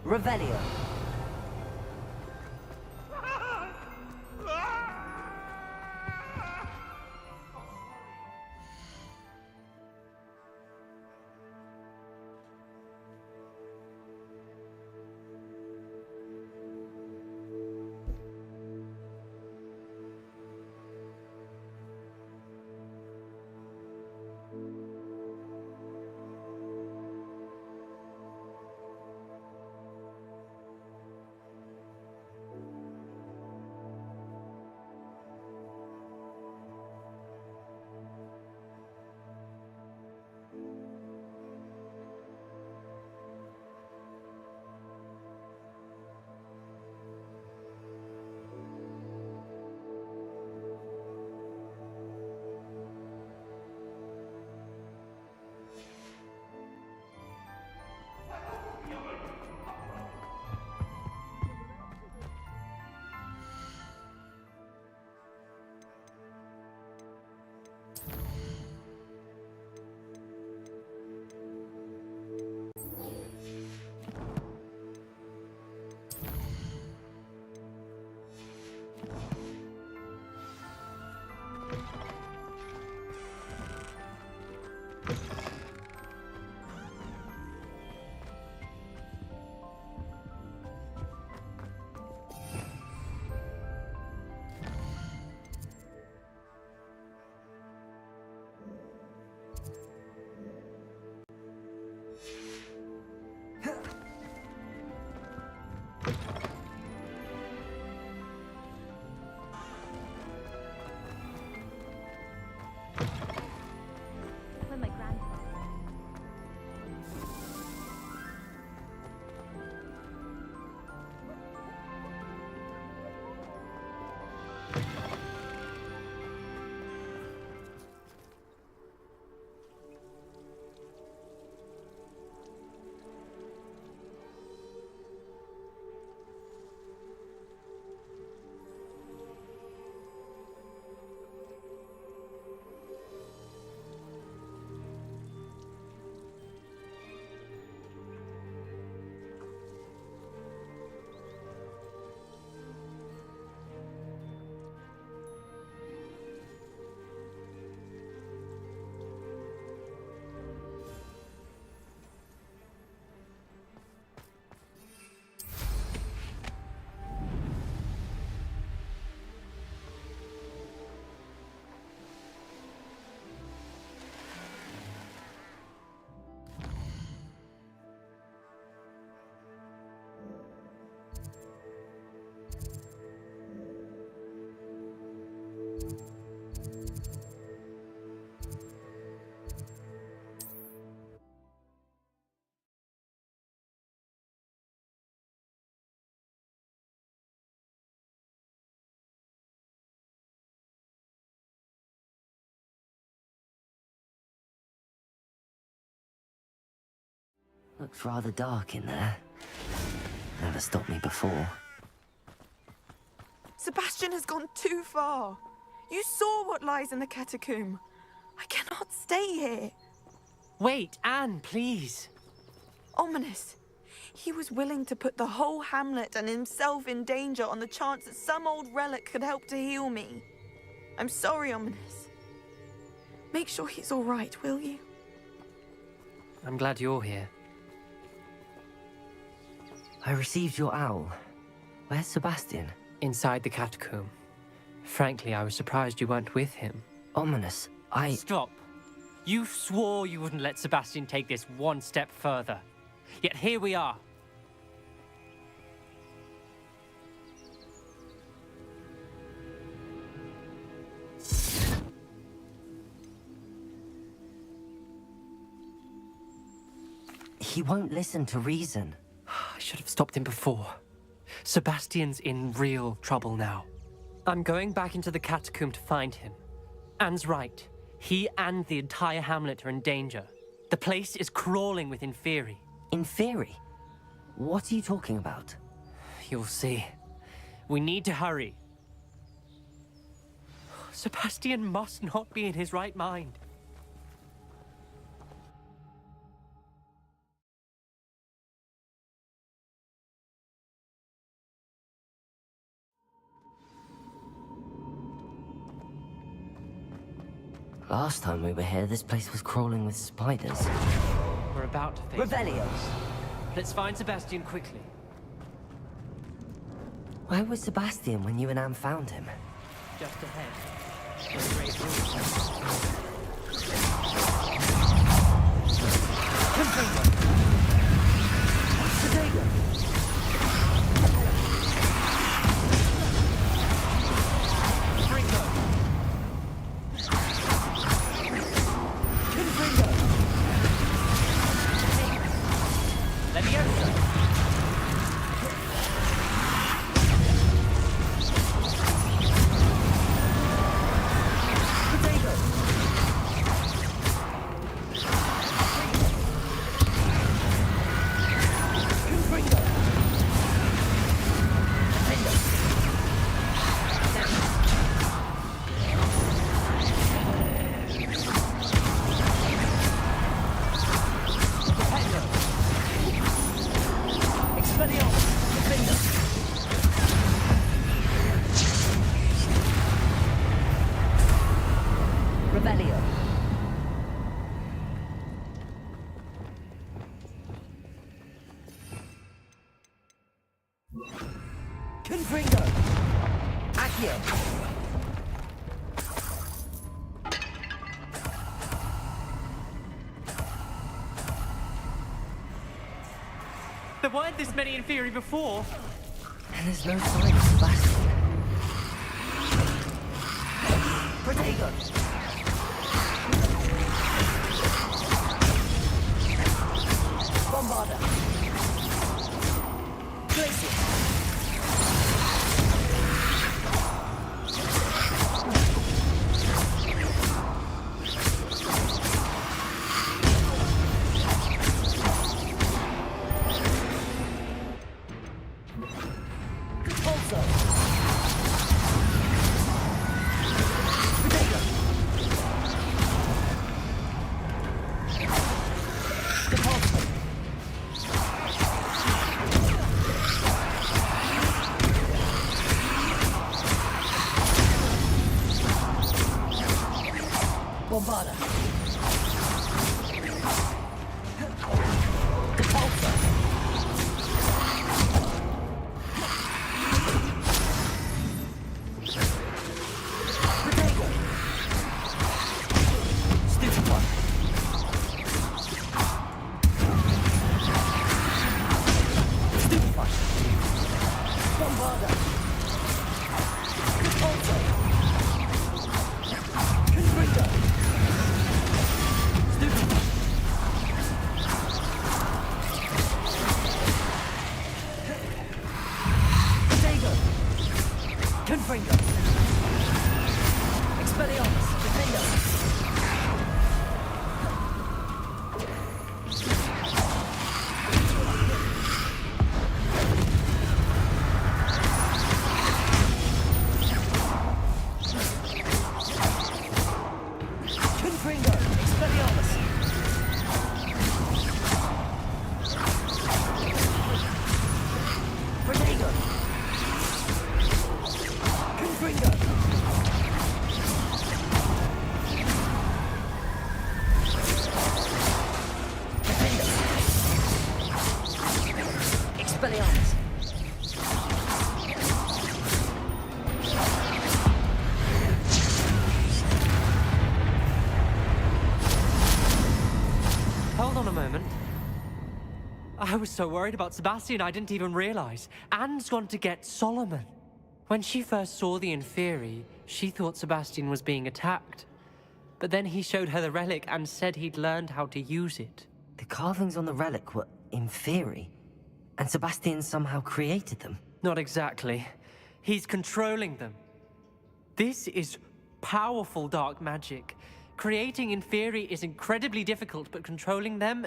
Revelio. Looks rather dark in there. Never stopped me before. Sebastian has gone too far. You saw what lies in the catacomb. I cannot stay here. Wait, Anne, please. Ominous. He was willing to put the whole hamlet and himself in danger on the chance that some old relic could help to heal me. I'm sorry, Ominous. Make sure he's all right, will you? I'm glad you're here. I received your owl. Where's Sebastian? Inside the catacomb. Frankly, I was surprised you weren't with him. Ominous, Stop! You swore you wouldn't let Sebastian take this one step further. Yet here we are. He won't listen to reason. I should have stopped him before. Sebastian's in real trouble now. I'm going back into the catacomb to find him. Anne's right. He and the entire hamlet are in danger. The place is crawling with Inferi. Inferi? What are you talking about? You'll see. We need to hurry. Sebastian must not be in his right mind. Last time we were here, this place was crawling with spiders. We're about to face Revelio. Let's find Sebastian quickly. Where was Sebastian when you and Anne found him? Just ahead. The great room. Potato! Confringo! Accio! There weren't this many in theory before. And there's no sign of Sebastian. Protego! Bombarda! Glacier! Bombarda. Repulsor. Protego. Stupefy. Stupefy. Bombarda. Repulsor. Confringo. Confringo! Expelliarmus! Defendo! Confringo! Expelliarmus! Protego! Confringo! Defendo! Expelliarmus! Hold on a moment. I was so worried about Sebastian I didn't even realize. Anne's gone to get Solomon. When she first saw the Inferi, she thought Sebastian was being attacked. But then he showed her the relic and said he'd learned how to use it. The carvings on the relic were Inferi, and Sebastian somehow created them. Not exactly. He's controlling them. This is powerful dark magic. Creating Inferi is incredibly difficult, but controlling them...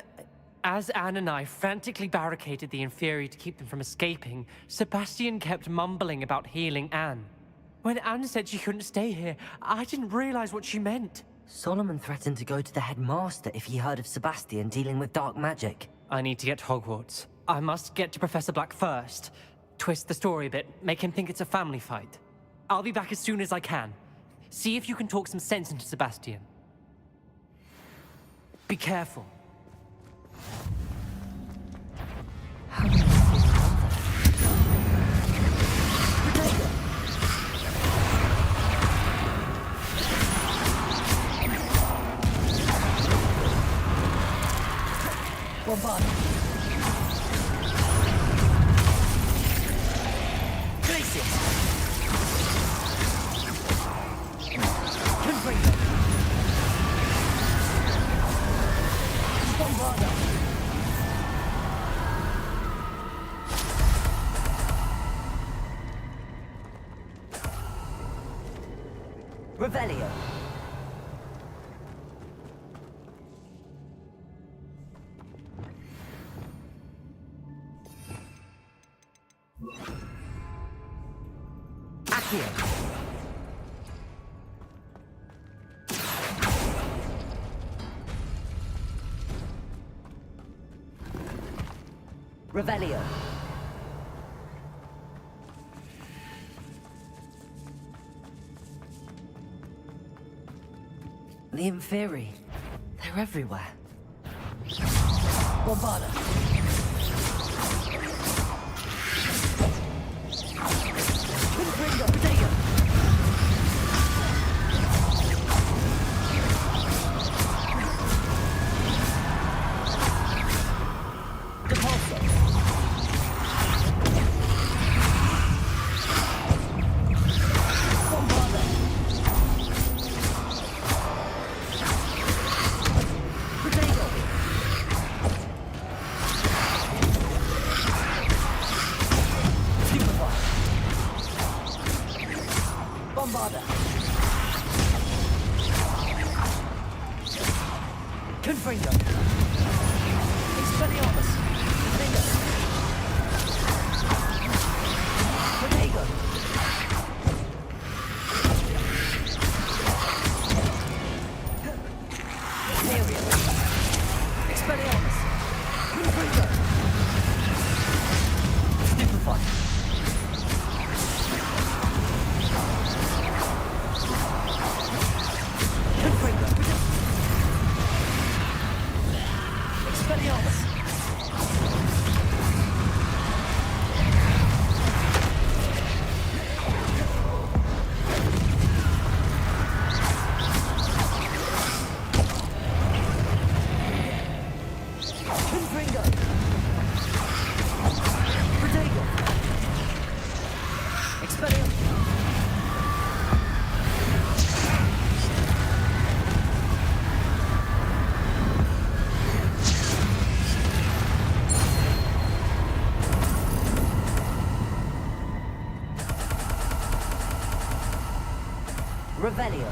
As Anne and I frantically barricaded the Inferi to keep them from escaping, Sebastian kept mumbling about healing Anne. When Anne said she couldn't stay here, I didn't realize what she meant. Solomon threatened to go to the headmaster if he heard of Sebastian dealing with dark magic. I need to get to Hogwarts. I must get to Professor Black first. Twist the story a bit, make him think it's a family fight. I'll be back as soon as I can. See if you can talk some sense into Sebastian. Be careful. How many things are there? Bombard. Glacier. Confringo. Bombarda. Revelio. Accio. Revelio. The Inferi. They're everywhere. Bombarda. Confringo. Potato. Depulso. Bombarda. Potato. Stupefy. Bombarda. Confringo. Expelliarmus. Confringo. Potato. Saweria. Expelliarmus. Confringo. Stupefy. Confringo. Expelliarmus. Confringo. Potato. Expelliarmus. Revelio.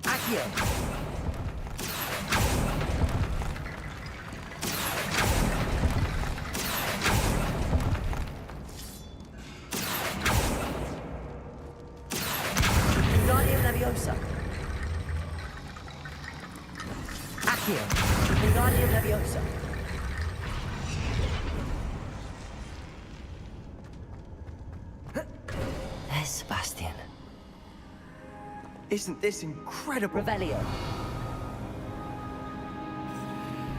Accio. Wingardium Leviosa. Accio. Wingardium Leviosa. There's Sebastian. Isn't this incredible? Revelio.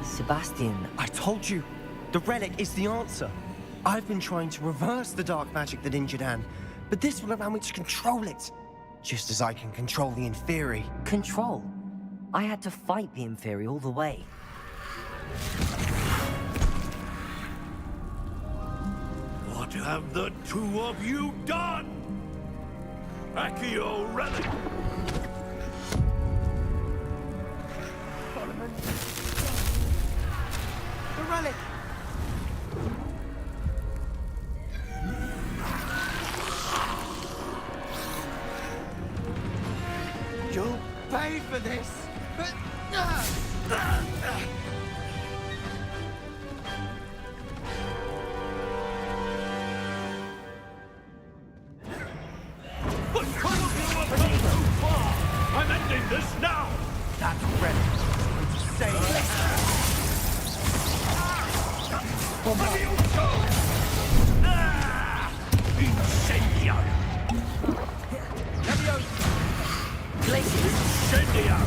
Sebastian. I told you, the relic is the answer. I've been trying to reverse the dark magic that injured Anne, but this will allow me to control it. Just as I can control the Inferi. Control. I had to fight the Inferi all the way. What have the two of you done? Accio relic! Solomon. relic! You'll pay for this! But some of you have gone too far! I'm ending this now! That relic is insane! Levioso! Incendio! Incendio!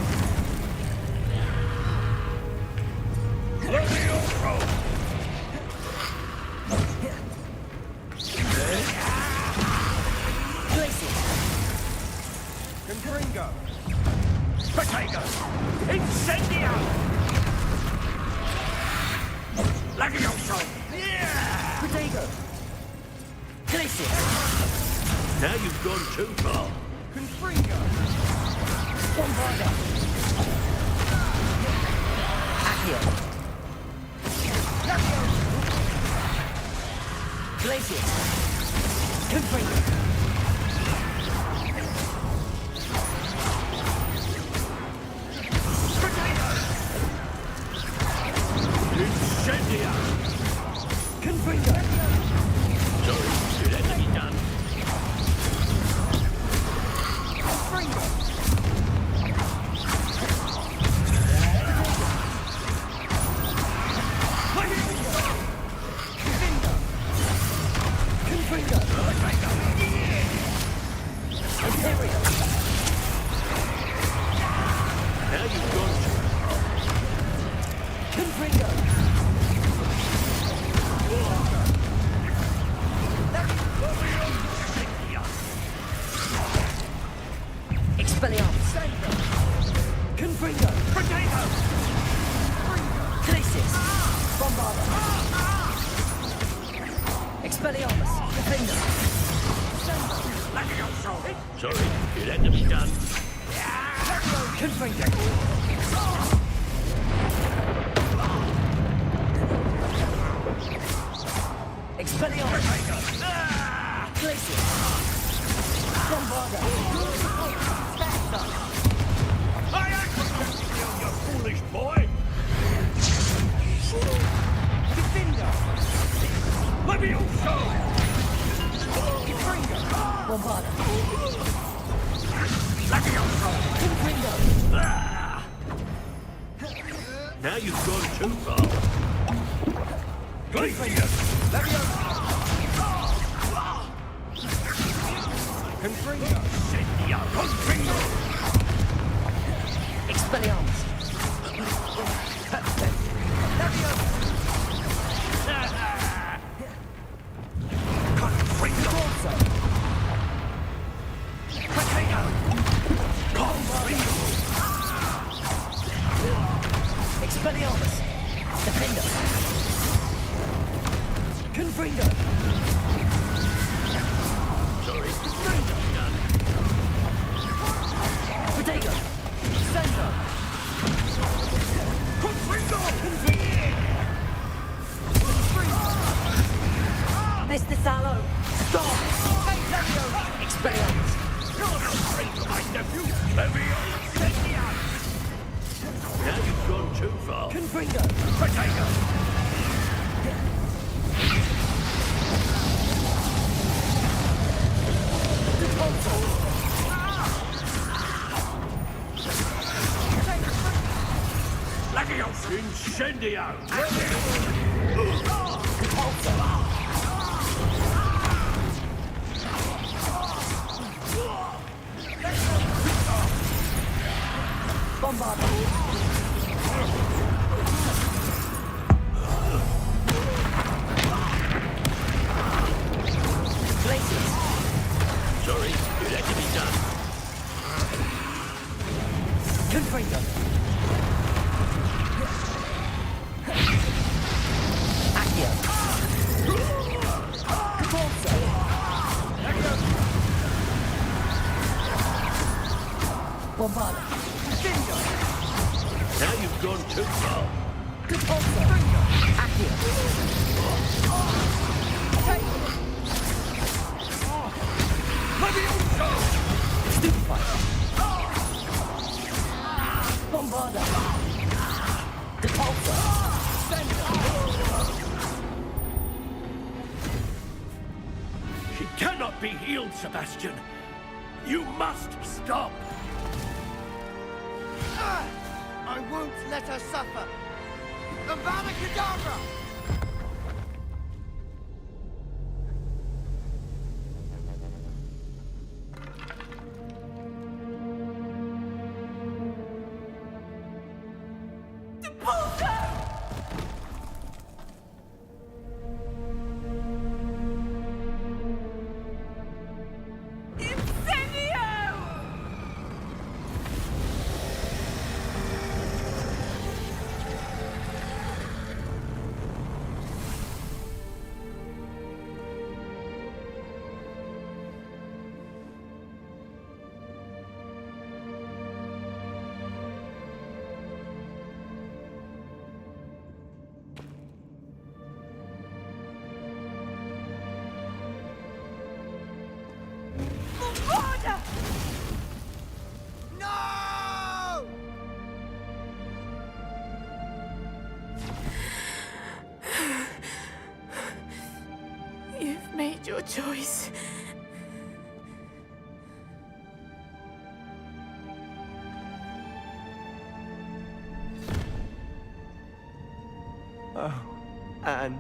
Levioso! Confringo! Potato! Incendio! Levioso! Protego! Glacier! Now you've gone too far. Confringo! Bombarda! Accio! Glacier! Confringo! Incendio! Confringo! Sorry, it had to be done. Now you've gone too Confringo! Expelliarmus! Confringo! Potato! Glacius! Bombarda! Expelliarmus! Defender! Sorry, it had to be done. Confringo! Expelliarmus! Glacius! Bombarda! I accidentally killed you foolish boy! Defender! Levioso! Bombarda! Levioso! Confringo! Now you've gone too far. Glacius! Confringo! Incendio! Confringo! Expelliarmus! Confringo! Potato! Confringo! Expelliarmus! Defender! Confringo! Sorry. Protego! Sandro! Confringo! Mr. Sallow! Stop! Expelliarmus! You're not afraid of my nephew, Levioso! Now you've gone too far. Confringo! Potato! Levioso! Incendio! Bombarda! Glacius! Sorry, it had to be done. Confringo! Accio! Bombarda! Now you've gone too far. She cannot be healed, Sebastian. You must stop. I won't let her suffer. Avada Kedavra! No! You've made your choice. Oh, Anne.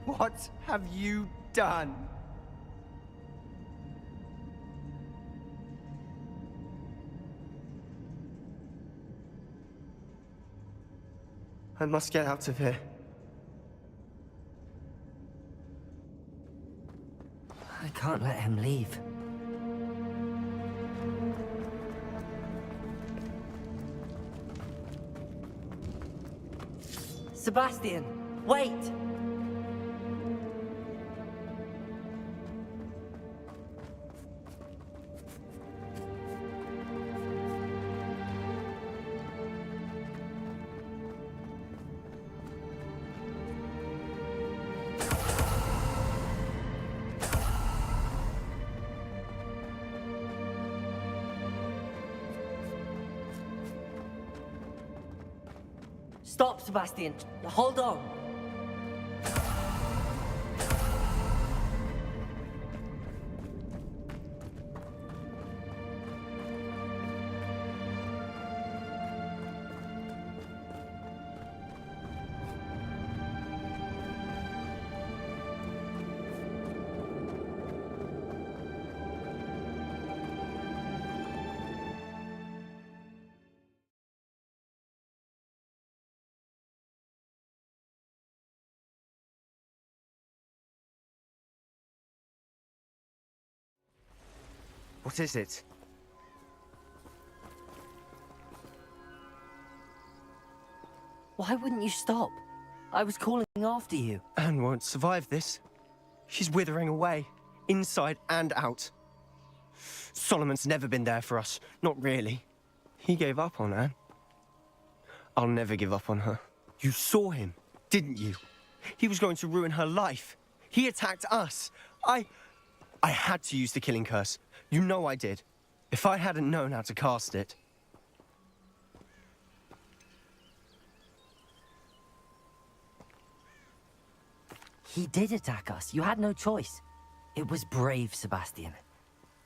What have you done? I must get out of here. I can't let him leave. Sebastian, wait! Stop, Sebastian. Hold on. What is it? Why wouldn't you stop? I was calling after you. Anne won't survive this. She's withering away, inside and out. Solomon's never been there for us, not really. He gave up on Anne. I'll never give up on her. You saw him, didn't you? He was going to ruin her life. He attacked us. I had to use the killing curse. You know I did. If I hadn't known how to cast it... He did attack us. You had no choice. It was brave, Sebastian.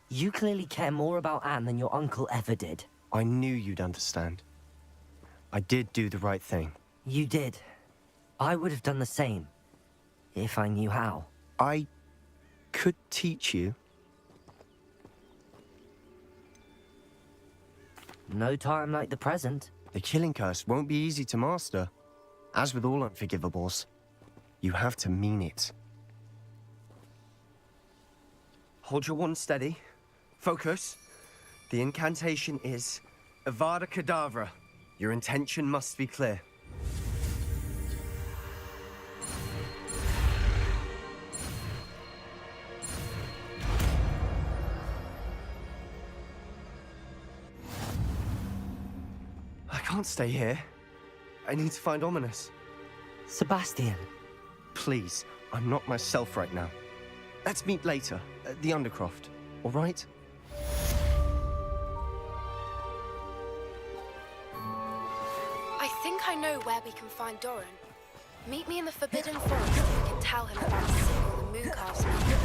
You clearly care more about Anne than your uncle ever did. I knew you'd understand. I did do the right thing. You did. I would have done the same, if I knew how. I could teach you. No time like the present. The killing curse won't be easy to master. As with all unforgivables, you have to mean it. Hold your wand steady. Focus. The incantation is Avada Kedavra. Your intention must be clear. I can't stay here. I need to find Ominous. Sebastian. Please, I'm not myself right now. Let's meet later, at the Undercroft, all right? I think I know where we can find Doran. Meet me in the Forbidden Forest so we can tell him about the signal the Mooncalves made.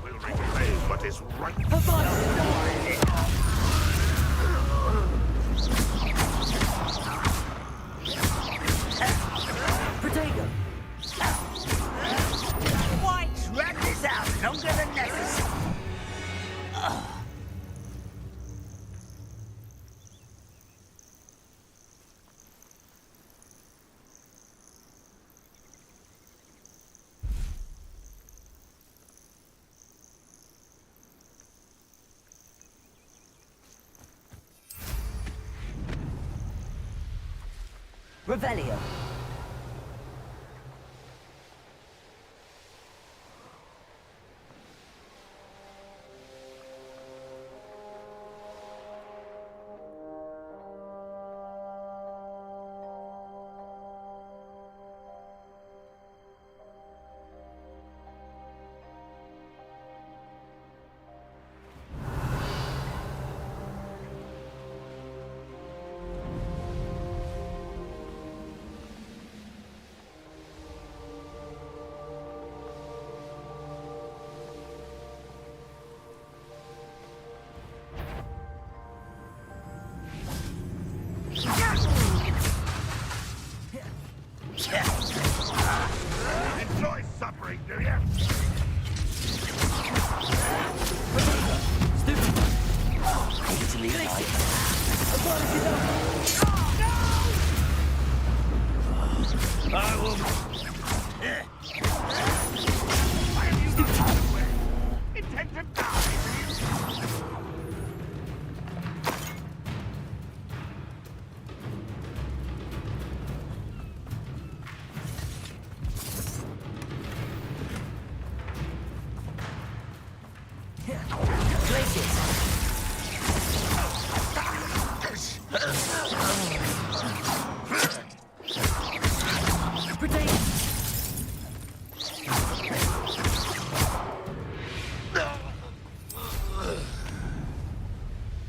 We'll reclaim what is right. Protego! White, drag this out longer than necessary. Revelio. Enjoy suffering, do you? Take it to leave it. I will. Why have you got out of the way? Intend to die, do you?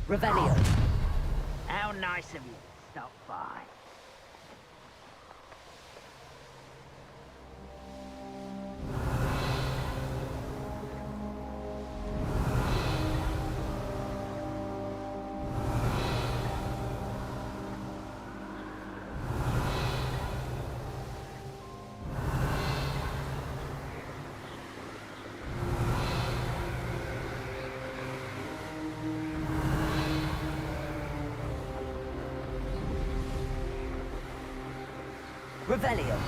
Revelio. How nice of you to stop by. Revelio.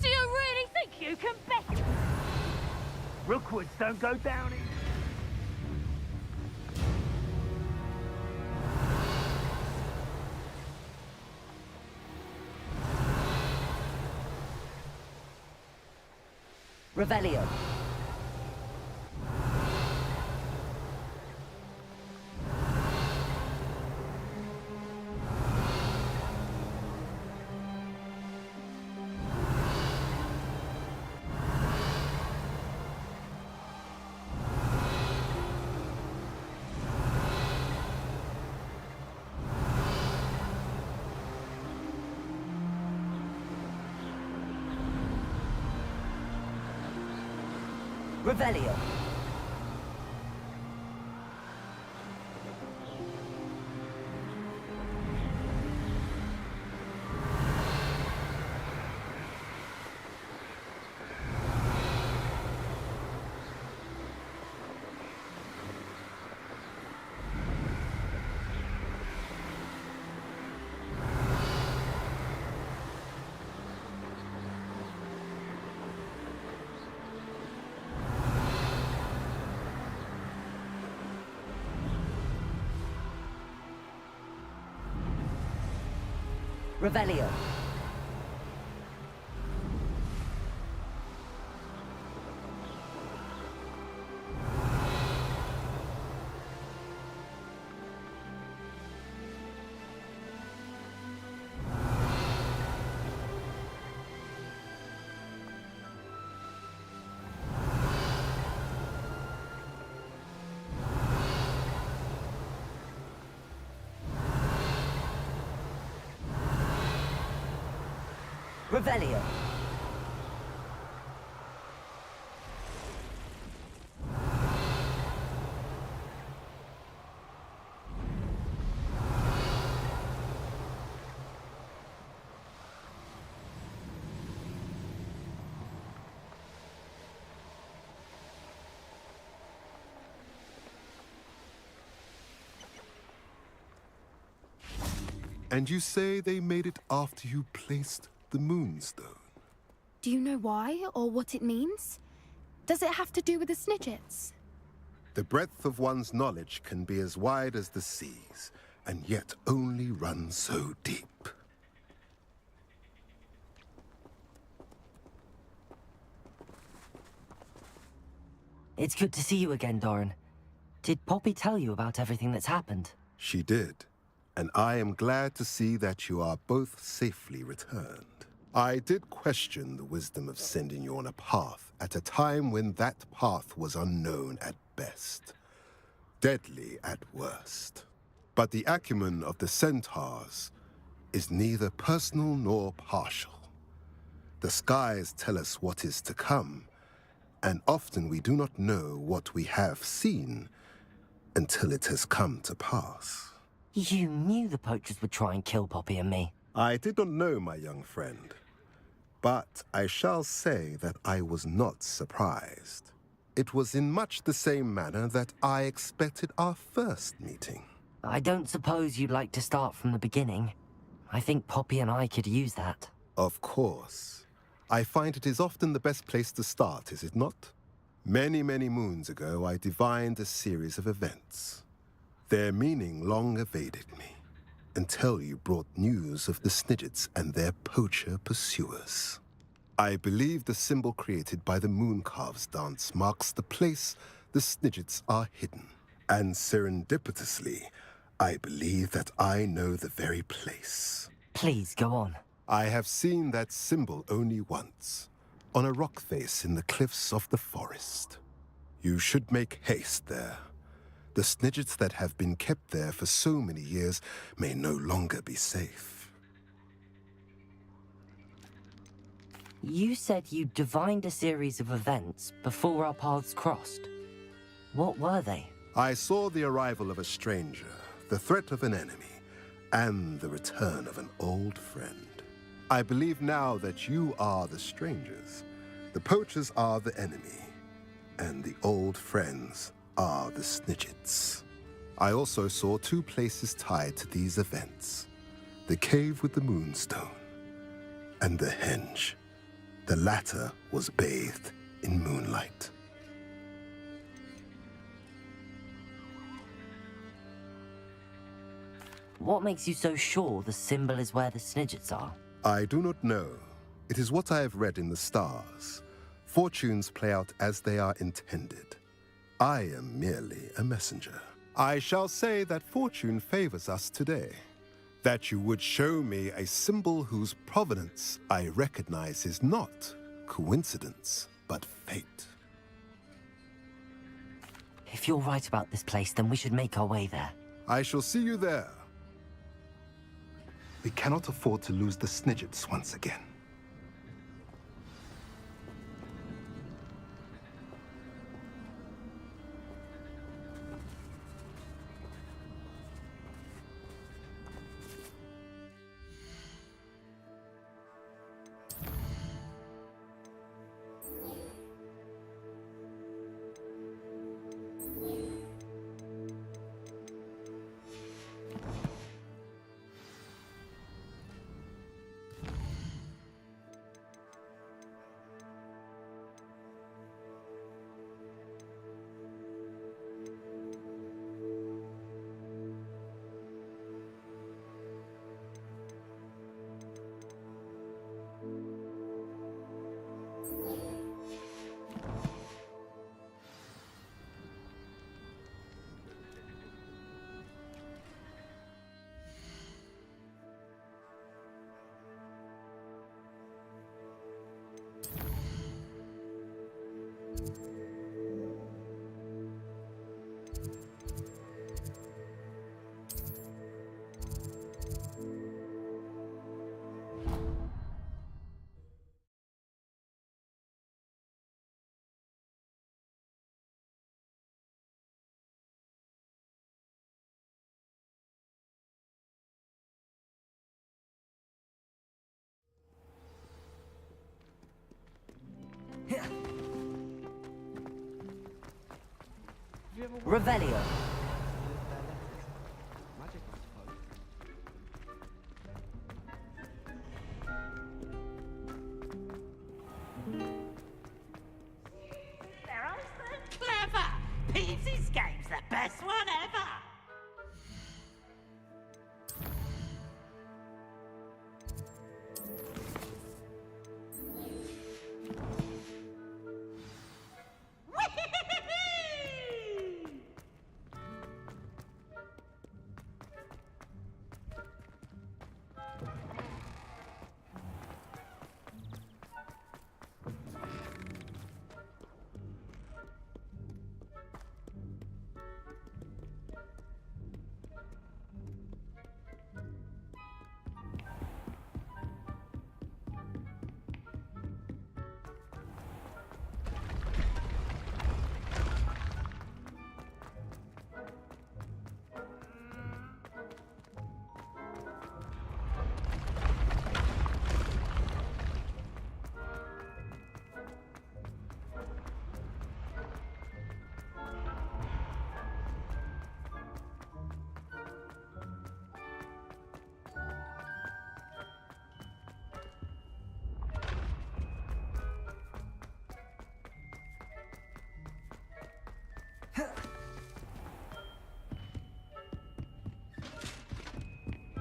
Do you really think you can bet? Rookwoods don't go down in... Revelio. Revelio. Revelio. Revelio. And you say they made it after you placed the Moonstone? Do you know why or what it means? Does it have to do with the Snidgets? The breadth of one's knowledge can be as wide as the seas, and yet only run so deep. It's good to see you again, Doran. Did Poppy tell you about everything that's happened? She did, and I am glad to see that you are both safely returned. I did question the wisdom of sending you on a path at a time when that path was unknown at best, deadly at worst. But the acumen of the centaurs is neither personal nor partial. The skies tell us what is to come, and often we do not know what we have seen until it has come to pass. You knew the poachers would try and kill Poppy and me. I did not know, my young friend, but I shall say that I was not surprised. It was in much the same manner that I expected our first meeting. I don't suppose you'd like to start from the beginning. I think Poppy and I could use that. Of course. I find it is often the best place to start, is it not? Many, many moons ago, I divined a series of events. Their meaning long evaded me, until you brought news of the Snidgets and their poacher pursuers. I believe the symbol created by the Mooncalves dance marks the place the Snidgets are hidden. And serendipitously, I believe that I know the very place. Please, go on. I have seen that symbol only once, on a rock face in the cliffs of the forest. You should make haste there. The Snidgets that have been kept there for so many years may no longer be safe. You said you divined a series of events before our paths crossed. What were they? I saw the arrival of a stranger, the threat of an enemy, and the return of an old friend. I believe now that you are the strangers, the poachers are the enemy, and the old friends are the Snidgets. I also saw two places tied to these events: the cave with the Moonstone and the henge. The latter was bathed in moonlight. What makes you so sure the symbol is where the Snidgets are? I do not know. It is what I have read in the stars. Fortunes play out as they are intended. I am merely a messenger. I shall say that fortune favors us today. That you would show me a symbol whose provenance I recognize is not coincidence, but fate. If you're right about this place, then we should make our way there. I shall see you there. We cannot afford to lose the Snidgets once again. Revelio. They're open. Clever. Peavy's game's the best one ever.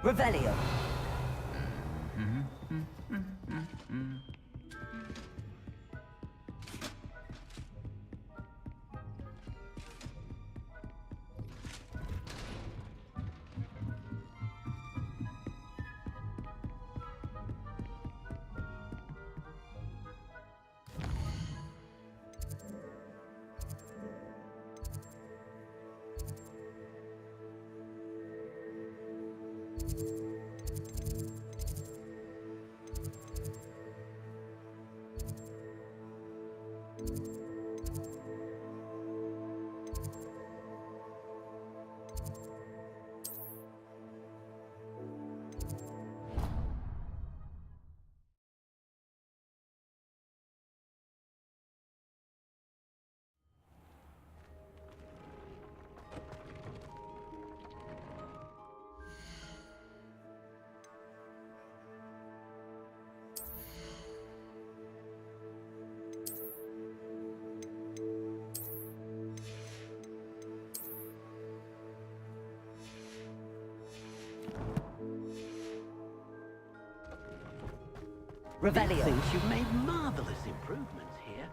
Revelio. Revelio. Thinks you've made marvelous improvements here.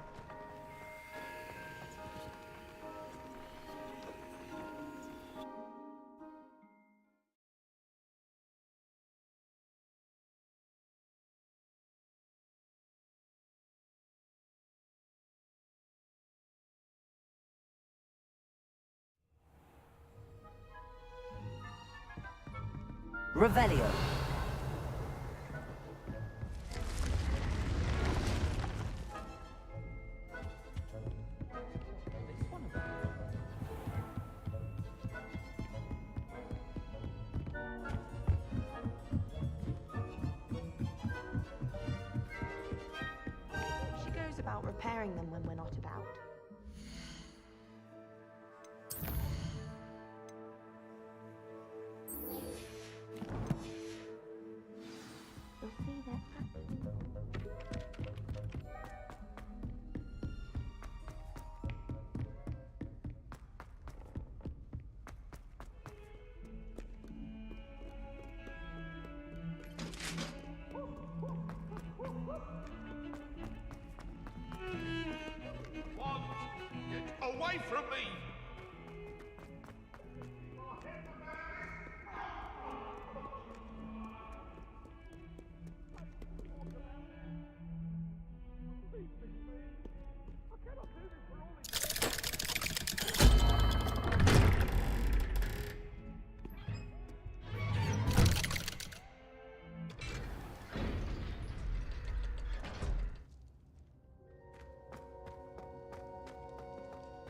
Revelio. She goes about repairing them when we're not about. You'll see that Get away from me!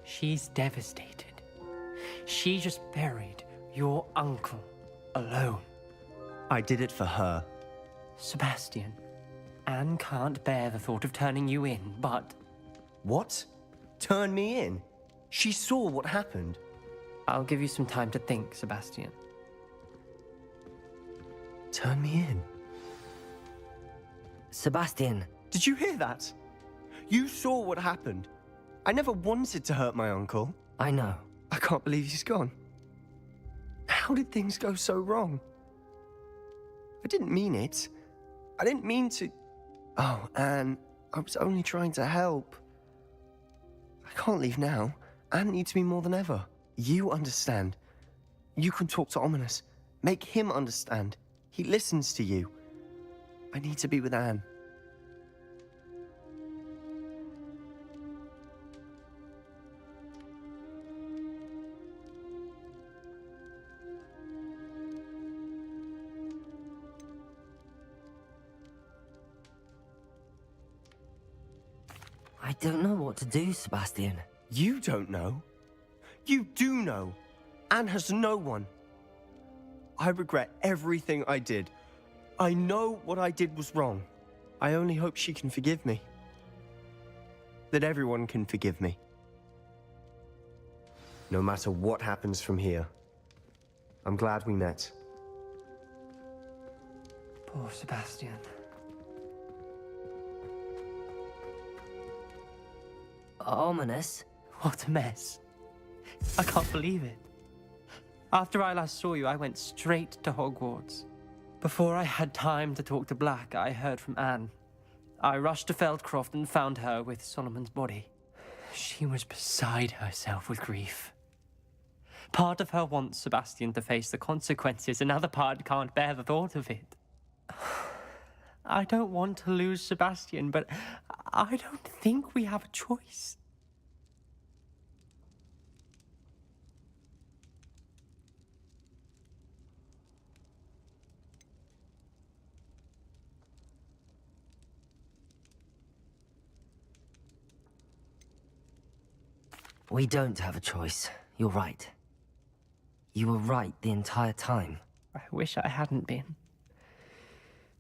She's devastated. She just buried your uncle alone. I did it for her. Sebastian, Anne can't bear the thought of turning you in, but... What? Turn me in? She saw what happened. I'll give you some time to think, Sebastian. Turn me in. Sebastian, Did you hear that? You saw what happened. I never wanted to hurt my uncle. I know. I can't believe he's gone. How did things go so wrong? I didn't mean it. I didn't mean to... Oh, Anne, I was only trying to help. I can't leave now. Anne needs me more than ever. You understand. You can talk to Ominous. Make him understand. He listens to you. I need to be with Anne. I don't know what to do, Sebastian. You don't know. You do know. Anne has no one. I regret everything I did. I know what I did was wrong. I only hope she can forgive me. That everyone can forgive me. No matter what happens from here. I'm glad we met. Poor Sebastian. Ominous? What a mess. I can't believe it. After I last saw you, I went straight to Hogwarts. Before I had time to talk to Black, I heard from Anne. I rushed to Feldcroft and found her with Solomon's body. She was beside herself with grief. Part of her wants Sebastian to face the consequences, another part can't bear the thought of it. I don't want to lose Sebastian, but I don't think we have a choice. We don't have a choice. You're right. You were right the entire time. I wish I hadn't been.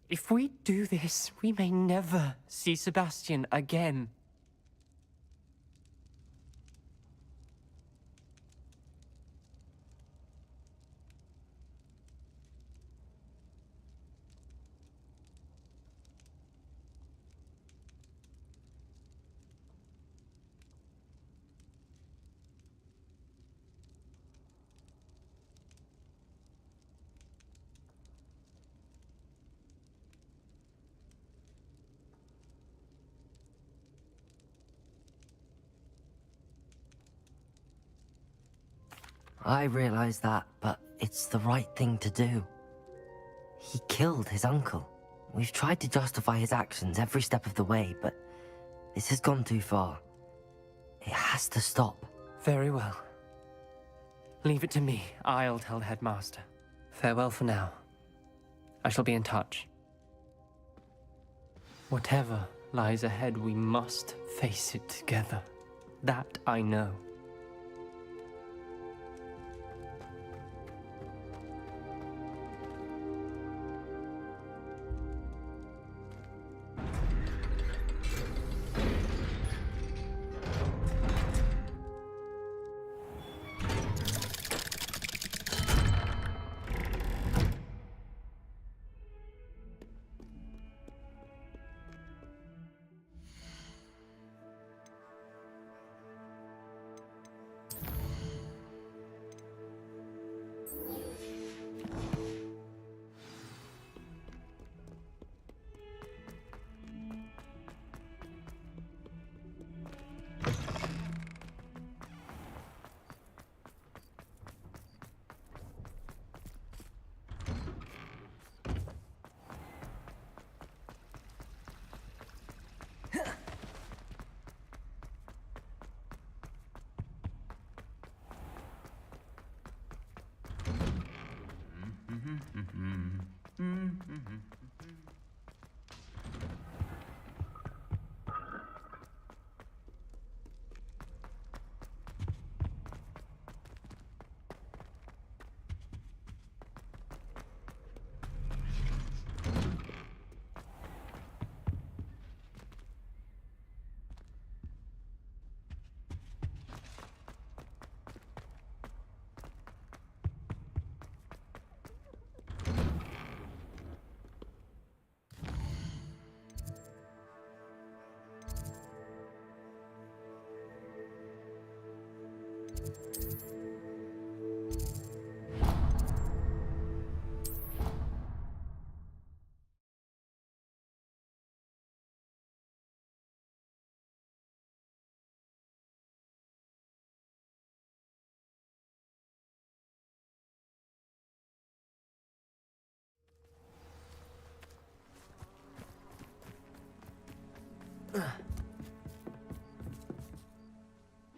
If we do this, we may never see Sebastian again. I realize that, but it's the right thing to do. He killed his uncle. We've tried to justify his actions every step of the way, but this has gone too far. It has to stop. Very well. Leave it to me. I'll tell the headmaster. Farewell for now. I shall be in touch. Whatever lies ahead, we must face it together. That I know.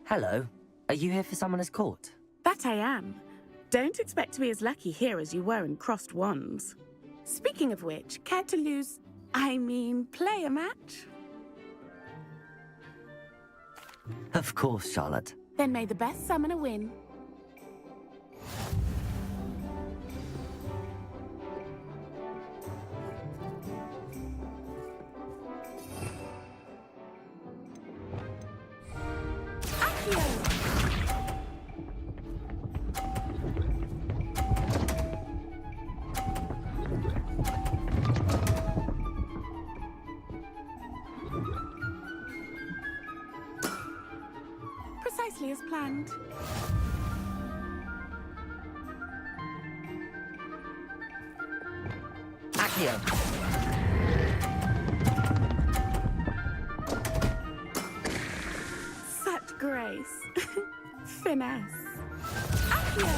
Hello. Are you here for Summoner's Court? That I am. Don't expect to be as lucky here as you were in Crossed Wands. Speaking of which, care to play a match? Of course, Charlotte. Then may the best summoner win. Precisely as planned. Accio. Such grace. Finesse. Accio.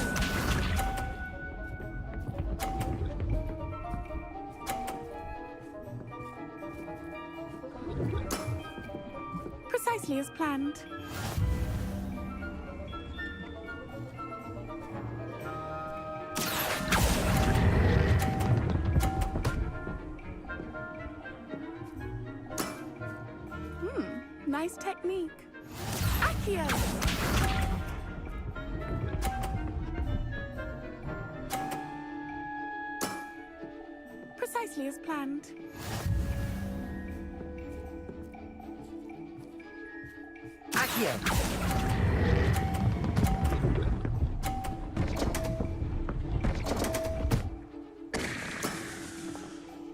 Precisely as planned. Nice technique. Accio! Precisely as planned. Accio.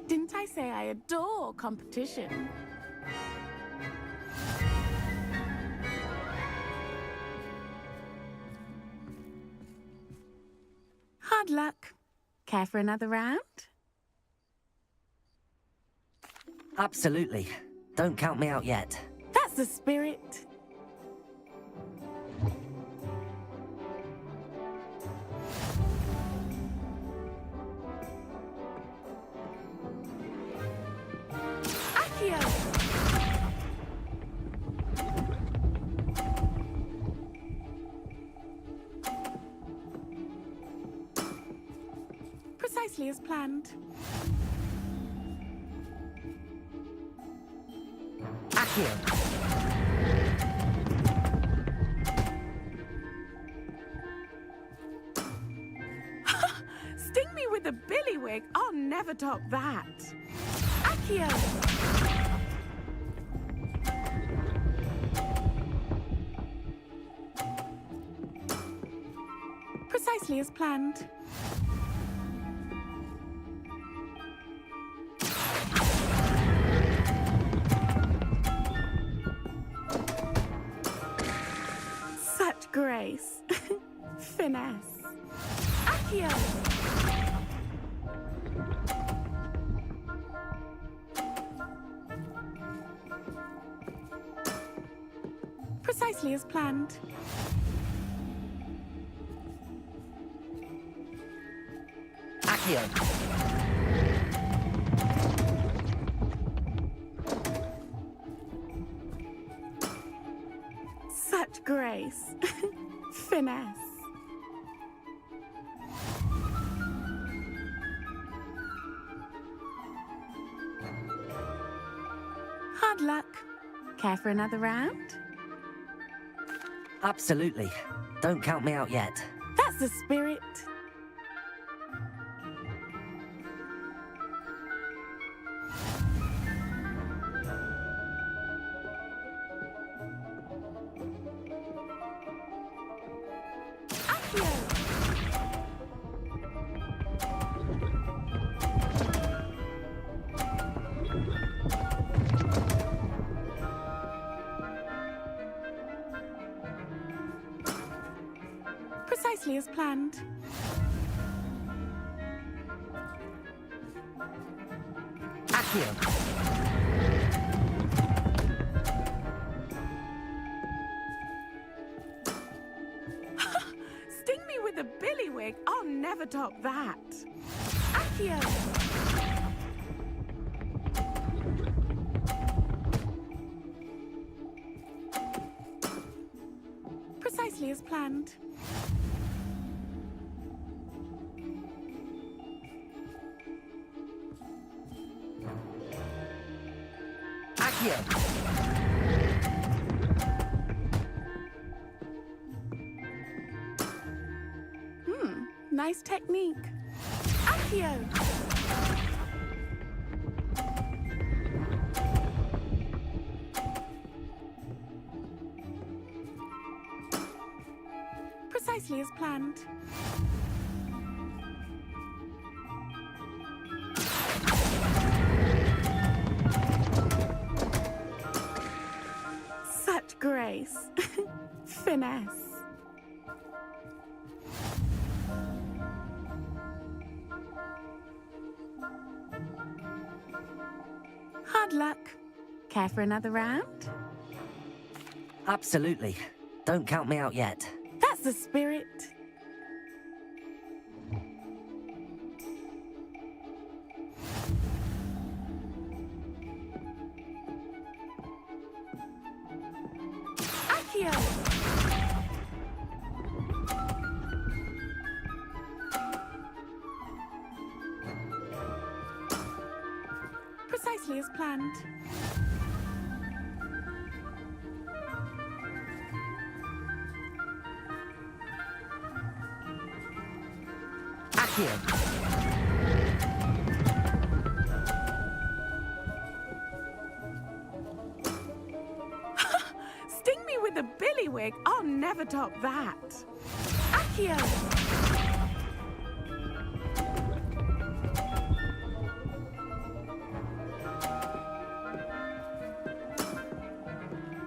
Didn't I say I adore competition? Hard luck. Care for another round? Absolutely. Don't count me out yet. That's the spirit. Accio! Precisely as planned. Accio. Sting me with a billywig. I'll never top that. Accio. Precisely as planned. Such grace. Finesse. Accio. Precisely as planned. Accio. Such grace. Finesse. Hard luck. Care for another round? Absolutely. Don't count me out yet. That's the spirit. Precisely as planned. Accio. Sting me with a billywig. I'll never top that. Accio. Precisely as planned. Accio! Nice technique. Accio! Precisely as planned. Such grace. Finesse. Hard luck. Care for another round? Absolutely. Don't count me out yet. That's the spirit. Accio! Precisely as planned. Accio! Sting me with a billywig. I'll never top that. Accio!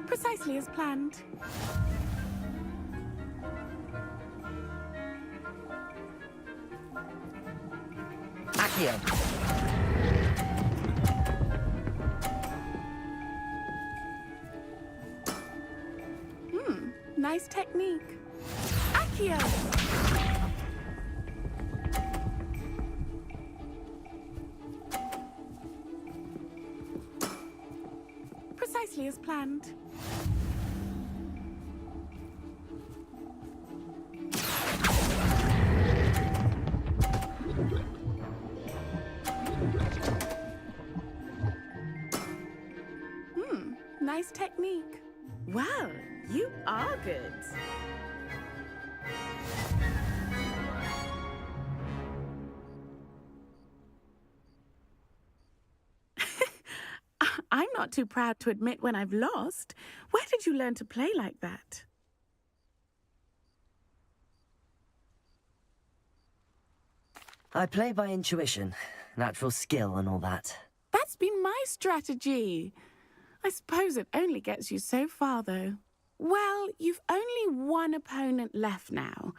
Precisely as planned. Accio! Nice technique. Accio! Precisely as planned. Nice technique. Well, you are good. I'm not too proud to admit when I've lost. Where did you learn to play like that? I play by intuition, natural skill and all that. That's been my strategy. I suppose it only gets you so far, though. Well, you've only one opponent left now.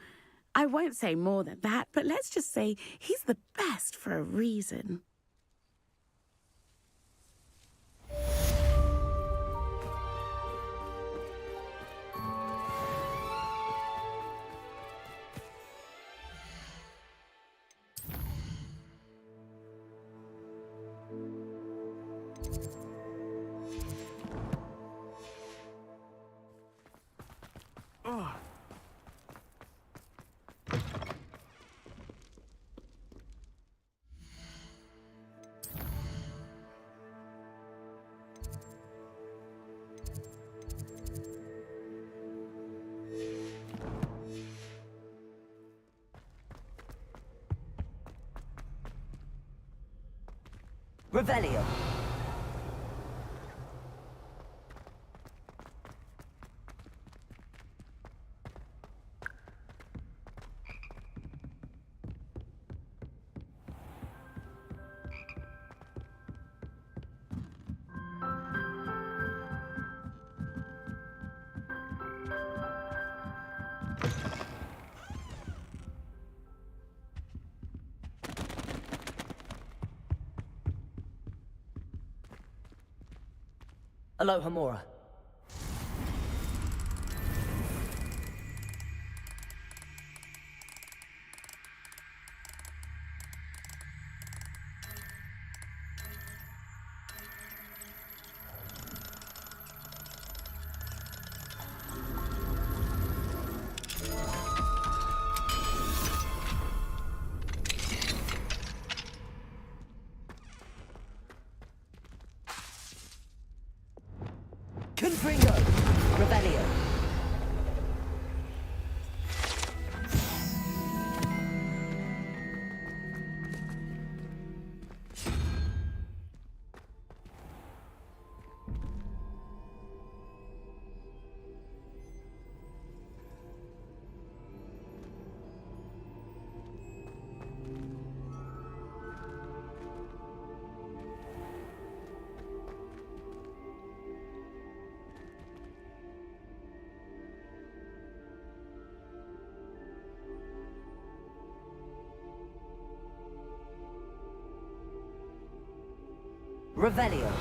I won't say more than that, but let's just say he's the best for a reason. Revelio. Aloha Mora. Confringo! Revelio! Revelio.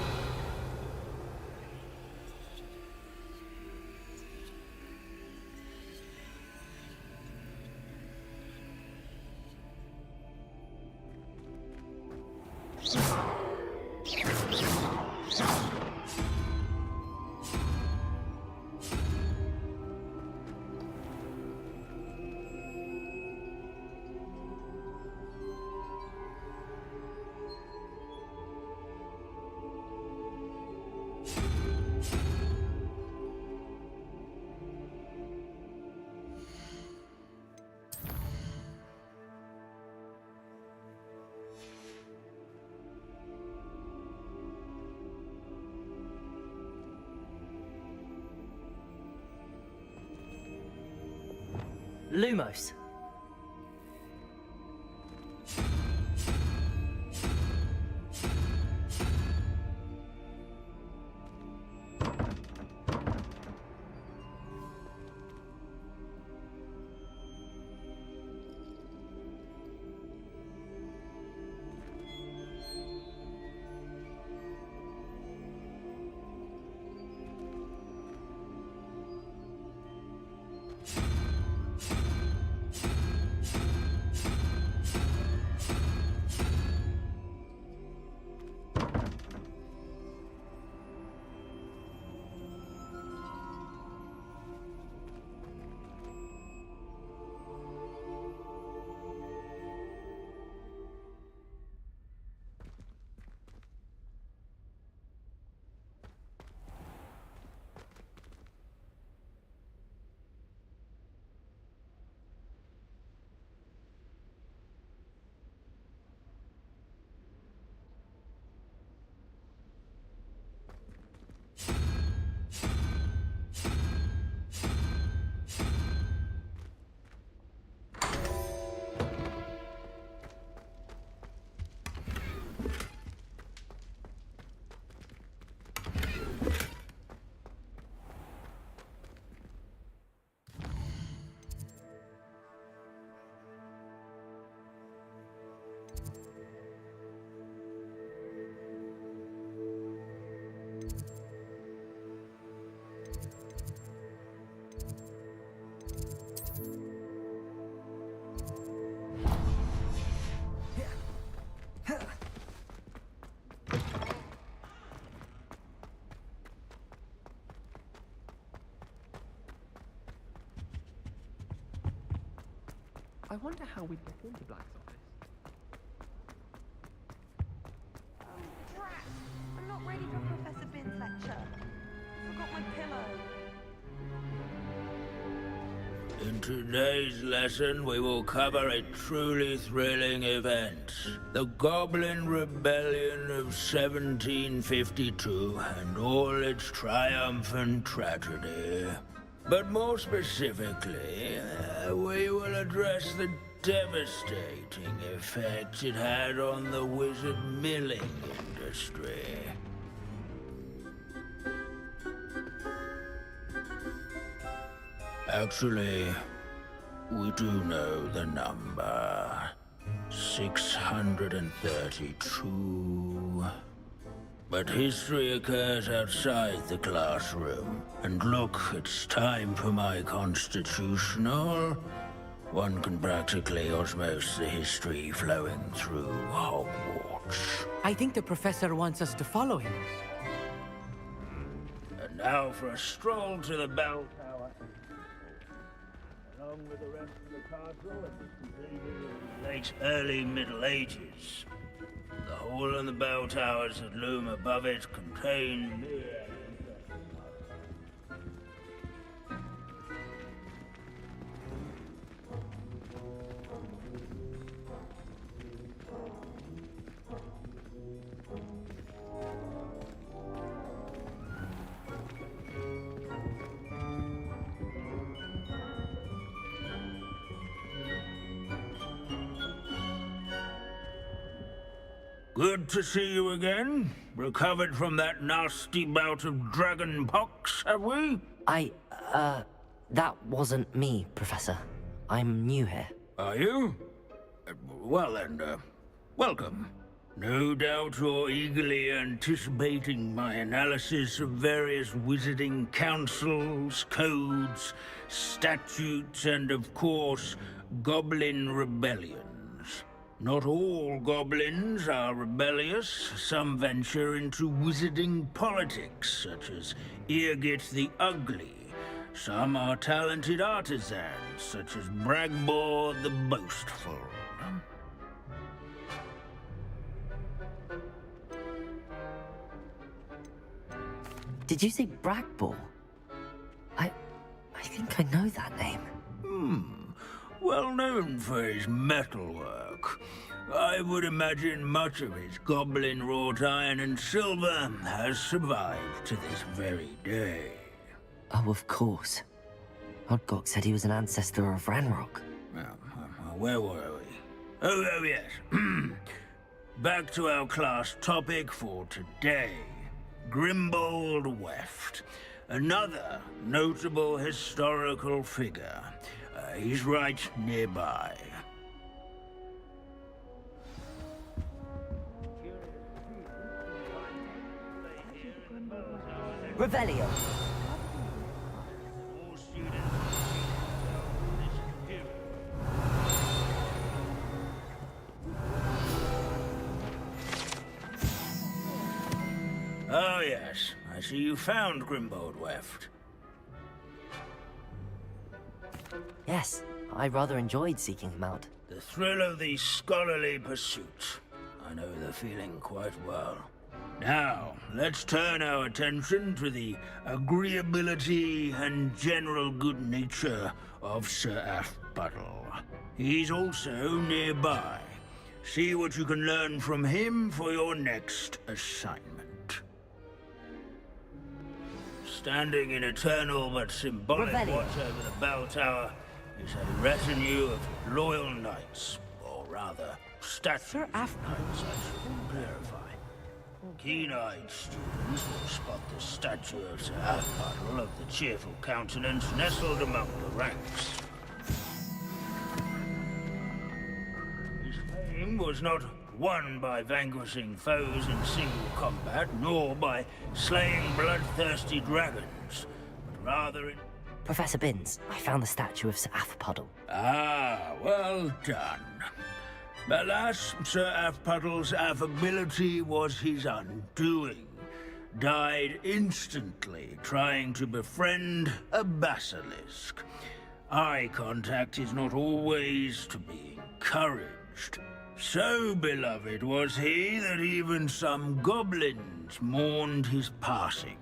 Lumos. I wonder how we'd get into Black's office. Drat! I'm not ready for Professor Bin's lecture. Forgot my pillow. In today's lesson, we will cover a truly thrilling event. The Goblin Rebellion of 1752 and all its triumphant tragedy. But more specifically, we will address the devastating effect it had on the wizard milling industry. Actually, we do know the number. 632. But history occurs outside the classroom. And look, it's time for my constitutional. One can practically osmose the history flowing through Hogwarts. I think the professor wants us to follow him. And now for a stroll to the bell tower. Along with the rest of the castle, it was completed in the late early Middle Ages. The hall and the bell towers that loom above it contain mere Good to see you again. Recovered from that nasty bout of dragon pox, have we? That wasn't me, Professor. I'm new here. Are you? Well then, welcome. No doubt you're eagerly anticipating my analysis of various wizarding councils, codes, statutes, and of course, goblin rebellions. Not all goblins are rebellious. Some venture into wizarding politics, such as Irgit the Ugly. Some are talented artisans, such as Bragbor the Boastful. Did you say Bragbor? I think I know that name. Well known for his metalwork. I would imagine much of his goblin-wrought iron and silver has survived to this very day. Oh, of course. Odgok said he was an ancestor of Ranrock. Where were we? Oh, yes. Back to our class topic for today. Grimbold Weft. Another notable historical figure. He's right nearby. Revelio. Oh, yes. I see you found Grimbold Weft. Yes, I rather enjoyed seeking him out. The thrill of the scholarly pursuit. I know the feeling quite well. Now, let's turn our attention to the agreeability and general good nature of Sir Afbuttle. He's also nearby. See what you can learn from him for your next assignment. Standing in eternal but symbolic watch over the bell tower is a retinue of loyal knights, or rather, statue knights, I should clarify. Keen-eyed students will spot the statue of Sir Afbuttle of the cheerful countenance nestled among the ranks. His fame was not won by vanquishing foes in single combat, nor by slaying bloodthirsty dragons, but rather in... Professor Binns, I found the statue of Sir Afpuddle. Ah, well done. Alas, Sir Afpuddle's affability was his undoing. Died instantly trying to befriend a basilisk. Eye contact is not always to be encouraged. So beloved was he that even some goblins mourned his passing.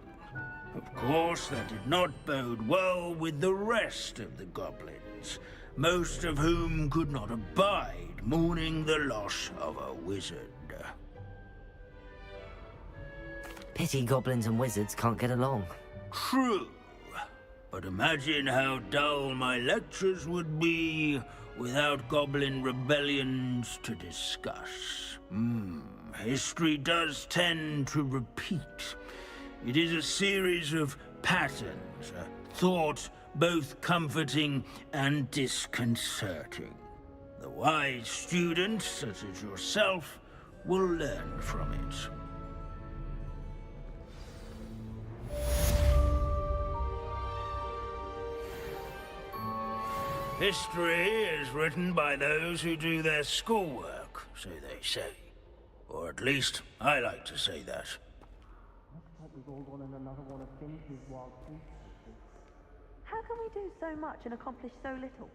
Of course, that did not bode well with the rest of the goblins, most of whom could not abide mourning the loss of a wizard. Pity goblins and wizards can't get along. True. But imagine how dull my lectures would be without goblin rebellions to discuss. History does tend to repeat. It is a series of patterns, a thought both comforting and disconcerting. The wise student, such as yourself, will learn from it. History is written by those who do their schoolwork, so they say. Or at least, I like to say that. How can we do so much and accomplish so little?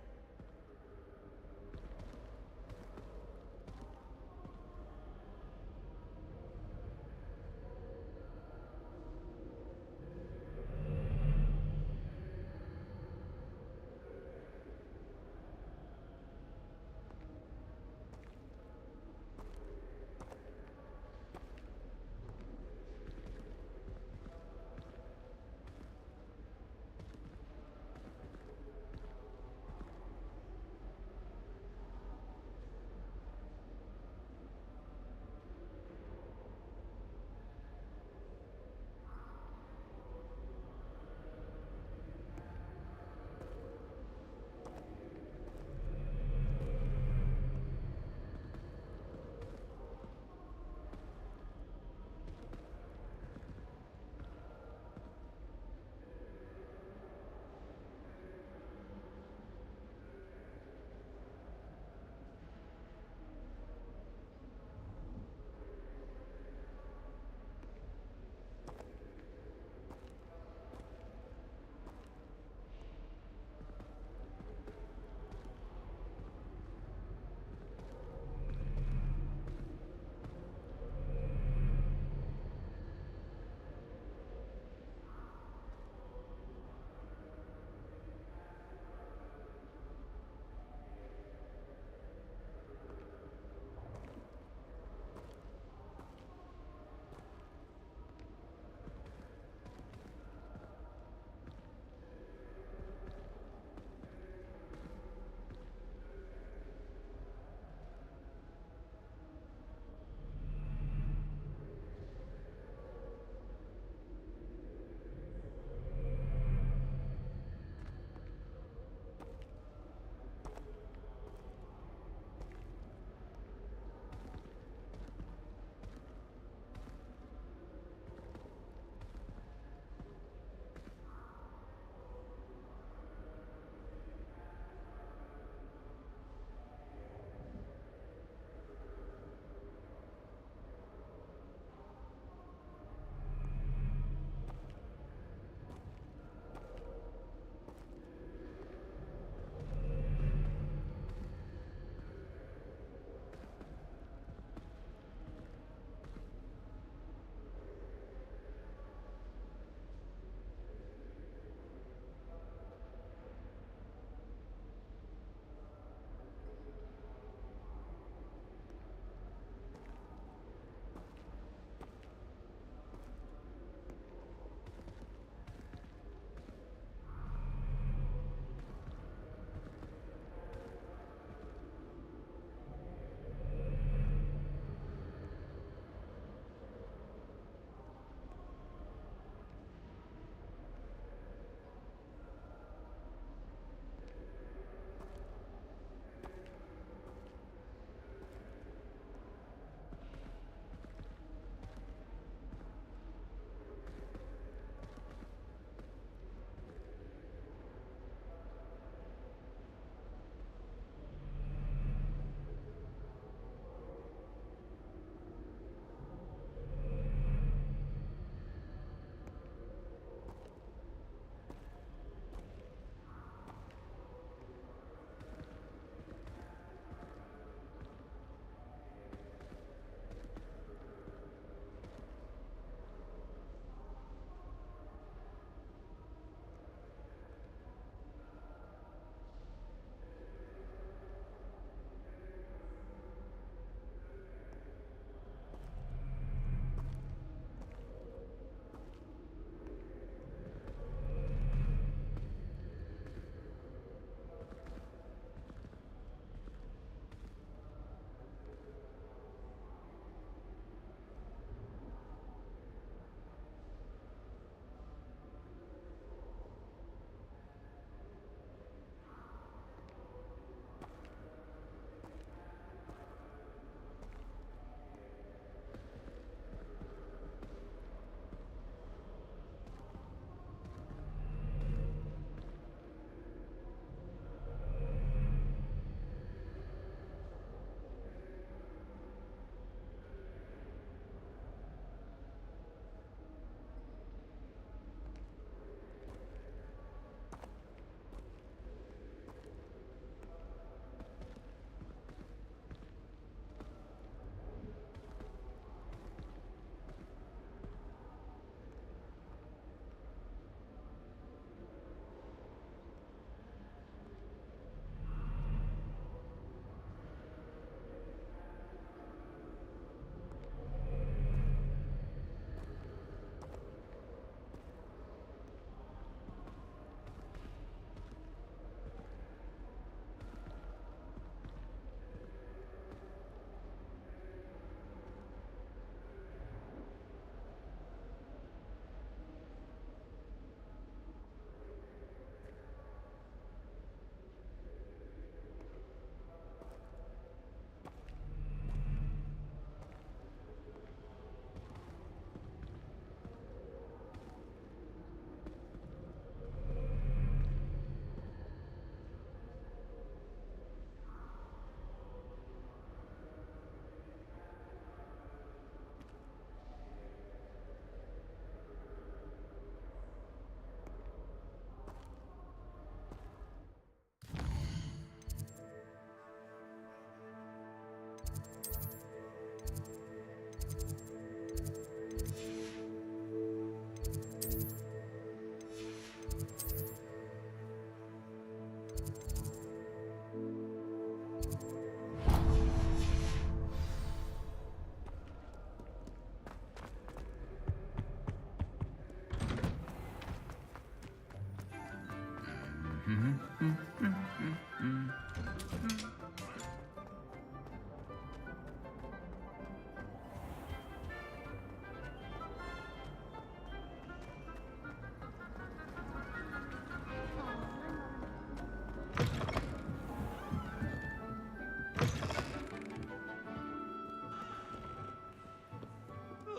Oh,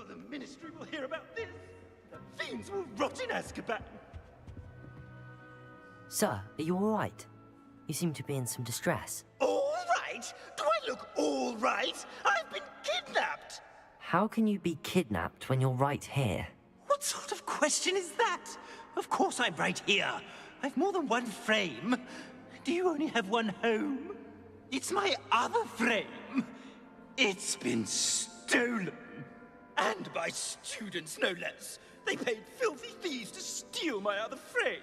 the Ministry will hear about this. The fiends will rot in Azkaban. Sir, are you all right? You seem to be in some distress. All right? Do I look all right? I've been kidnapped. How can you be kidnapped when you're right here? What sort of question is that? Of course I'm right here. I've more than one frame. Do you only have one home? It's my other frame. It's been stolen. And by students, no less. They paid filthy thieves to steal my other frame.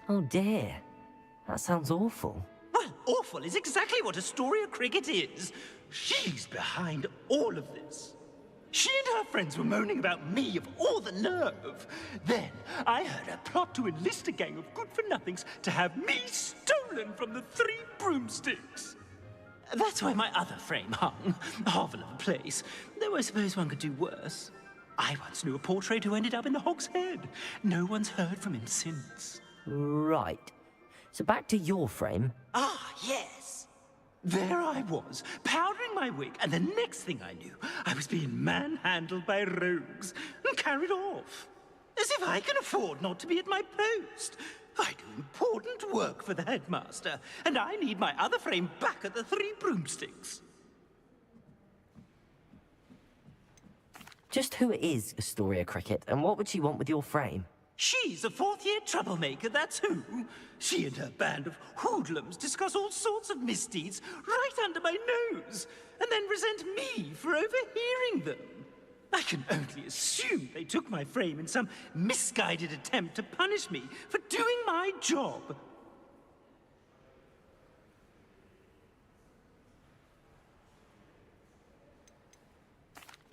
Oh dear. That sounds awful. Well, awful is exactly what Astoria Cricket is. She's behind all of this. She and her friends were moaning about me of all the nerve. Then I heard a plot to enlist a gang of good-for-nothings to have me stolen from the Three Broomsticks. That's where my other frame hung. A hovel of a place. Though I suppose one could do worse. I once knew a portrait who ended up in the Hog's Head. No one's heard from him since. Right. So back to your frame. Ah, yes. There I was, powdering my wig, and the next thing I knew, I was being manhandled by rogues and carried off. As if I can afford not to be at my post. I do important work for the headmaster, and I need my other frame back at the Three Broomsticks. Just who is Astoria Cricket, and what would she want with your frame? She's a fourth-year troublemaker, that's who. She and her band of hoodlums discuss all sorts of misdeeds right under my nose, and then resent me for overhearing them. I can only assume they took my frame in some misguided attempt to punish me for doing my job.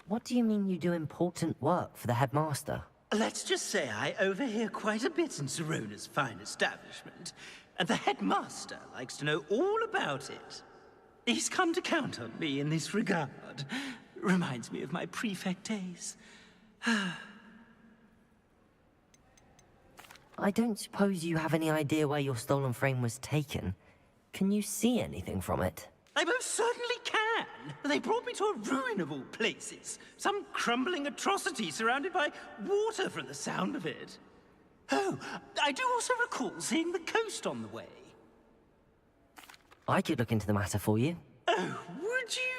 What do you mean you do important work for the headmaster? Let's just say I overhear quite a bit in Sirona's fine establishment, and the headmaster likes to know all about it. He's come to count on me in this regard. Reminds me of my prefect days. I don't suppose you have any idea where your stolen frame was taken. Can you see anything from it? I most certainly can. They brought me to a ruin of all places. Some crumbling atrocity surrounded by water from the sound of it. Oh, I do also recall seeing the coast on the way. I could look into the matter for you. Oh, would you?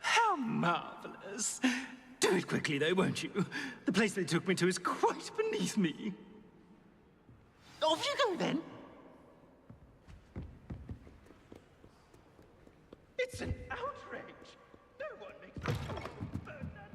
How marvelous. Do it quickly, though, won't you? The place they took me to is quite beneath me. Off you go, then. It's an outrage. No one makes me burn that.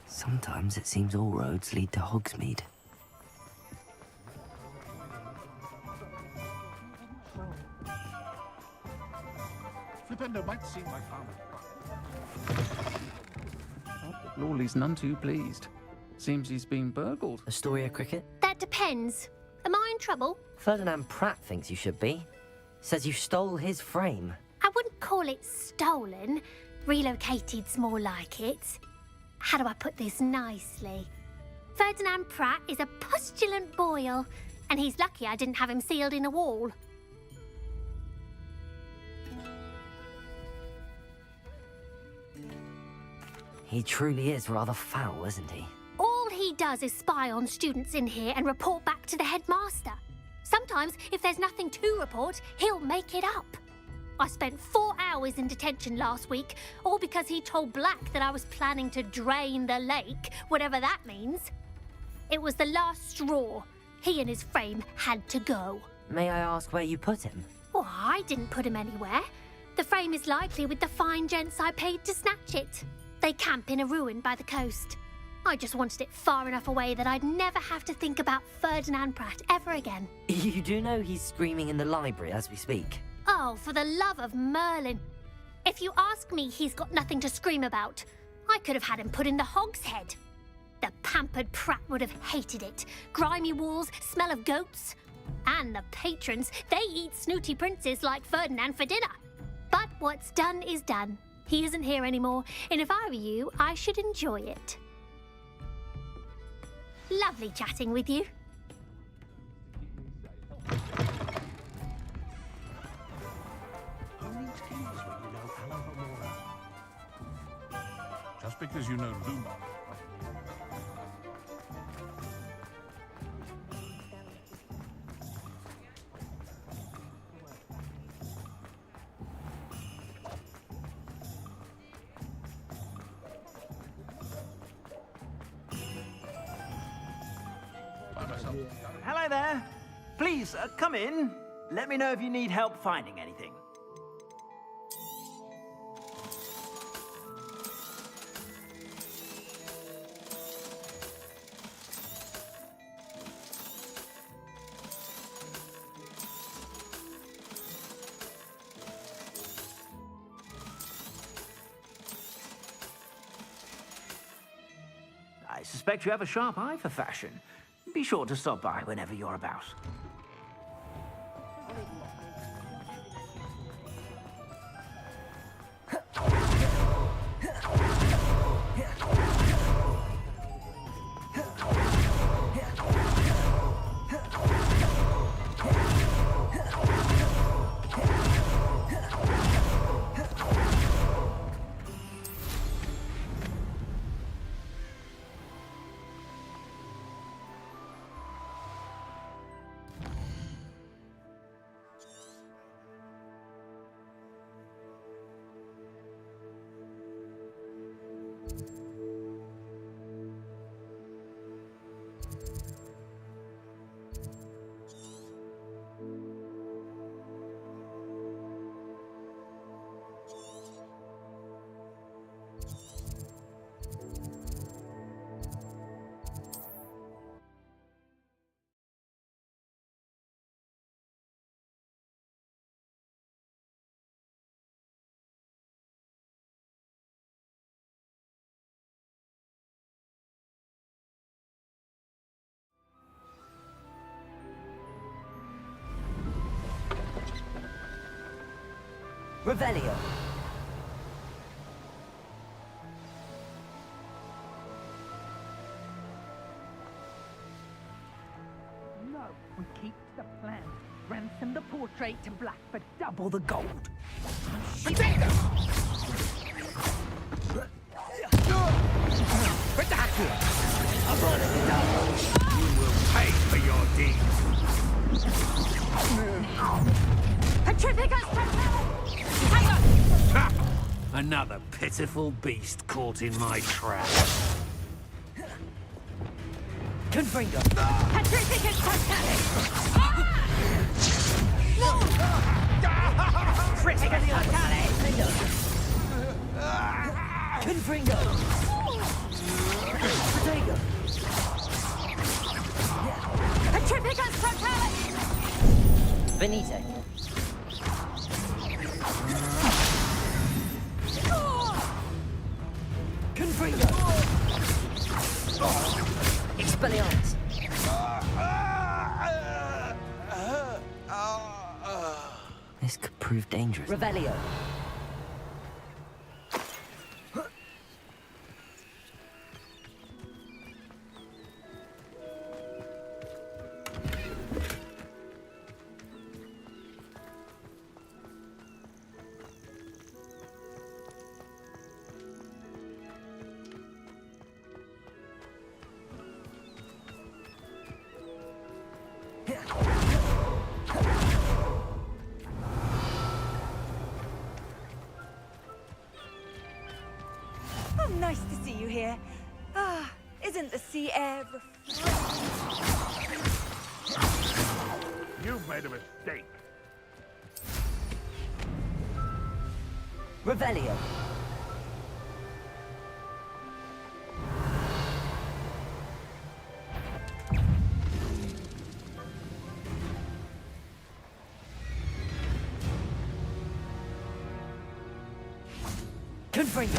Sometimes it seems all roads lead to Hogsmeade. Flipendo might seem like harmony. Lawley's none too pleased. Seems he's been burgled. Astoria Cricket? That depends. Am I in trouble? Ferdinand Pratt thinks you should be. Says you stole his frame. I wouldn't call it stolen. Relocated's more like it. How do I put this nicely? Ferdinand Pratt is a postulant boil, and he's lucky I didn't have him sealed in a wall. He truly is rather foul, isn't he? All he does is spy on students in here and report back to the headmaster. Sometimes, if there's nothing to report, he'll make it up. I spent 4 hours in detention last week, all because he told Black that I was planning to drain the lake, whatever that means. It was the last straw. He and his frame had to go. May I ask where you put him? Well, I didn't put him anywhere. The frame is likely with the fine gents I paid to snatch it. They camp in a ruin by the coast. I just wanted it far enough away that I'd never have to think about Ferdinand Pratt ever again. You do know he's screaming in the library as we speak? Oh, for the love of Merlin. If you ask me, he's got nothing to scream about. I could have had him put in the hogshead. The pampered Pratt would have hated it. Grimy walls, smell of goats. And the patrons, they eat snooty princes like Ferdinand for dinner. But what's done is done. He isn't here anymore, and if I were you, I should enjoy it. Lovely chatting with you. Just because you know Luma. Hello there. Please, come in. Let me know if you need help finding anything. I suspect you have a sharp eye for fashion. Be sure to stop by whenever you're about. Revelio. No, we keep the plan. Ransom the portrait to Black for double the gold. Potatoes! I brought it down. You will pay for your deeds. Petrificus Propellus! Another pitiful beast caught in my trap. Confringo. Petrificus Propellus! Criticus Fatale. Confringo. Potato. Petrificus Propellus! Venite. Expelliarmus. This could prove dangerous. Revelio. Oh, nice to see you here. Ah, isn't the sea air refreshing? You've made a mistake. Revelio. Confringo.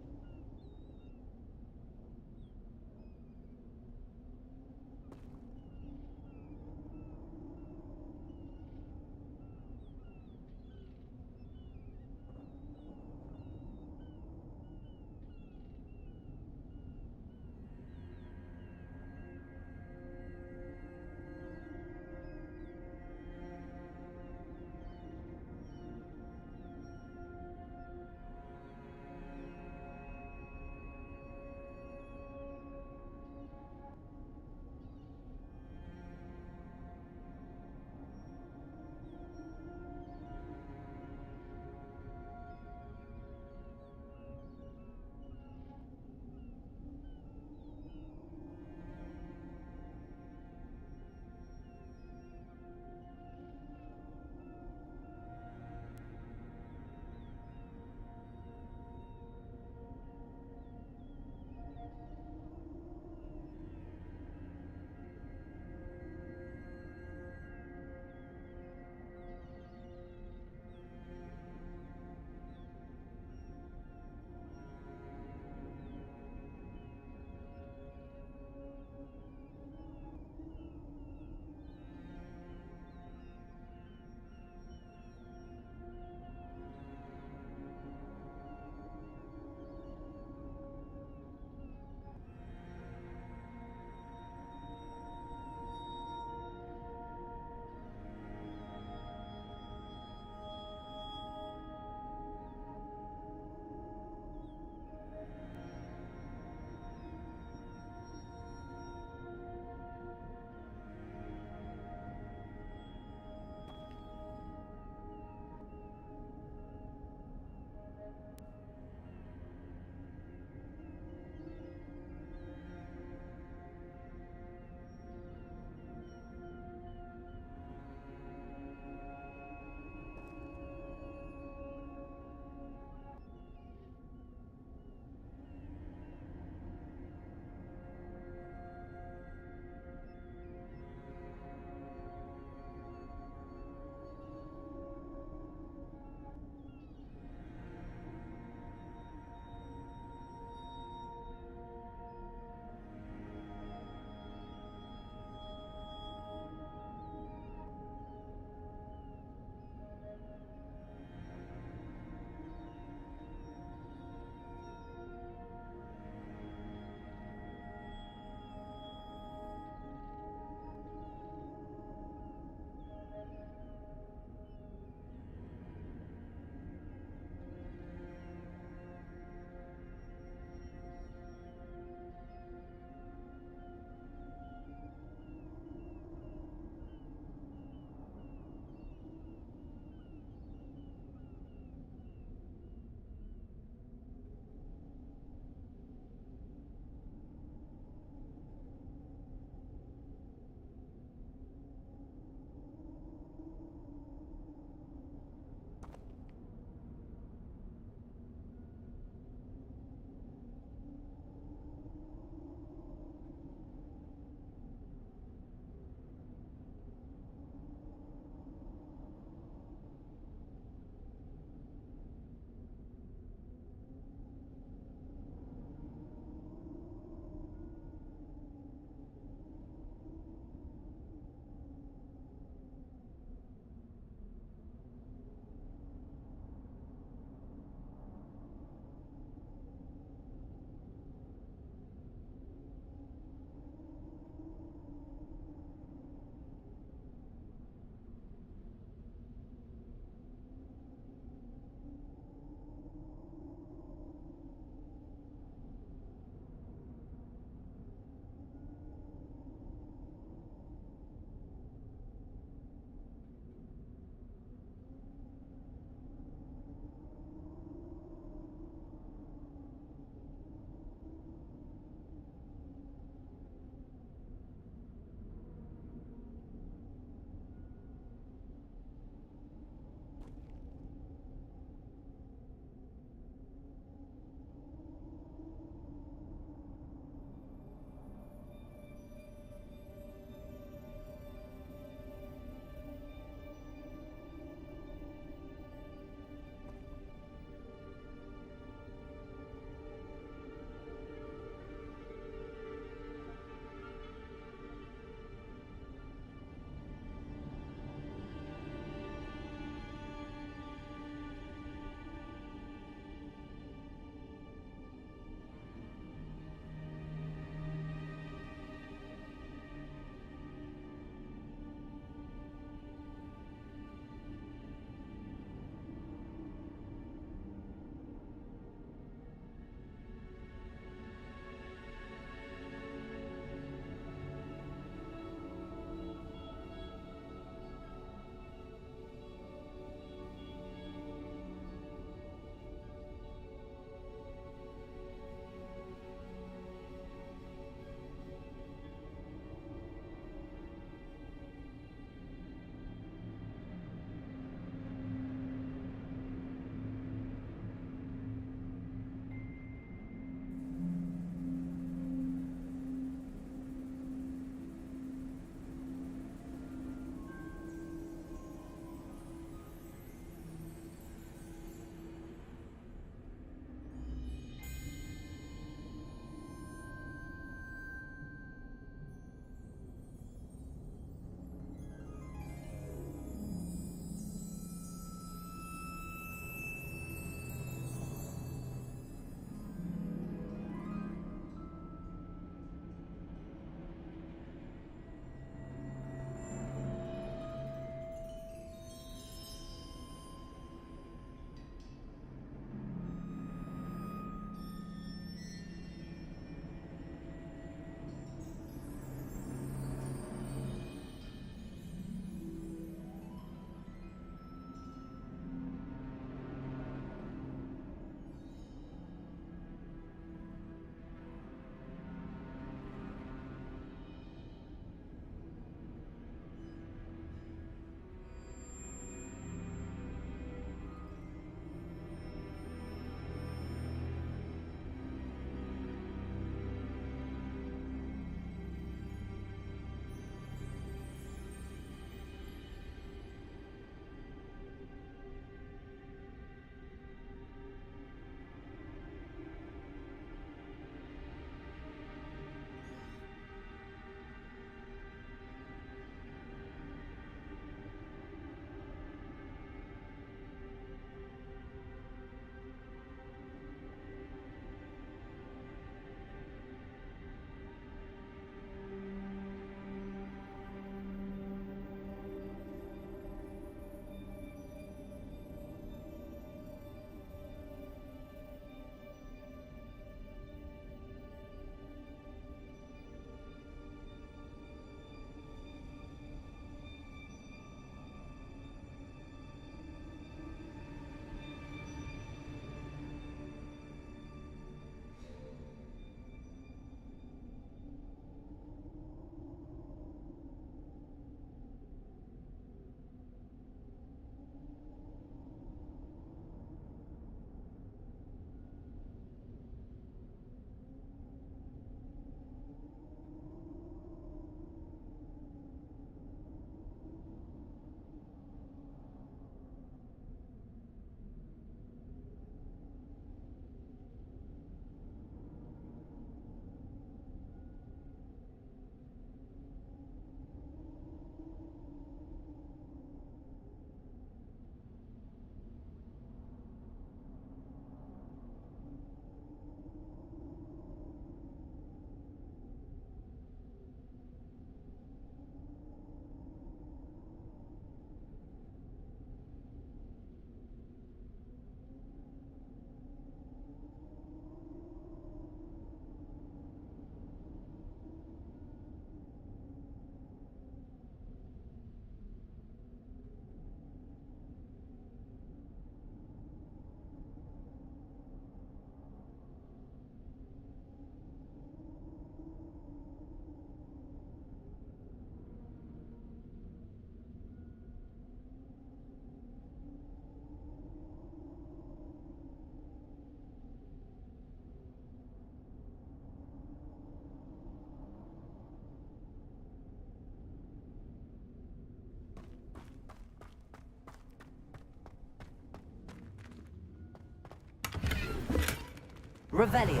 Revelio.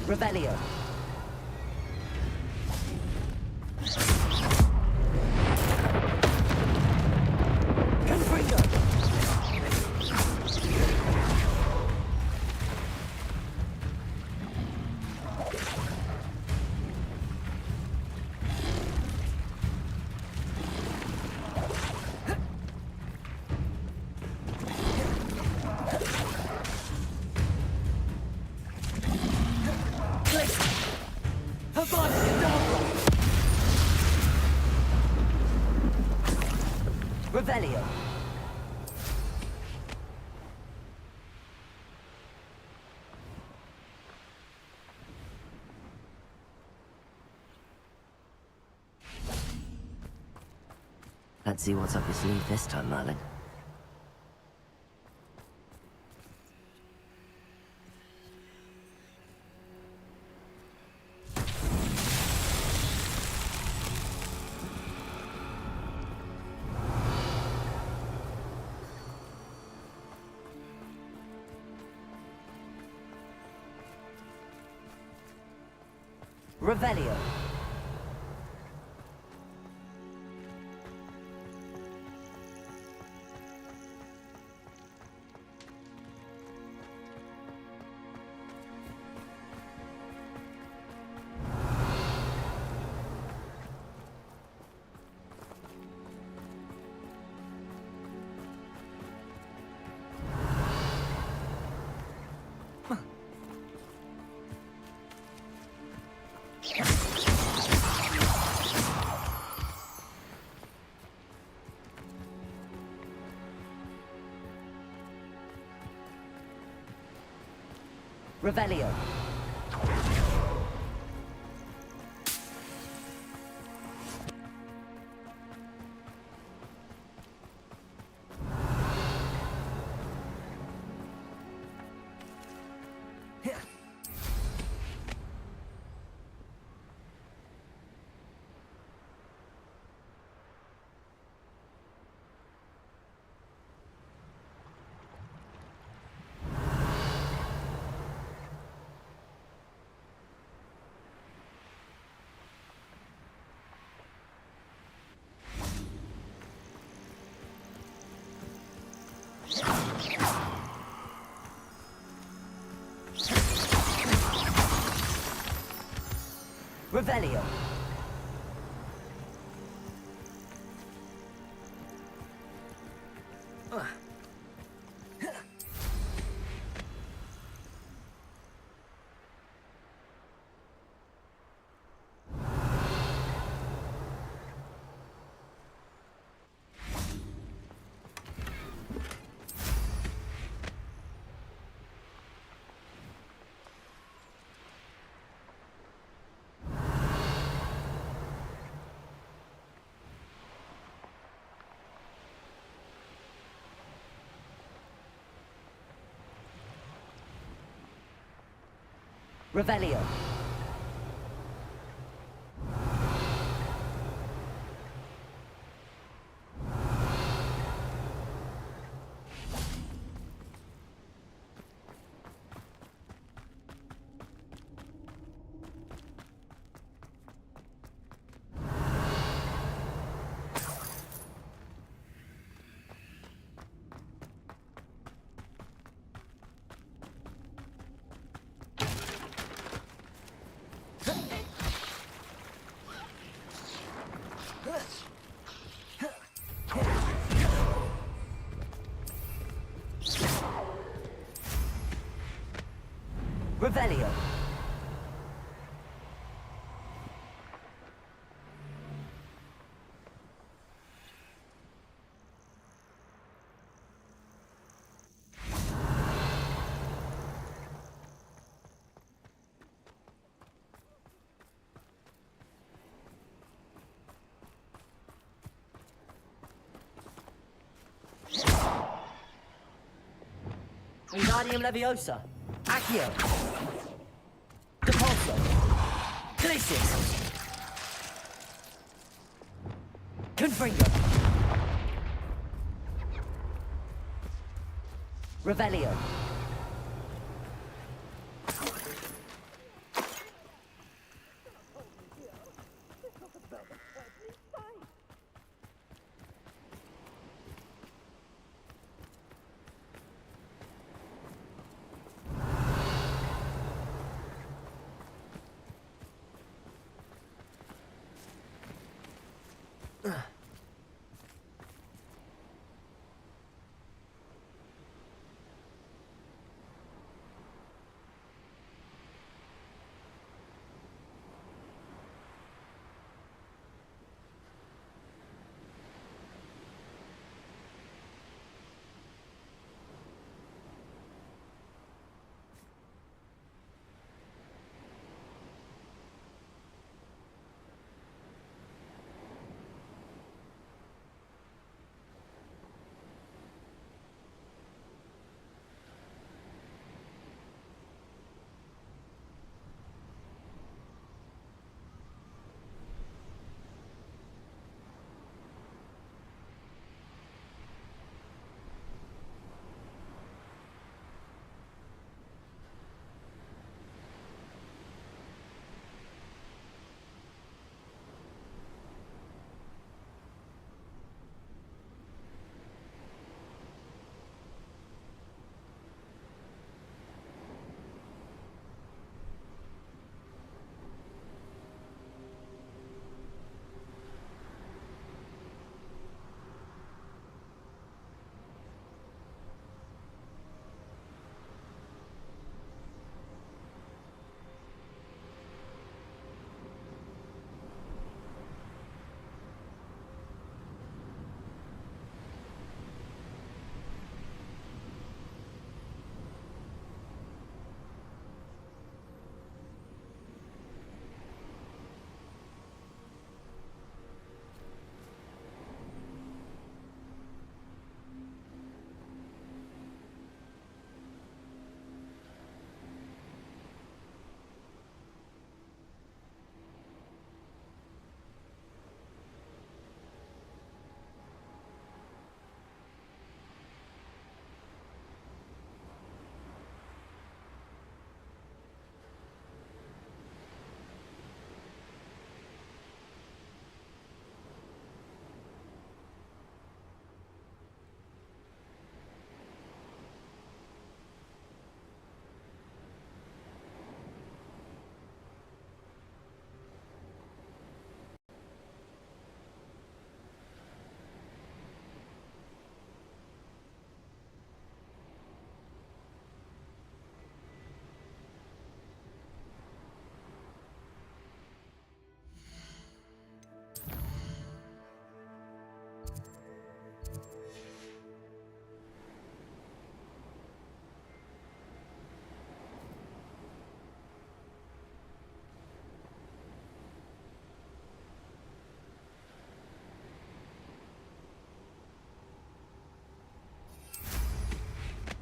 Revelio. Confringo. Revelio. Let's see what's up your sleeve this time, Merlin. Revelio. Revelio. Revelio. Revelio. Revelio. Wingardium Leviosa. Accio. Depulso. Glacius. Confringo. Revelio.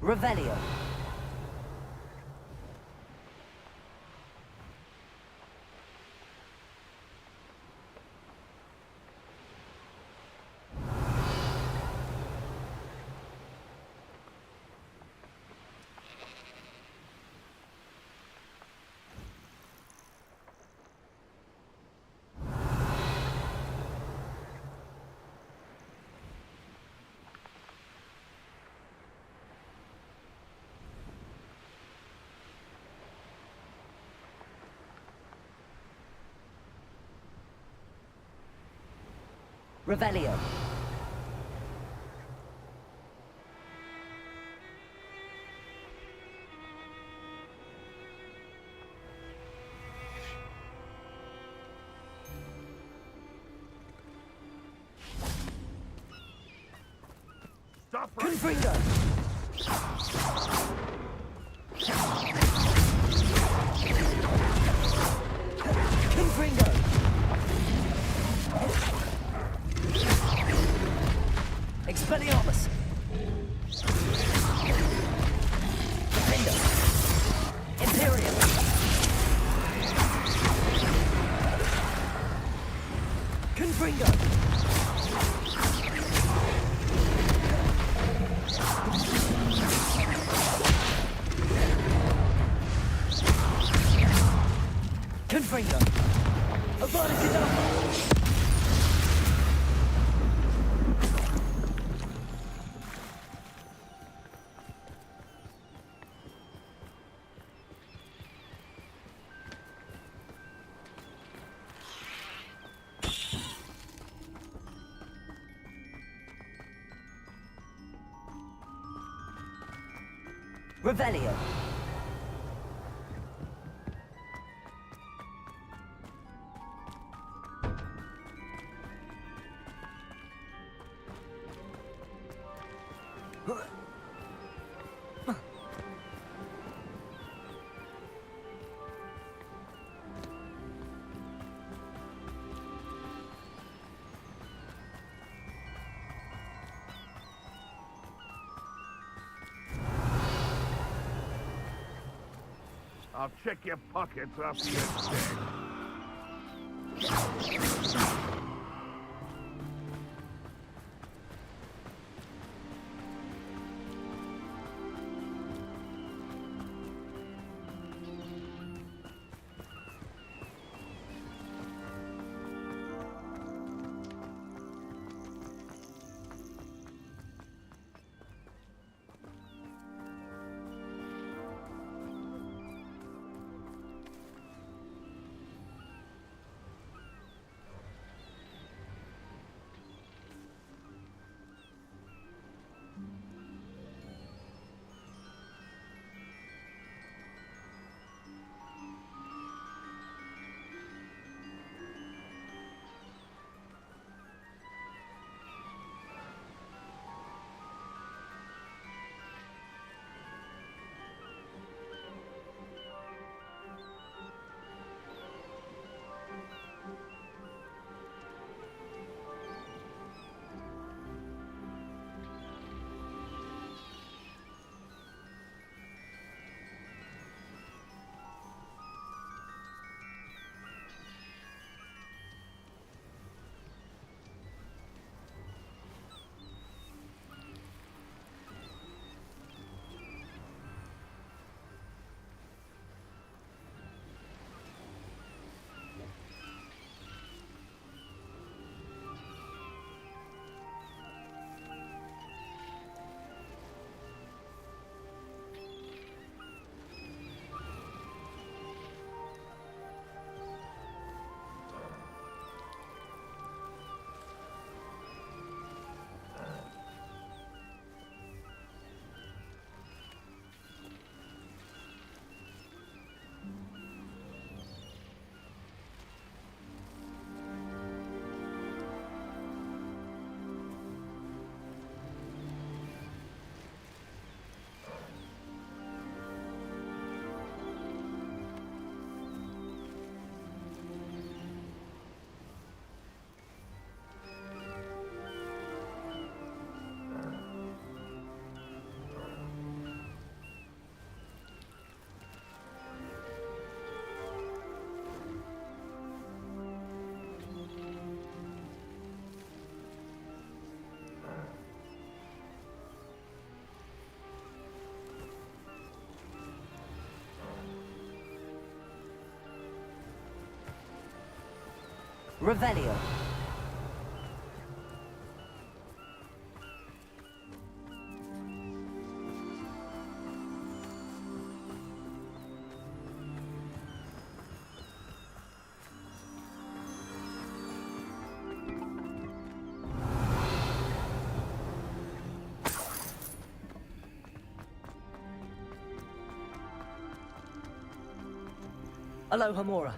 Revelio. Revelio. Stop right Confringo. Confringo. Expelliarmus. Revelio. I'll check your pockets after you're dead. Revelio. Aloha Mora.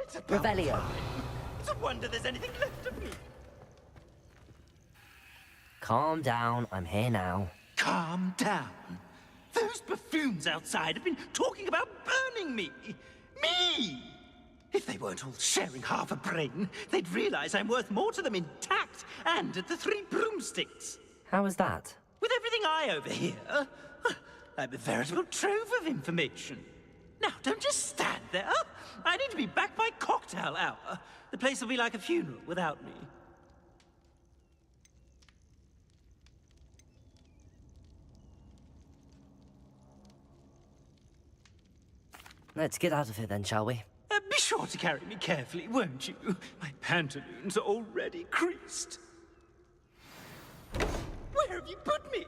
It's about Revelio. time. It's a wonder there's anything left of me. Calm down, I'm here now. Calm down. Those buffoons outside have been talking about burning me. Me! If they weren't all sharing half a brain, they'd realize I'm worth more to them intact and at the Three Broomsticks. How is that? With everything I overhear, I'm a veritable trove of information. Now, don't just stand there. I need to be back by cocktail hour. The place will be like a funeral without me. Let's get out of here then, shall we? Be sure to carry me carefully, won't you? My pantaloons are already creased. Where have you put me?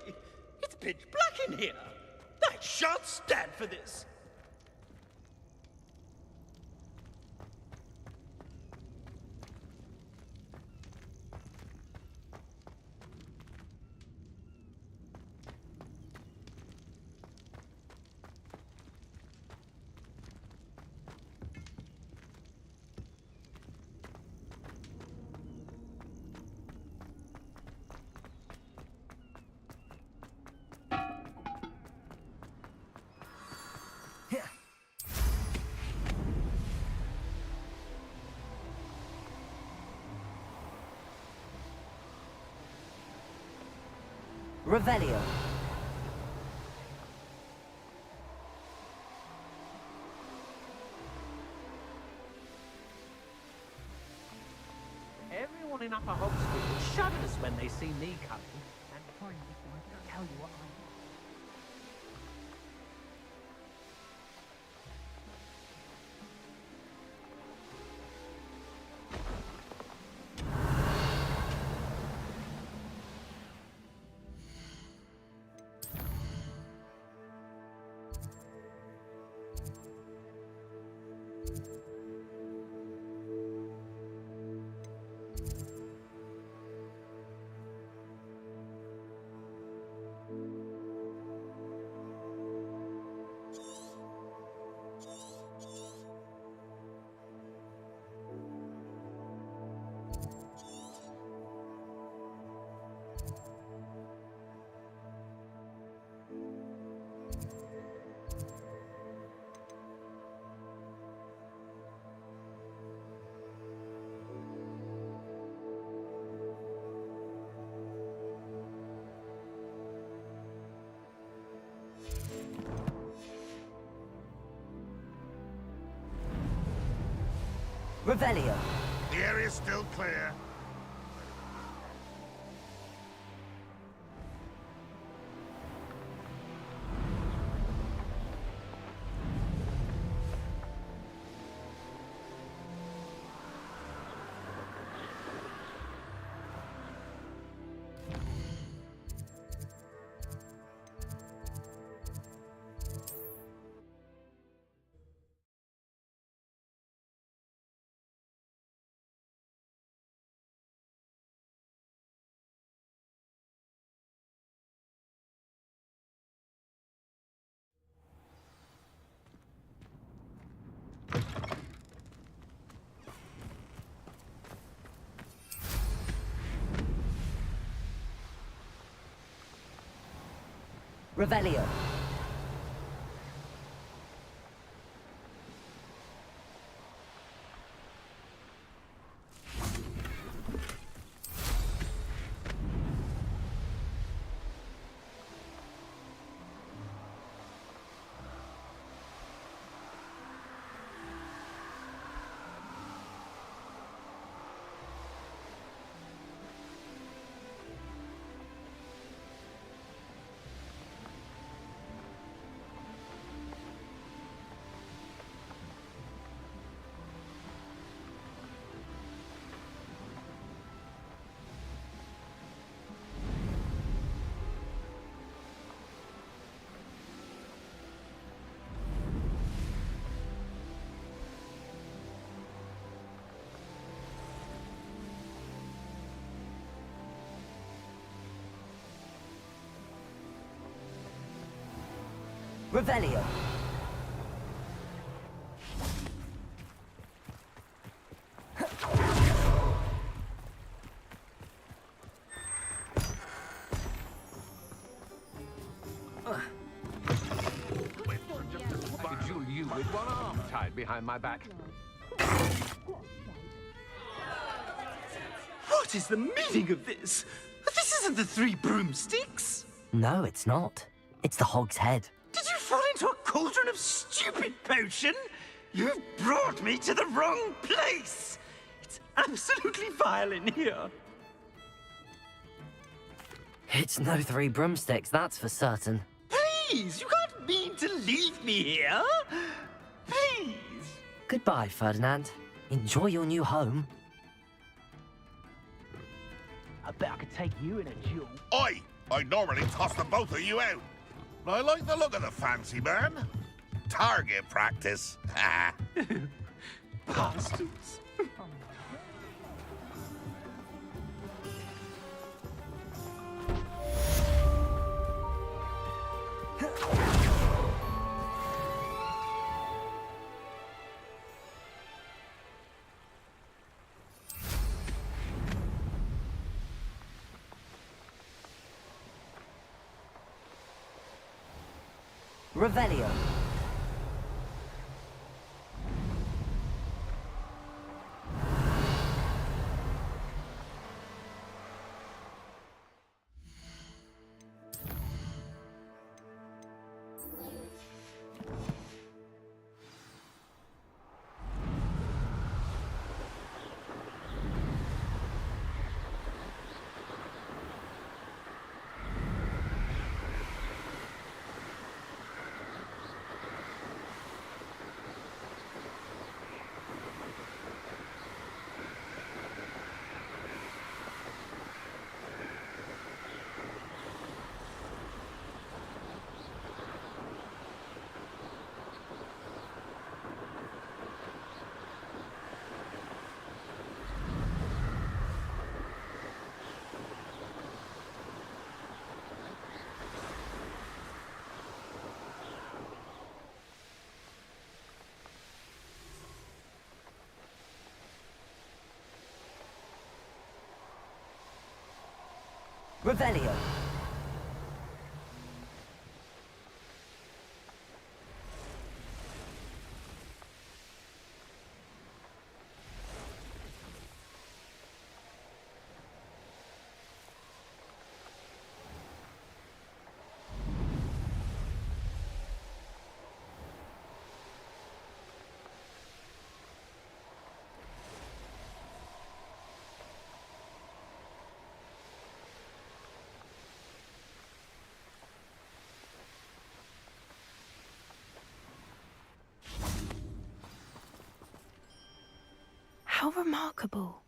It's pitch black in here. I shan't stand for this. Revelio. Everyone in Upper Hog Street shudders when they see me coming. And before you tell you what I... Revelio. The area's still clear. Revelio. Revelio. I could duel you with one arm tied behind my back. What is the meaning of this? This isn't the Three Broomsticks. No, it's not. It's the Hog's Head. Did you fall into a cauldron of stupid potion? You've brought me to the wrong place. It's absolutely vile in here. It's no Three Broomsticks, that's for certain. Please, you can't mean to leave me here. Please! Goodbye, Ferdinand. Enjoy your new home. I bet I could take you in a duel. Oi! I normally toss the both of you out. I like the look of the fancy man. Target practice. Bastards. Revelio. Revelio. How remarkable.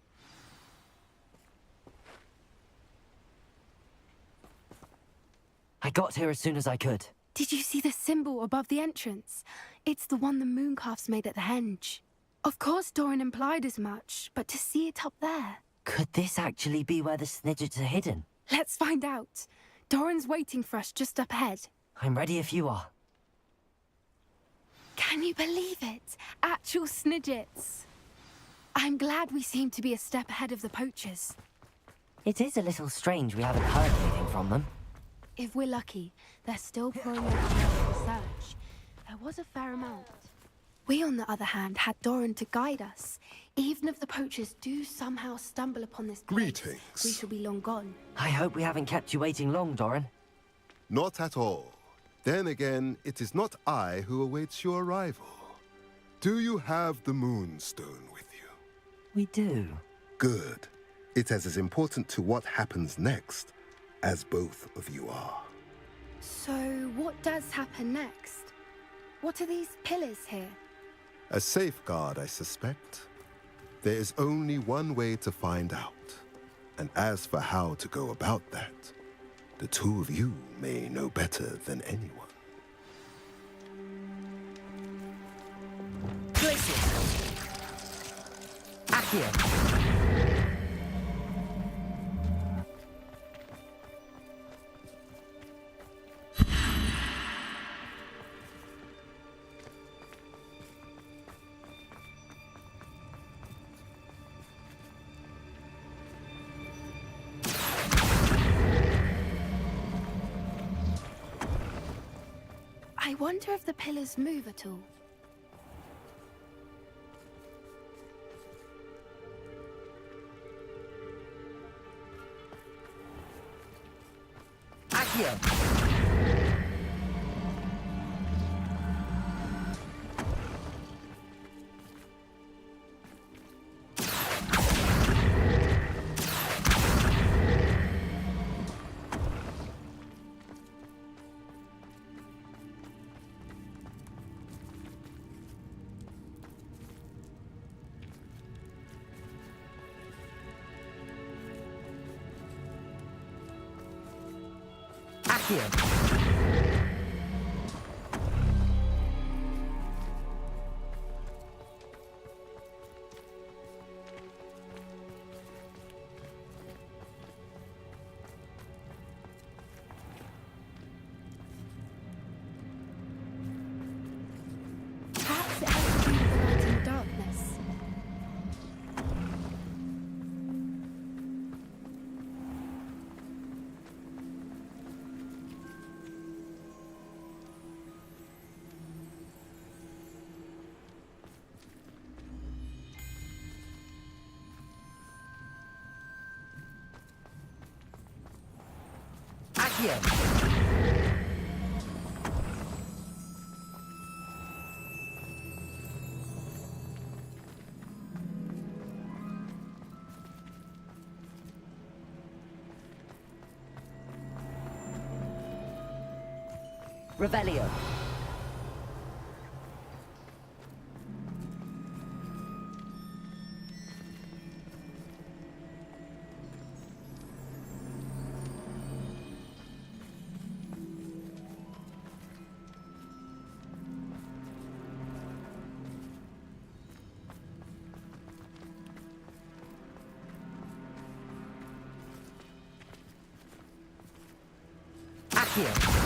I got here as soon as I could. Did you see the symbol above the entrance? It's the one the mooncalves made at the henge. Of course Doran implied as much, but to see it up there... Could this actually be where the Snidgets are hidden? Let's find out. Doran's waiting for us just up ahead. I'm ready if you are. Can you believe it? Actual Snidgets. I'm glad we seem to be a step ahead of the poachers. It is a little strange we haven't heard anything from them. If we're lucky, they're still pouring over the search. There was a fair amount. We, on the other hand, had Doran to guide us. Even if the poachers do somehow stumble upon this place, Greetings. we shall be long gone. I hope we haven't kept you waiting long, Doran. Not at all. Then again, it is not I who awaits your arrival. Do you have the Moonstone with you? We do. Good. It is as important to what happens next as both of you are. So, what does happen next? What are these pillars here? A safeguard, I suspect. There is only one way to find out. And as for how to go about that, the two of you may know better than anyone. Places! Accio! I wonder if the pillars move at all. Accio! Accio. Perhaps it has to do with the light in the darkness. Accio. Revelio. Accio.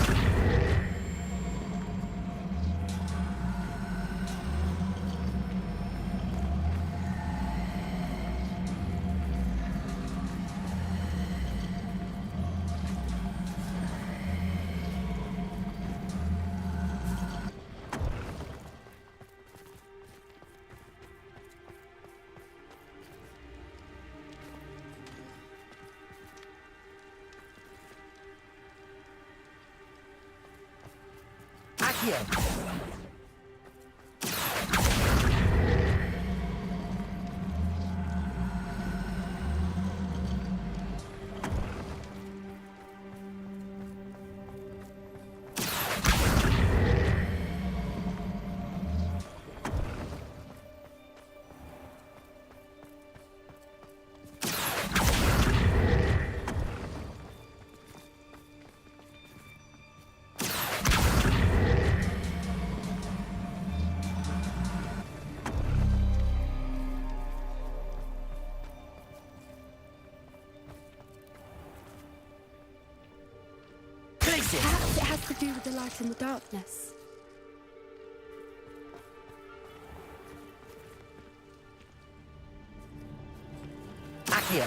Accio. Perhaps it has to do with the light in the darkness. Accio.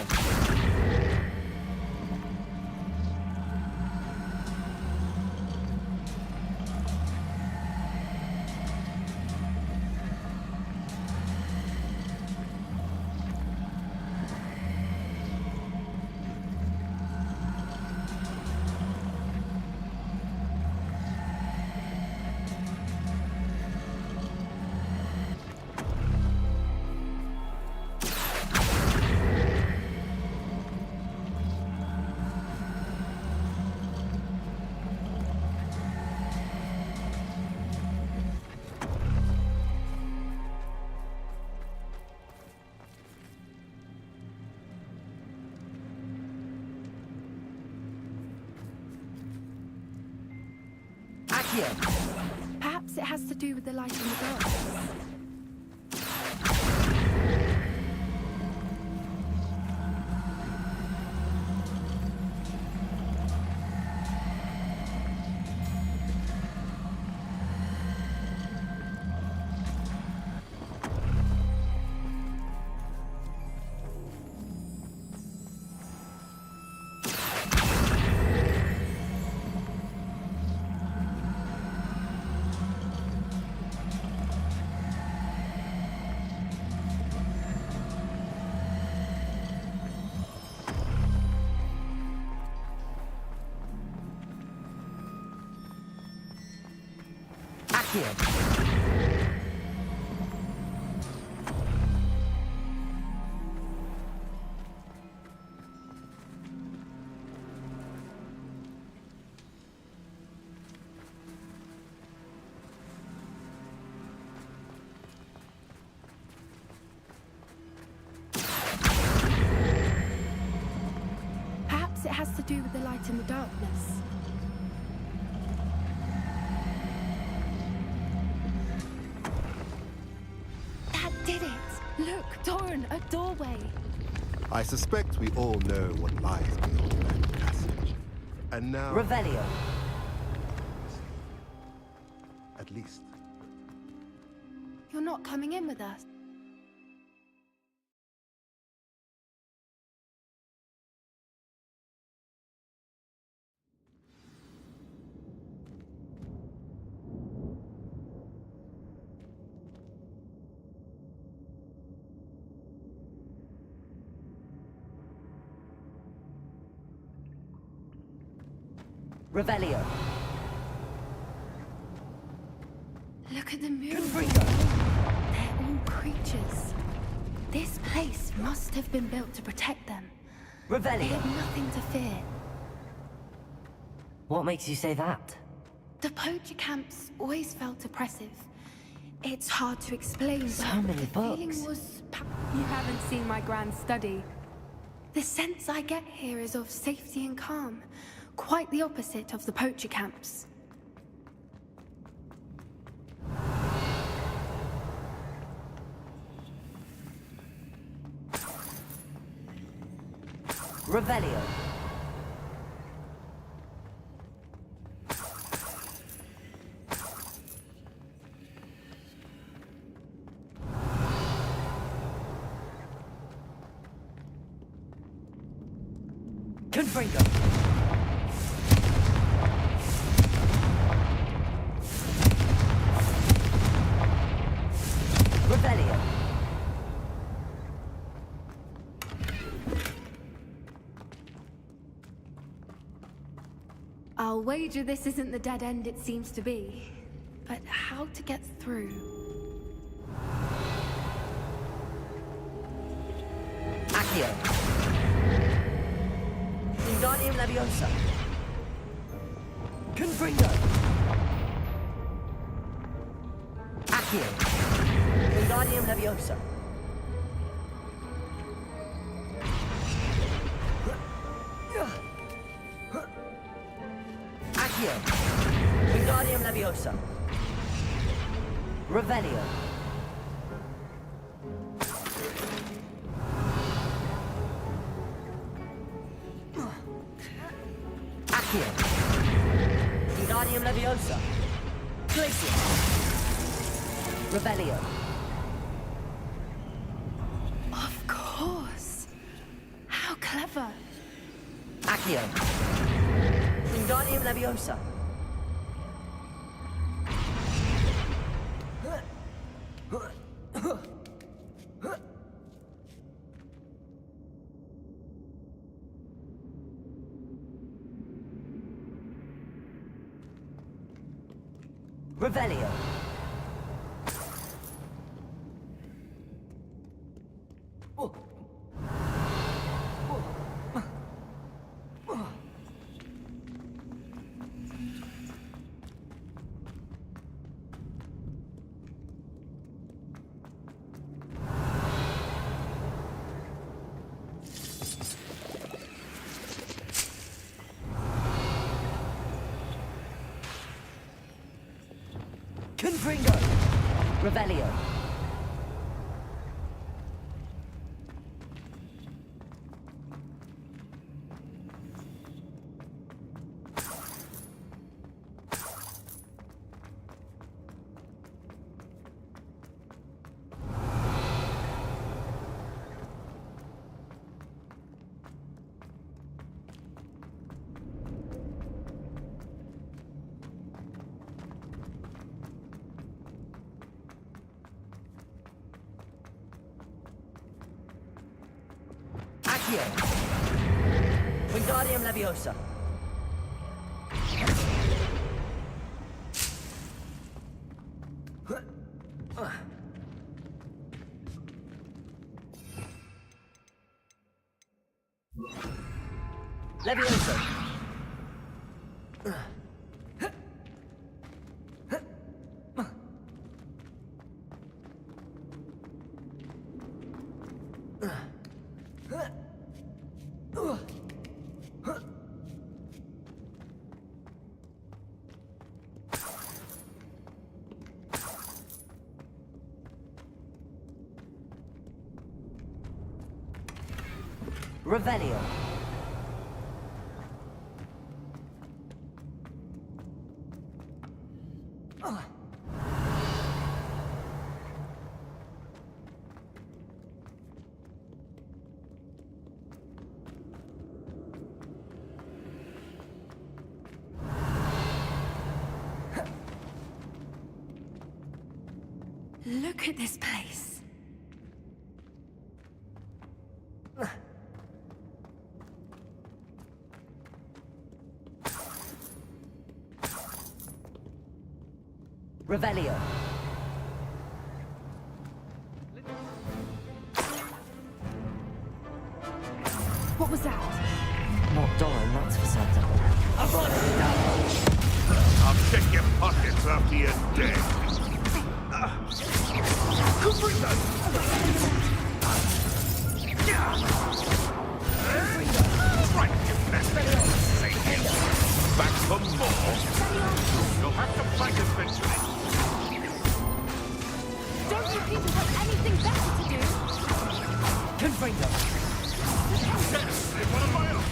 Perhaps it has to do with the light in the darkness. Perhaps it has to do with the light in the darkness. Aaron, a doorway. I suspect we all know what lies beyond that passage. And now... Revelio. At least. You're not coming in with us. Revelio. Look at the murals. They're all creatures. This place must have been built to protect them. They Revelio. have nothing to fear. What makes you say that? The poacher camps always felt oppressive. It's hard to explain, So but many the feeling books. was... You haven't seen my grand study. The sense I get here is of safety and calm. Quite the opposite of the poacher camps. Revelio. Confringo. Revelio. I'll wager this isn't the dead end it seems to be. But how to get through? Accio. Wingardium Leviosa. Confringo. Accio. Wingardium Leviosa. Accio. Wingardium Leviosa. Revelio. Accio. Wingardium Leviosa. Glacier. Revelio. Of course. How clever. Accio. Wingardium Leviosa. Revelio. Confringo. Revelio. Accio. Wingardium Leviosa. Leviosa. Revelio. Look at this place. Revelio. What was that? Not Doran, that's for certain. I'll check your pockets after you're dead. Right, you bastard. Back for more. You'll have to fight eventually. Don't you people have anything better to do? Confringo. Yes, they want to buy up.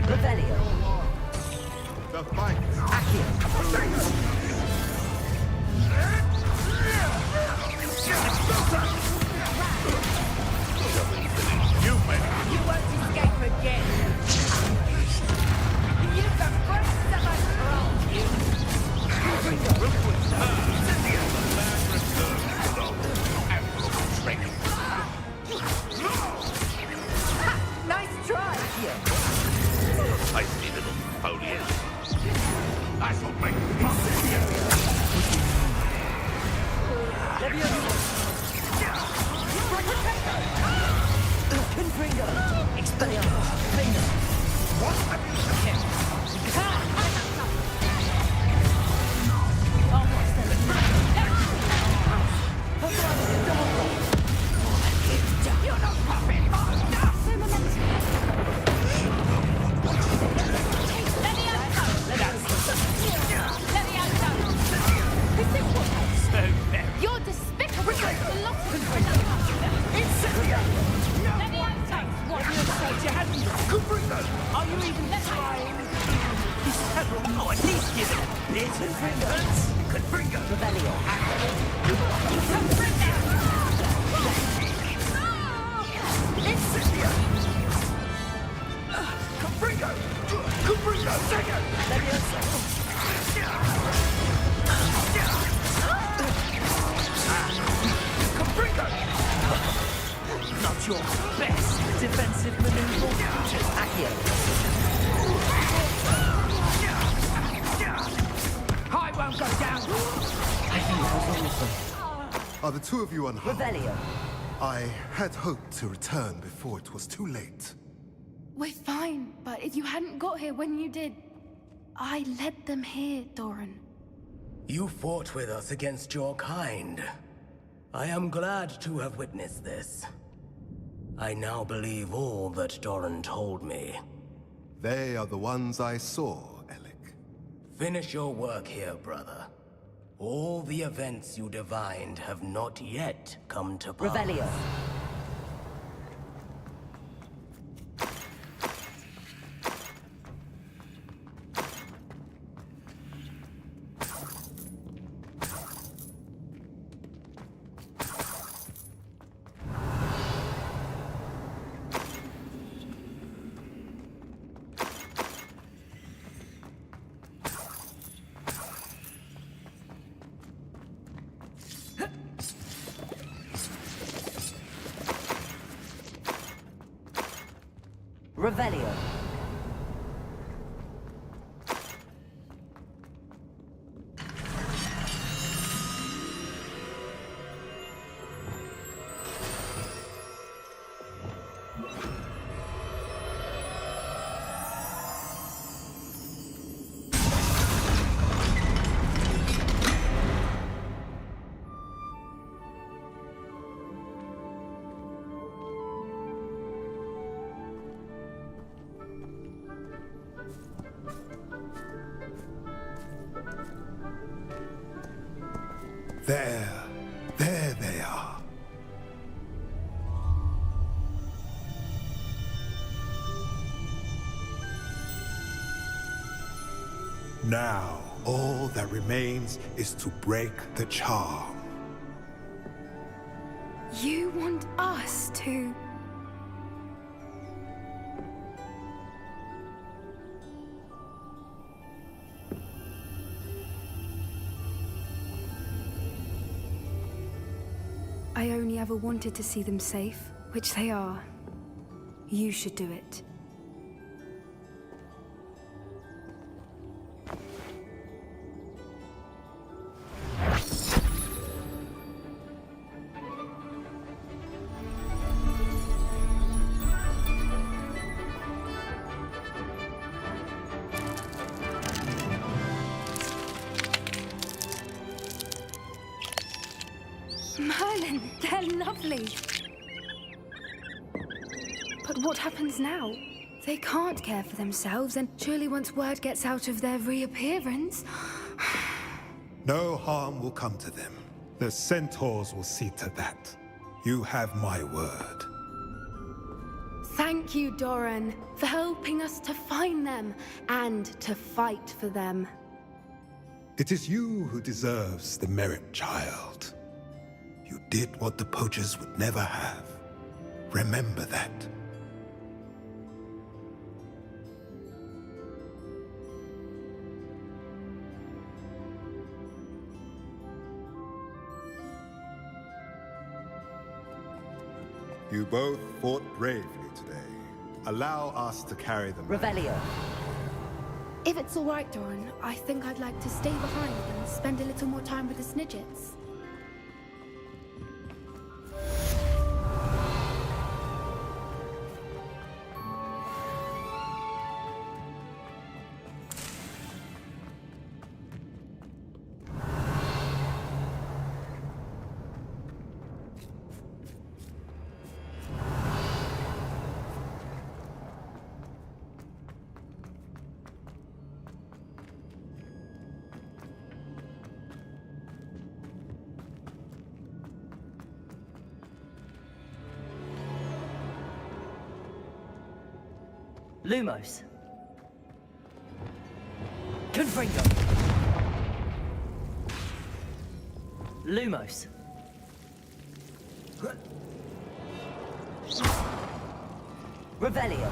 Revelio. The fight. You win. You won't escape again. You've the first of us from you. Nice try. I see little pony. I shall make Confringo. Expelliarmus. Finger. What have You're not puppet master. So momentous. You're despicable. The lot of Are you even trying? He's several. Oh, at least give it a bit of fingers. Confringo. Revelio. Incendio. Confringo. Confringo. Second. Confringo. Not your best defensive maneuver. I won't go down. I think that was wonderful. Are the two of you unharmed? Revelio. I had hoped to return before it was too late. We're fine, but if you hadn't got here when you did, I led them here, Doran. You fought with us against your kind. I am glad to have witnessed this. I now believe all that Doran told me. They are the ones I saw, Alec. Finish your work here, brother. All the events you divined have not yet come to pass. Revelio. Revelio. There they are. Now, all that remains is to break the charm. You want us to... I only ever wanted to see them safe, which they are. You should do it. Merlin, they're lovely. But what happens now? They can't care for themselves, and surely once word gets out of their reappearance... No harm will come to them. The centaurs will see to that. You have my word. Thank you, Doran, for helping us to find them and to fight for them. It is you who deserves the merit, child. You did what the poachers would never have. Remember that. You both fought bravely today. Allow us to carry them. Revelio. If it's all right, Doran, I think I'd like to stay behind and spend a little more time with the Snidgets. Lumos. Confringo. Lumos. Revelio.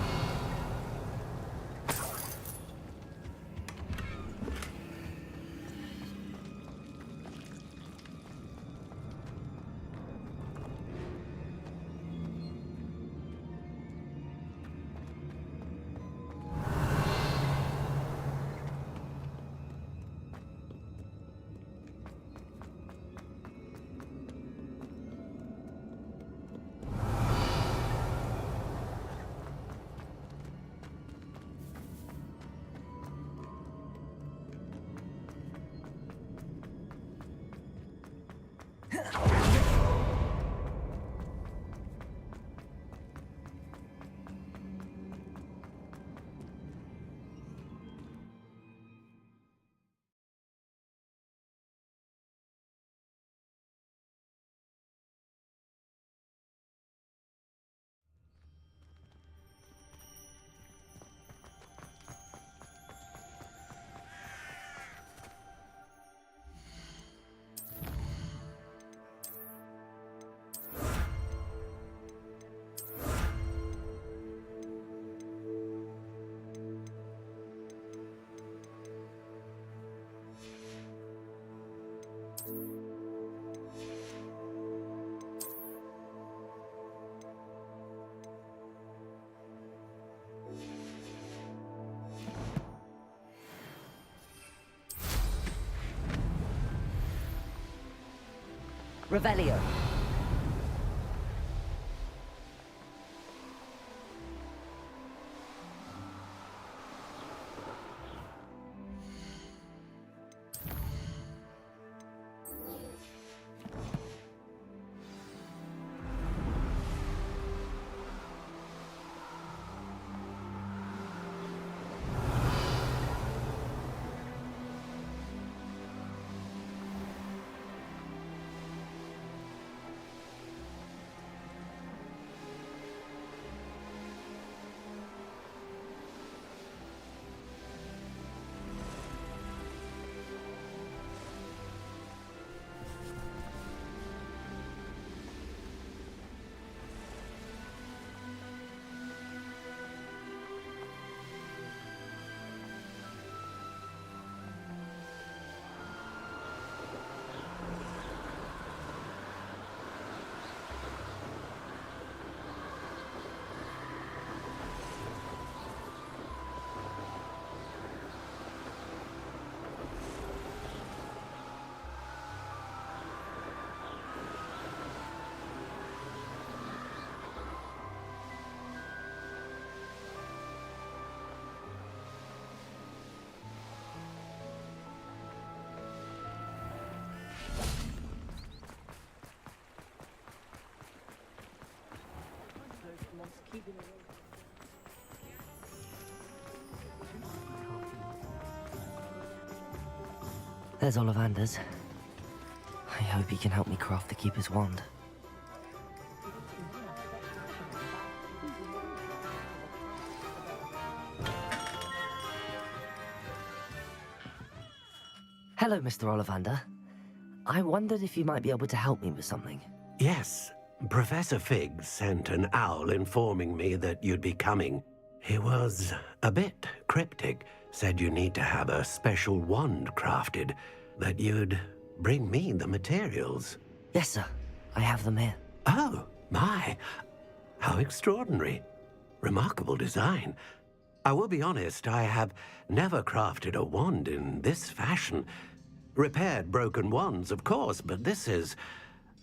Revelio. There's Ollivander's. I hope he can help me craft the Keeper's wand. Hello, Mr. Ollivander. I wondered if you might be able to help me with something. Yes, Professor Fig sent an owl informing me that you'd be coming. He was a bit cryptic, said you need to have a special wand crafted, that you'd bring me the materials. Yes, sir. I have them here. Oh, my. How extraordinary. Remarkable design. I will be honest, I have never crafted a wand in this fashion. Repaired broken wands, of course, but this is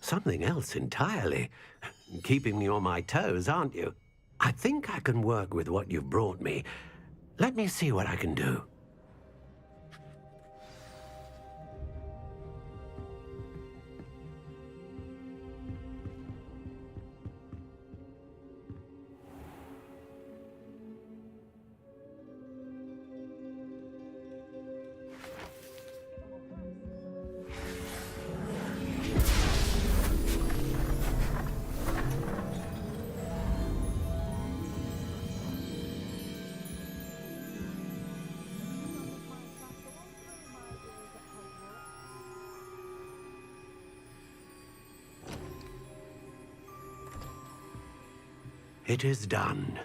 something else entirely. Keeping me on my toes, aren't you? I think I can work with what you've brought me. Let me see what I can do. It is done.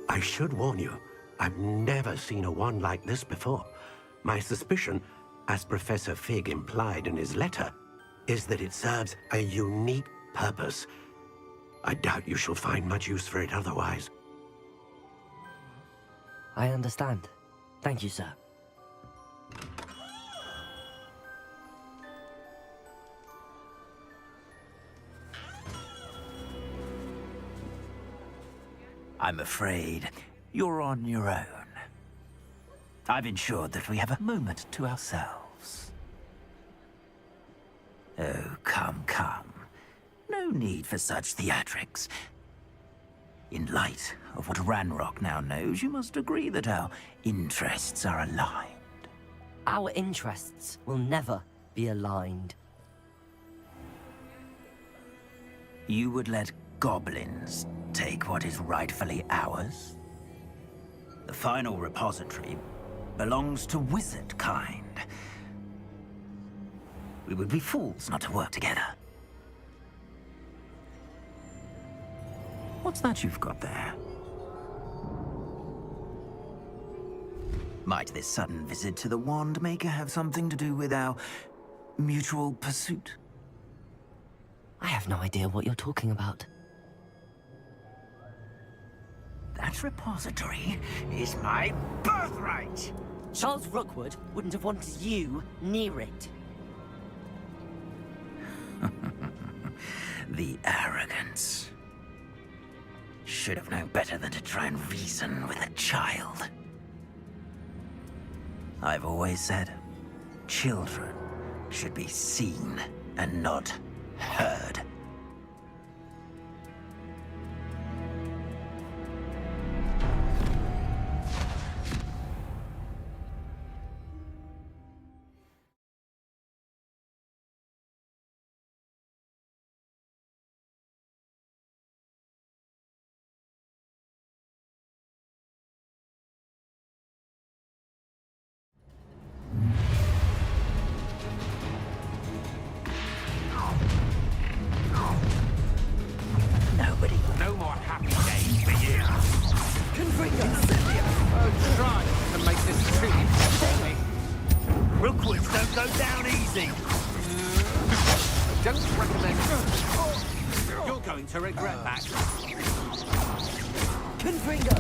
I should warn you, I've never seen a wand like this before. My suspicion, as Professor Fig implied in his letter, is that it serves a unique purpose. I doubt you shall find much use for it otherwise. I understand. Thank you, sir. I'm afraid you're on your own. I've ensured that we have a moment to ourselves. Oh, come, come. No need for such theatrics. In light of what Ranrock now knows, you must agree that our interests are aligned. Our interests will never be aligned. You would let goblins take what is rightfully ours? The final repository belongs to wizard kind. We would be fools not to work together. What's that you've got there? Might this sudden visit to the Wand Maker have something to do with our mutual pursuit? I have no idea what you're talking about. That repository is my birthright! Charles Rookwood wouldn't have wanted you near it. The arrogance. Should have known better than to try and reason with a child. I've always said, children should be seen and not heard. No more happy days for you. Oh, try to make this treaty for me. Rookwoods don't go down easy. Don't recommend it. You're going to regret that. Confringo!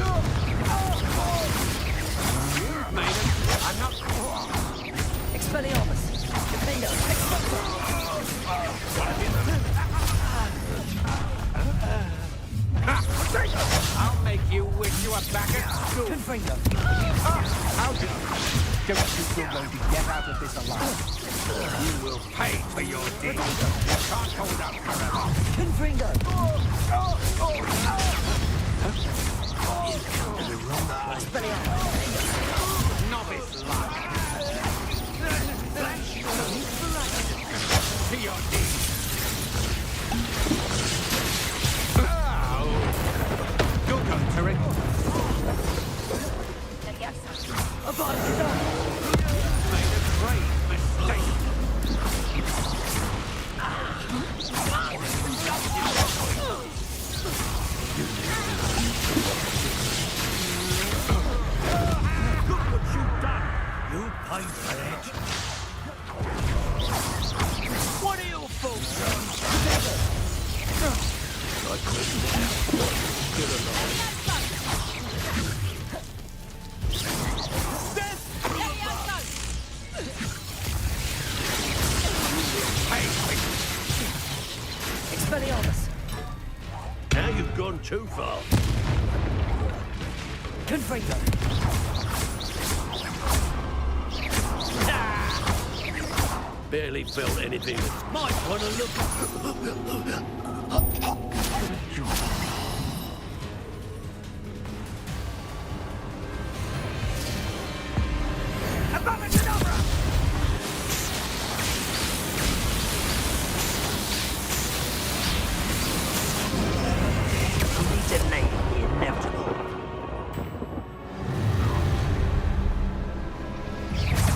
You've made it. I'm not... Expelliarmus! Confringo! I'll make you wish. are back at school. Confringo. How do you? Don't think you're going to get out of this alive. You will pay for your deeds. You can't hold out forever. Confringo. Novice luck. To your knees. Dukung, Turret. Made a great mistake. Look what you've done. You pay for it. What are you folks on? I couldn't get along. Expelliarmus. Now you've gone too far. Confringo. Barely felt anything. Might want to look.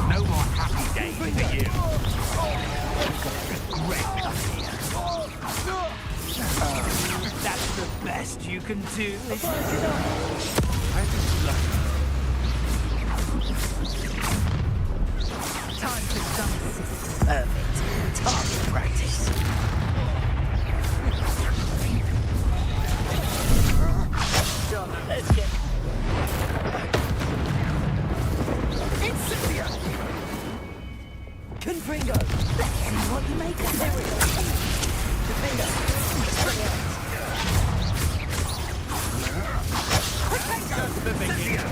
No more happy days for you. That's the best you can do. Time for some perfect target practice. Let's get Incipient! Confringo! Let's see what you make of it. Confringo! Just the beginning.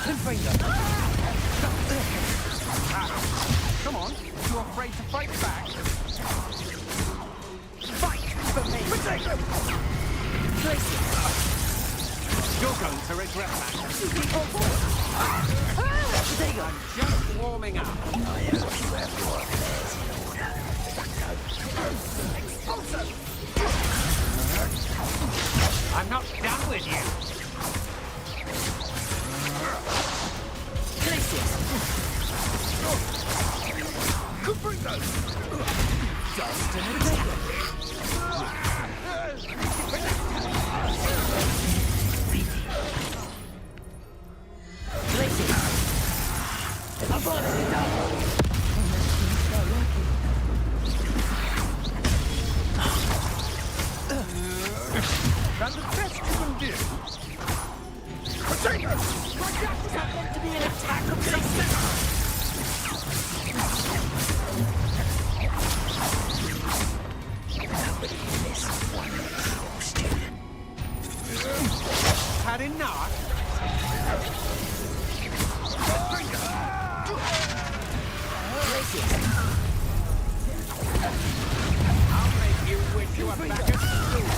Confringo! Come on, you afraid to fight back? Fight for me! Place it! You're going to regret that. I'm just warming up. I hope you have your affairs in order. I'm not done with you. Place it! Confringo! Dust and a potato! Place it! I'm on it! That's the best you can do. Potato! Bajak was not meant to be an attack of justice! Nobody in this one student. Had enough? Place it! I'll make you wish you were back at school.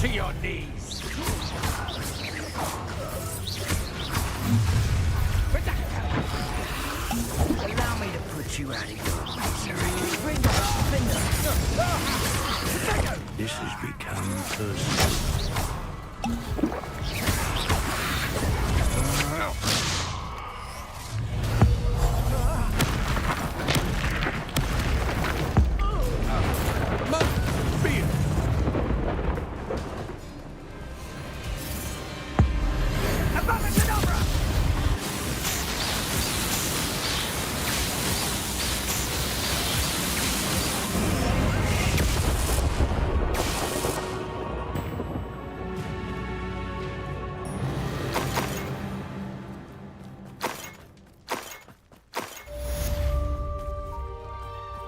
To your knees. Allow me to put you out of your misery. This has become personal.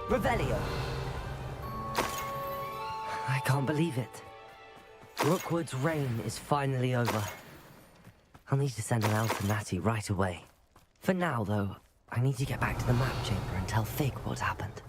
Revelio. I can't believe it. Rookwood's reign is finally over. I'll need to send an elf to Natty right away. For now, though, I need to get back to the map chamber and tell Fig what's happened.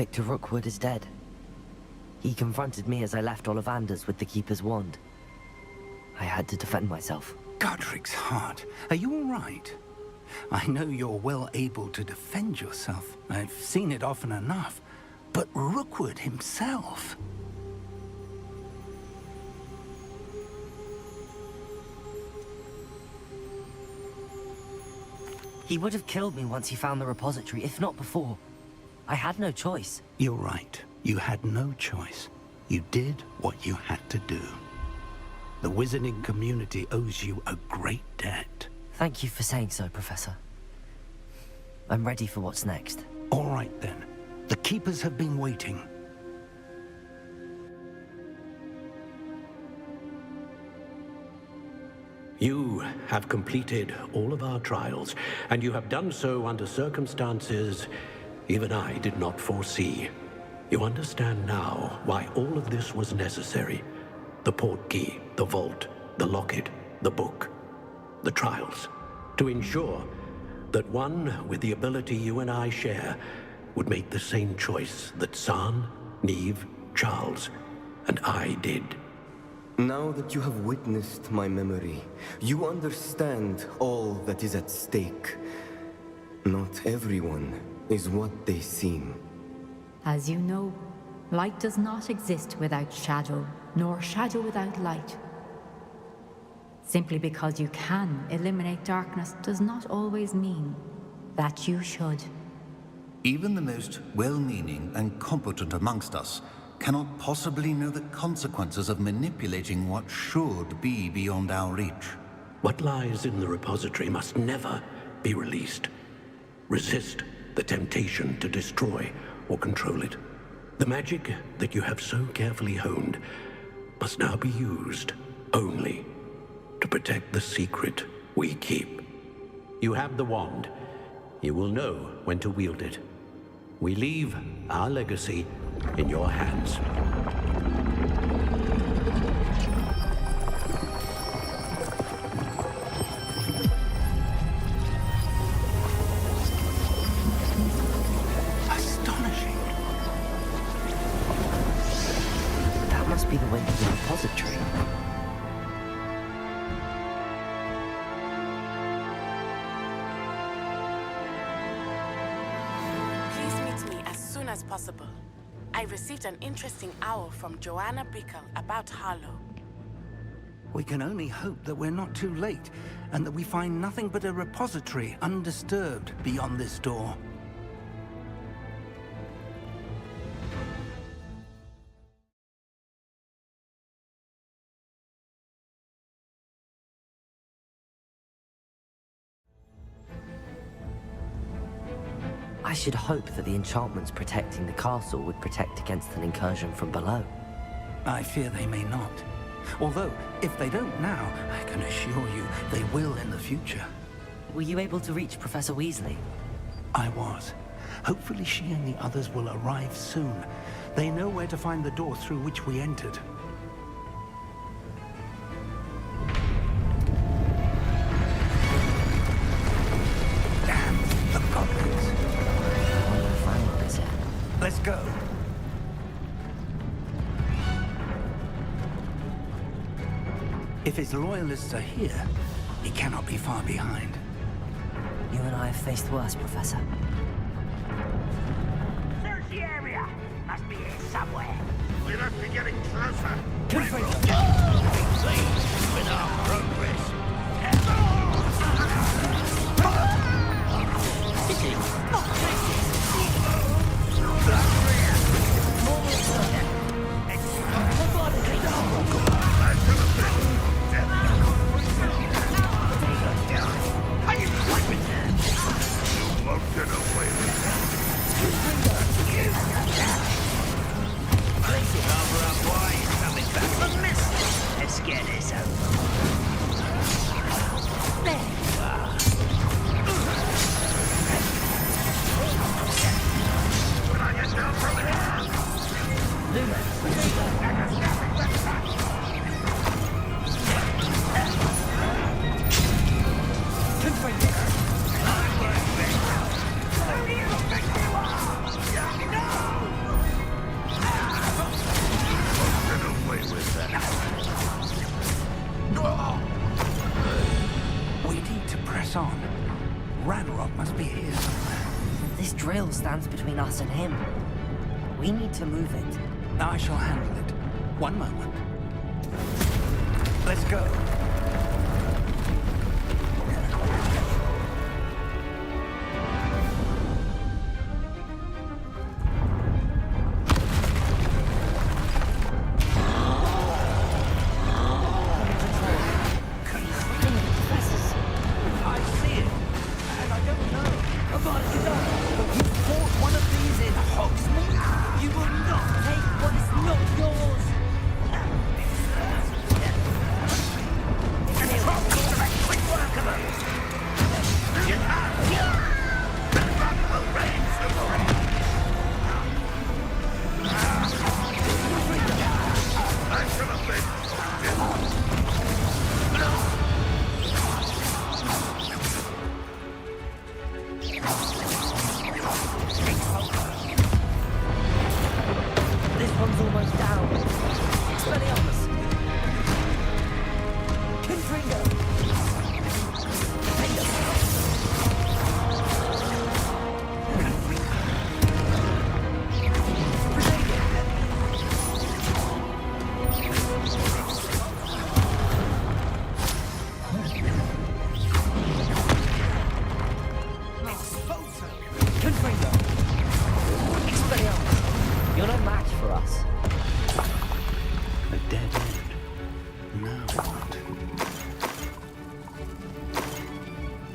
Victor Rookwood is dead. He confronted me as I left Ollivanders with the Keeper's wand. I had to defend myself. Godric's heart. Are you all right? I know you're well able to defend yourself. I've seen it often enough. But Rookwood himself... He would have killed me once he found the repository, if not before. I had no choice. You're right. You had no choice. You did what you had to do. The wizarding community owes you a great debt. Thank you for saying so, Professor. I'm ready for what's next. All right, then. The Keepers have been waiting. You have completed all of our trials, and you have done so under circumstances even I did not foresee. You understand now why all of this was necessary. The portkey, the vault, the locket, the book, the trials. To ensure that one with the ability you and I share would make the same choice that San, Neve, Charles, and I did. Now that you have witnessed my memory, you understand all that is at stake. Not everyone is what they seem. As you know, light does not exist without shadow, nor shadow without light. Simply because you can eliminate darkness does not always mean that you should. Even the most well-meaning and competent amongst us cannot possibly know the consequences of manipulating what should be beyond our reach. What lies in the repository must never be released. Resist the temptation to destroy or control it. The magic that you have so carefully honed must now be used only to protect the secret we keep. You have the wand. You will know when to wield it. We leave our legacy in your hands. Astonishing. That must be the way to the repository. As possible. I received an interesting owl from Joanna Bickle about Harlow. We can only hope that we're not too late, and that we find nothing but a repository undisturbed beyond this door. I should hope that the enchantments protecting the castle would protect against an incursion from below. I fear they may not. Although, if they don't now, I can assure you they will in the future. Were you able to reach Professor Weasley? I was. Hopefully she and the others will arrive soon. They know where to find the door through which we entered. Damn the goblins. Let's go. If his loyalists are here, he cannot be far behind. You and I have faced worse, Professor. Search the area. Must be here somewhere. We must be getting closer. Please, with our progress. Cover up, why? Coming back from this. press on. Ranrock must be here somewhere. This drill stands between us and him. We need to move it. I shall handle it. One moment. Let's go.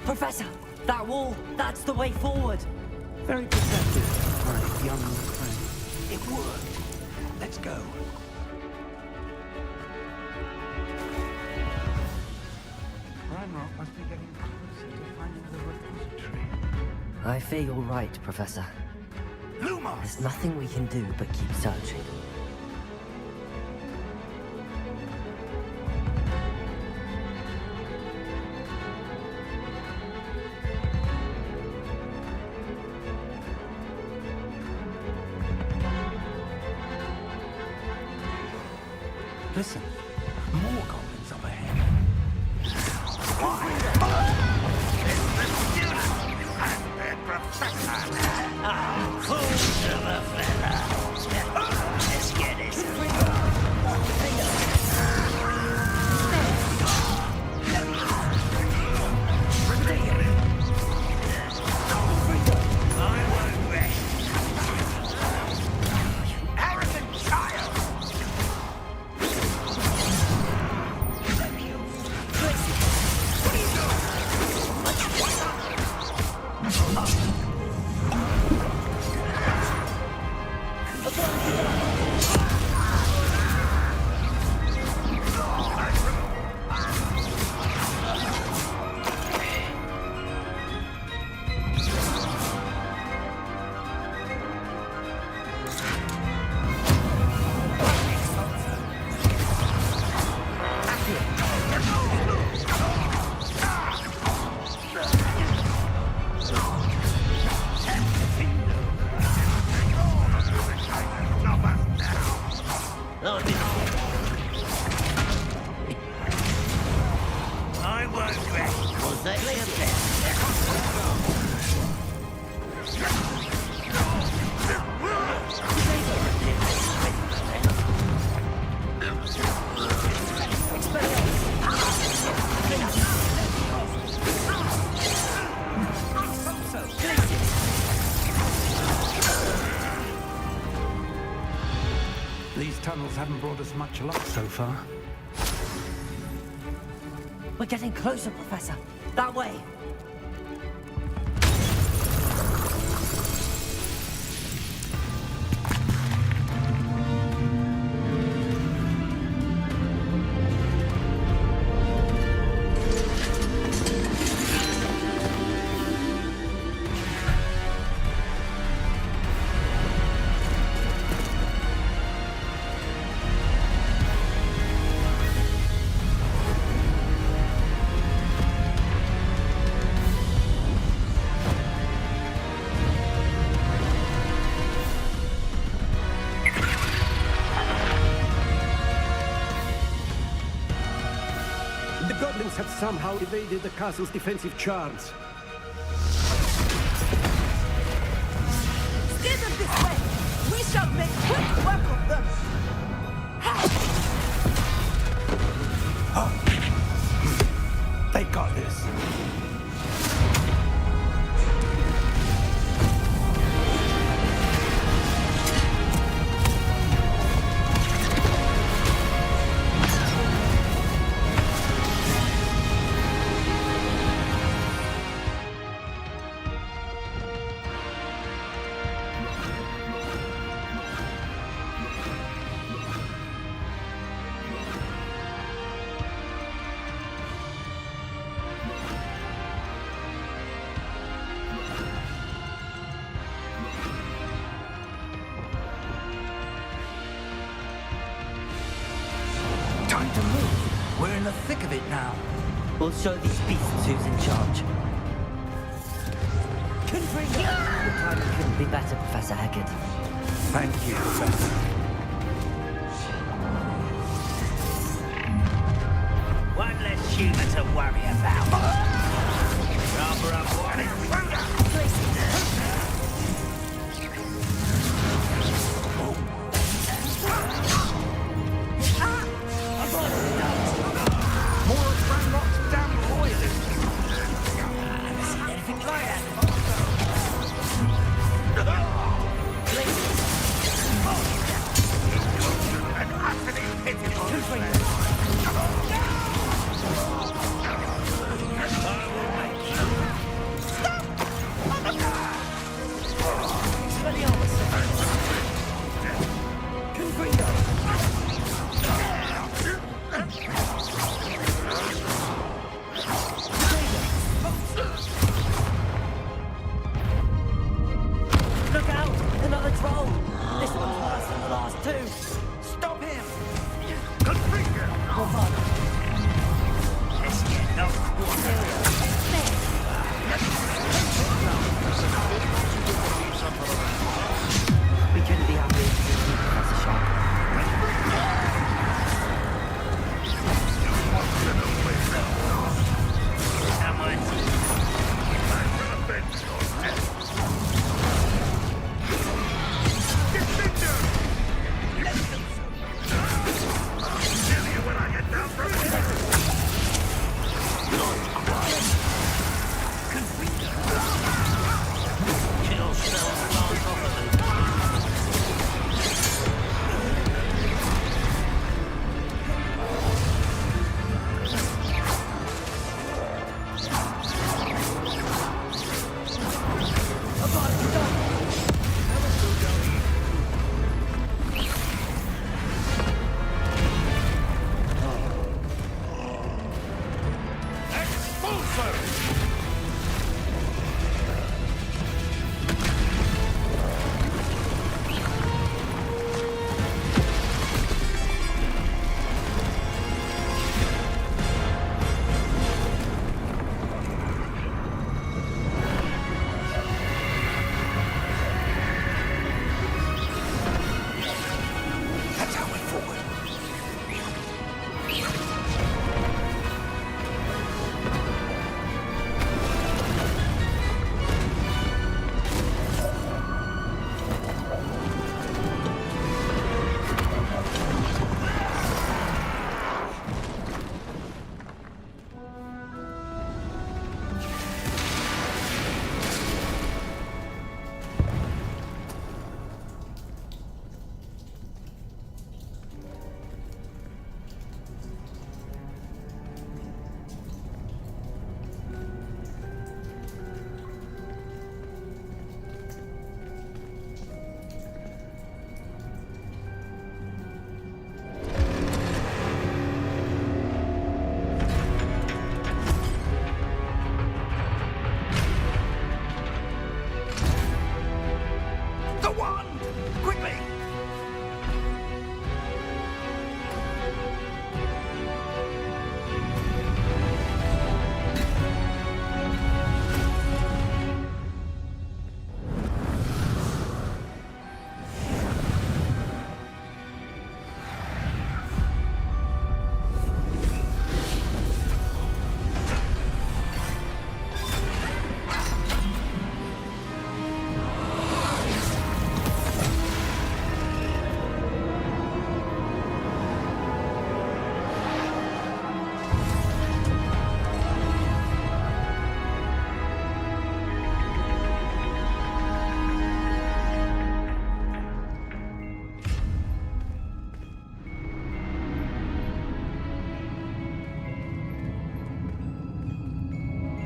Professor, that wall, that's the way forward. Very perceptive, my young friend. It worked. Let's go. Ranrock must be getting closer to finding the repository. I fear you're right, Professor. There's nothing we can do but keep searching. Listen, more goblins up ahead. Let's get this. I won't rest. Was that These tunnels haven't brought us much luck so far. We're getting closer, Professor. That way. The goblins have somehow evaded the castle's defensive charms. Steer them this way! We shall make quick work of them! They got this. Time to move. We're in the thick of it now. We'll show these beasts who's in charge. Your timing couldn't be better, Professor Heckett. Thank you, Professor. One less human to worry about. Rather unwanted More of Ranrock's damn poison. Never seen anything like that. An utterly pitiful thing. I will make you.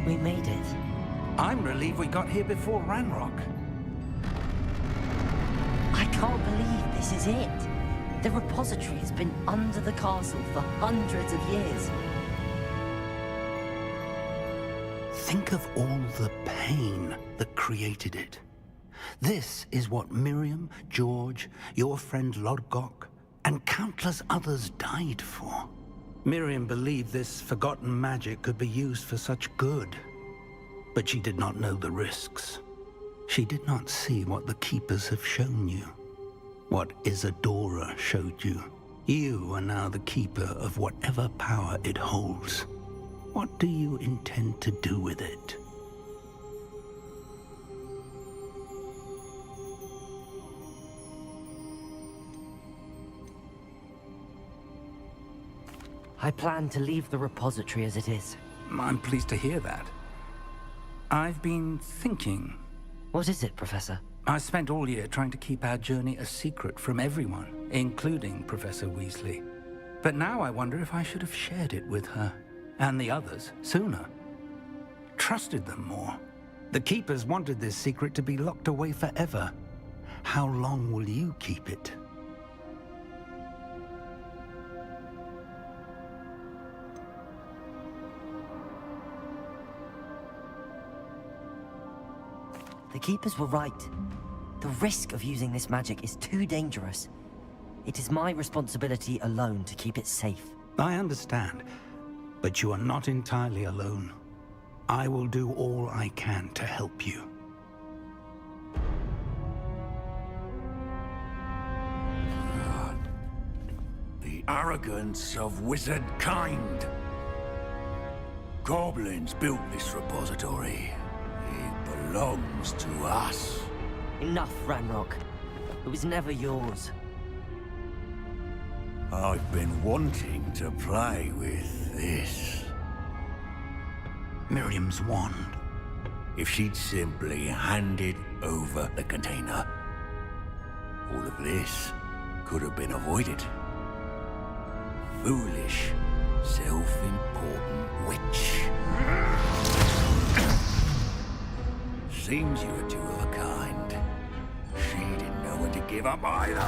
We made it. I'm relieved we got here before Ranrock. I can't believe this is it. The repository has been under the castle for hundreds of years. Think of all the pain that created it. This is what Miriam, George, your friend Lodgok, and countless others died for. Miriam believed this forgotten magic could be used for such good, but she did not know the risks. She did not see what the Keepers have shown you, what Isadora showed you. You are now the Keeper of whatever power it holds. What do you intend to do with it? I plan to leave the repository as it is. I'm pleased to hear that. I've been thinking. What is it, Professor? I spent all year trying to keep our journey a secret from everyone, including Professor Weasley. But now I wonder if I should have shared it with her, and the others, sooner. Trusted them more. The Keepers wanted this secret to be locked away forever. How long will you keep it? The Keepers were right. The risk of using this magic is too dangerous. It is my responsibility alone to keep it safe. I understand, but you are not entirely alone. I will do all I can to help you. The arrogance of wizard kind. Goblins built this repository. It belongs to us. Enough, Ranrock. It was never yours. I've been wanting to play with this. Miriam's wand. If she'd simply handed over the container, all of this could have been avoided. Foolish, self-important witch. Seems you were two of a kind. She didn't know when to give up either.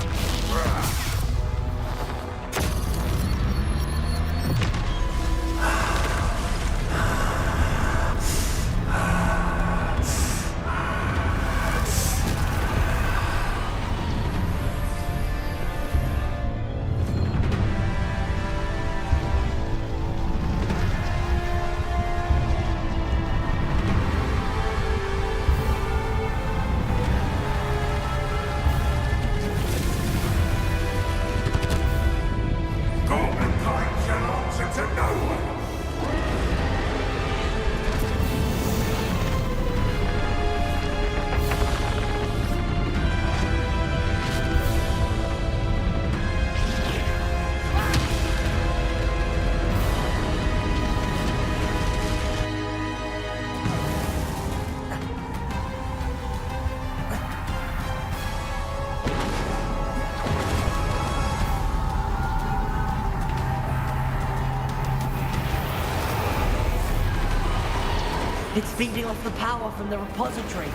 It's feeding off the power from the repository.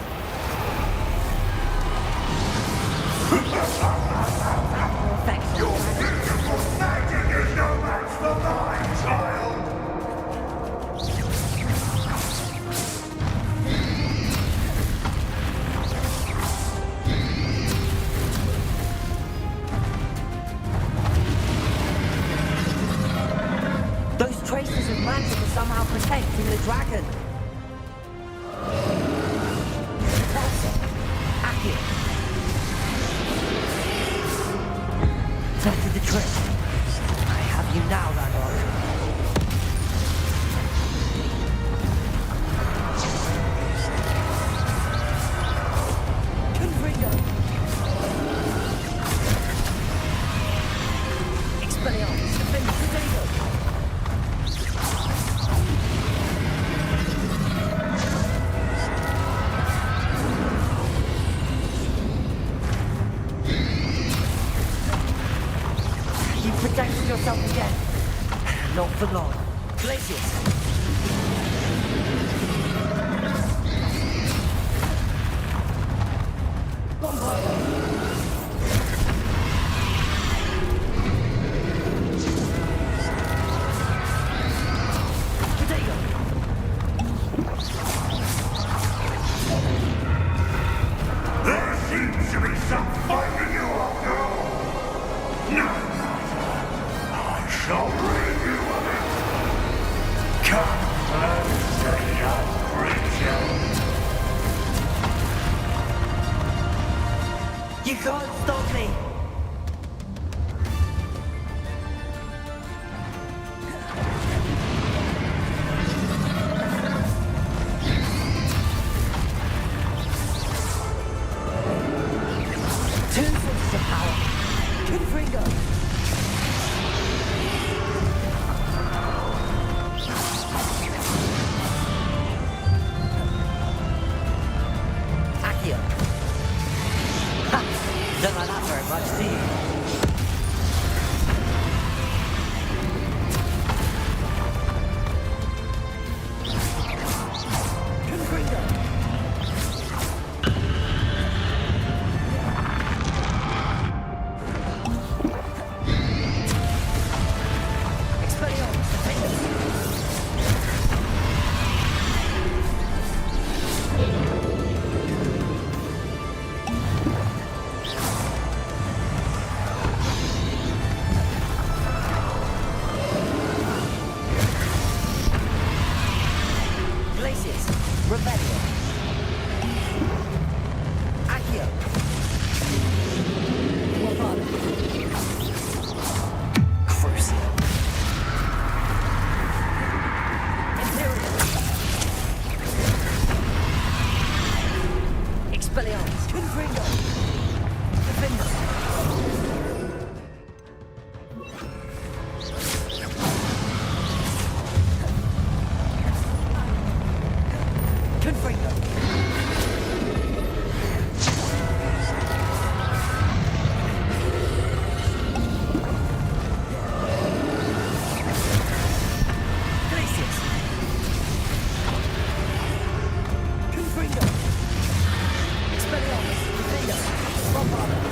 Your beautiful magic is no match for mine, child! Those traces of magic are somehow protecting the dragon. That did the trick. I have you now, Ranrock. Confringo. Expelliarmus, defend Confringo. Protect yourself again. Not for long. Glacius. There seems to be some fighting you after all. No matter. I shall rid you of it. Come closer, young creature. You can't stop me! Two sources of power. Confringo! Accio! Ha! Don't like that very much, do you? Confringo! Expelliarmus, defenders! Glaciers, Rebellion. Accio. Wabana. Crucial. Imperial. Expelliarmus. Confringo. Defender. Confringo. Glaciers. Confringo. Expelliarmus. Defender. Bombardment.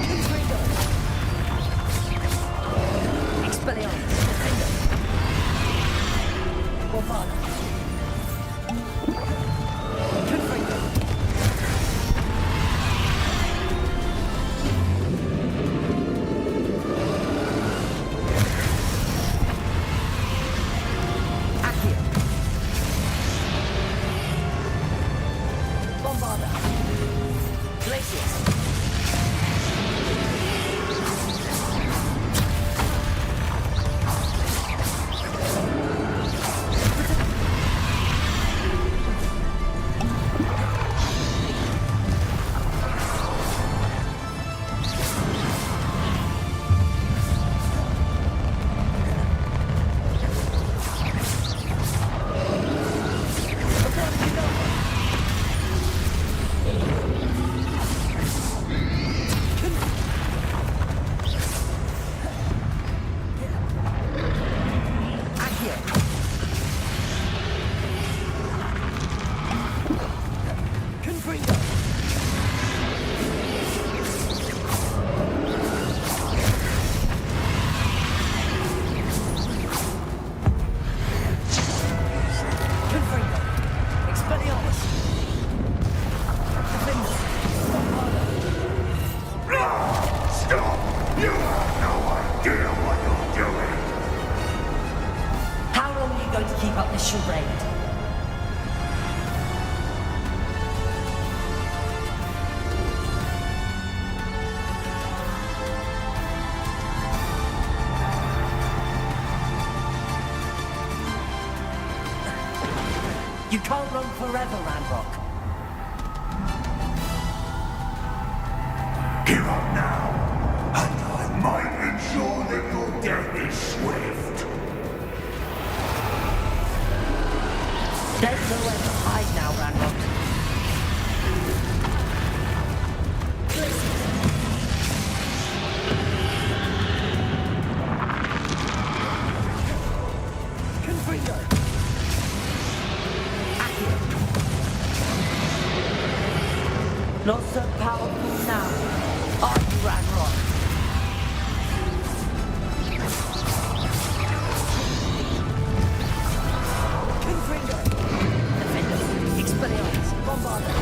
Confringo. Expelliarmus. Defender. Bombardment. Confringo. Accio. Bombarda. Glaciers. Accio. Confringo. Confringo. Expelliarmus. Defender. Stop! You have no idea what you're doing. How long are you going to keep up this charade? You can't run forever, Ranrock. Give up now, and I might ensure that your death is swift. There's nowhere to hide now, Ranrock. Not so powerful now, are you, Ranrock? Confringo! Defenders, Expelliarmus, Bombarda!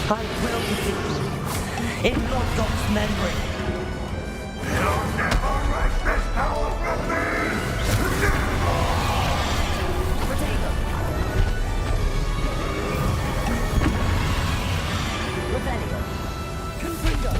I will defeat you in Lord God's memory. You'll never wrest this power from me! Never! Potato! Rebellion! Confringo!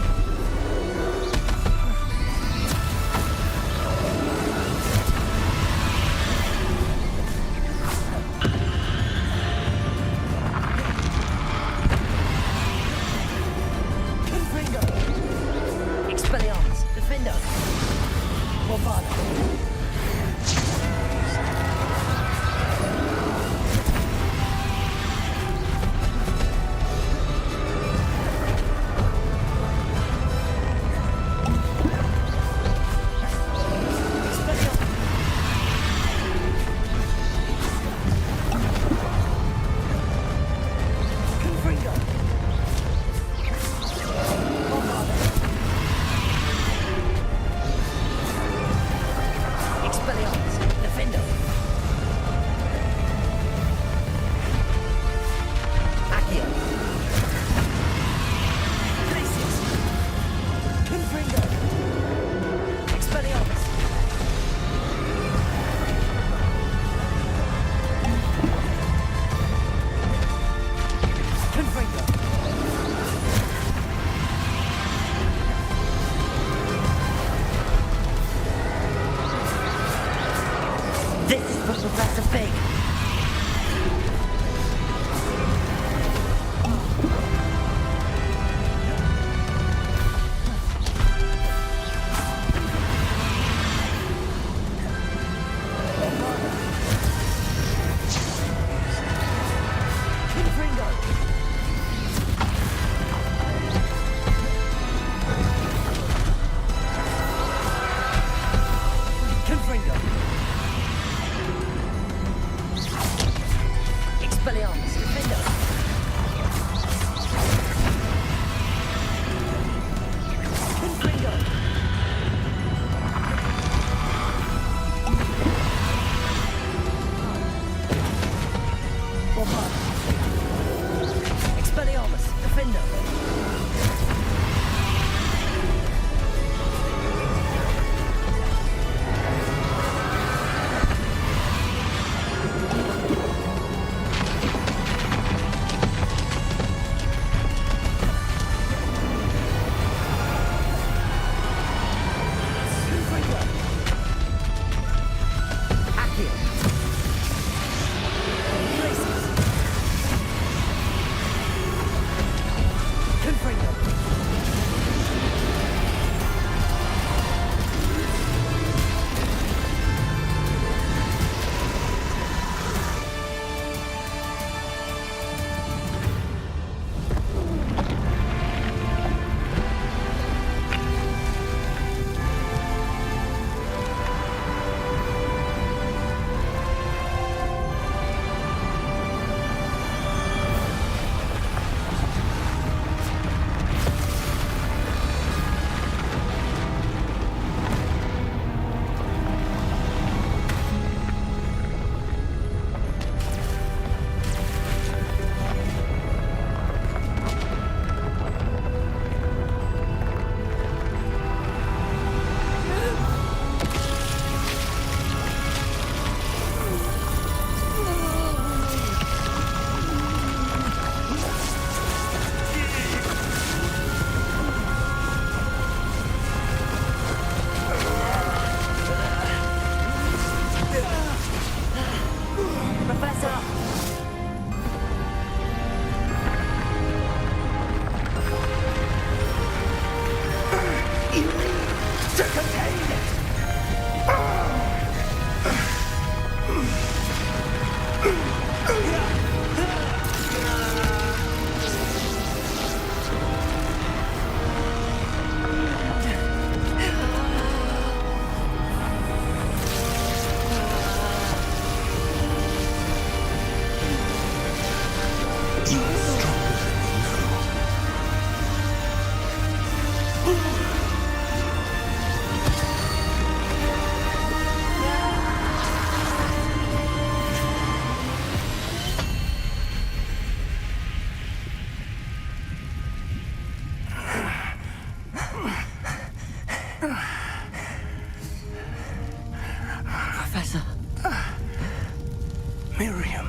Miriam.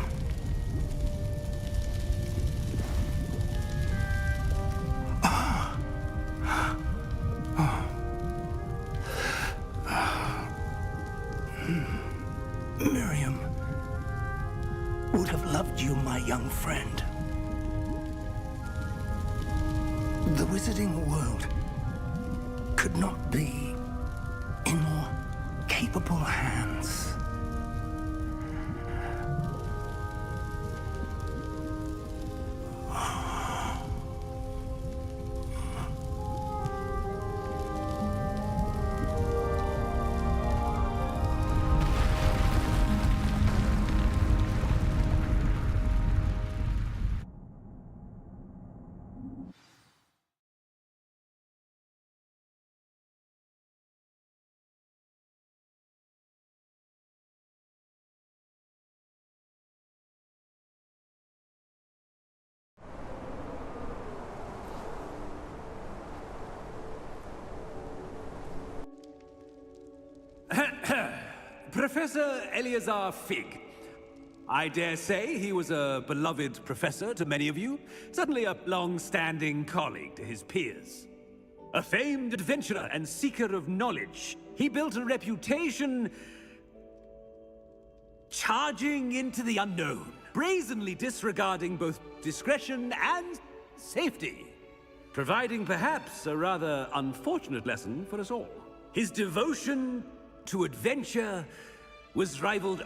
Miriam would have loved you, my young friend. The wizarding world could not be in more capable hands. Professor Eleazar Fig. I dare say he was a beloved professor to many of you, certainly a long-standing colleague to his peers. A famed adventurer and seeker of knowledge, he built a reputation charging into the unknown, brazenly disregarding both discretion and safety, providing perhaps a rather unfortunate lesson for us all. His devotion to adventure was rivaled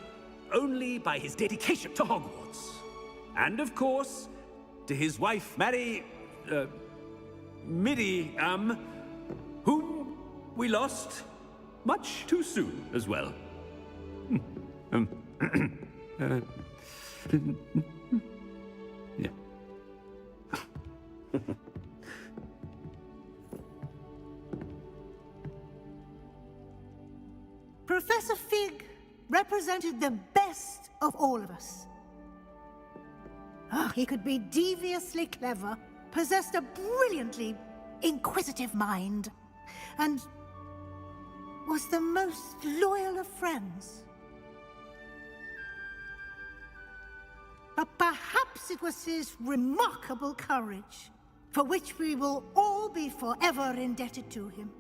only by his dedication to Hogwarts. And of course, to his wife, Miriam, whom we lost much too soon as well. Yeah. Professor Fig represented the best of all of us. He could be deviously clever, possessed a brilliantly inquisitive mind, and was the most loyal of friends. But perhaps it was his remarkable courage, for which we will all be forever indebted to him.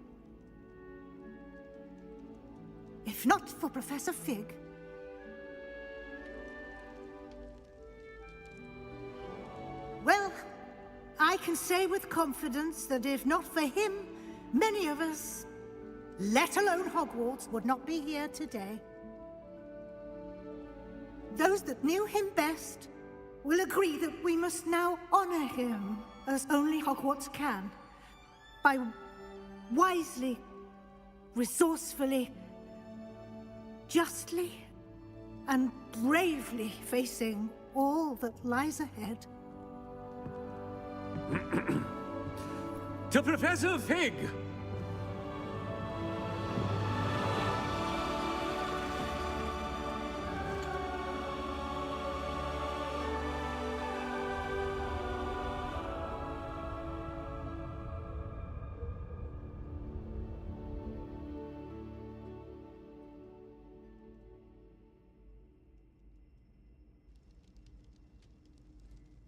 If not for Professor Fig, well, I can say with confidence that if not for him, many of us, let alone Hogwarts, would not be here today. Those that knew him best will agree that we must now honor him as only Hogwarts can, by wisely, resourcefully, justly and bravely facing all that lies ahead. To Professor Fig!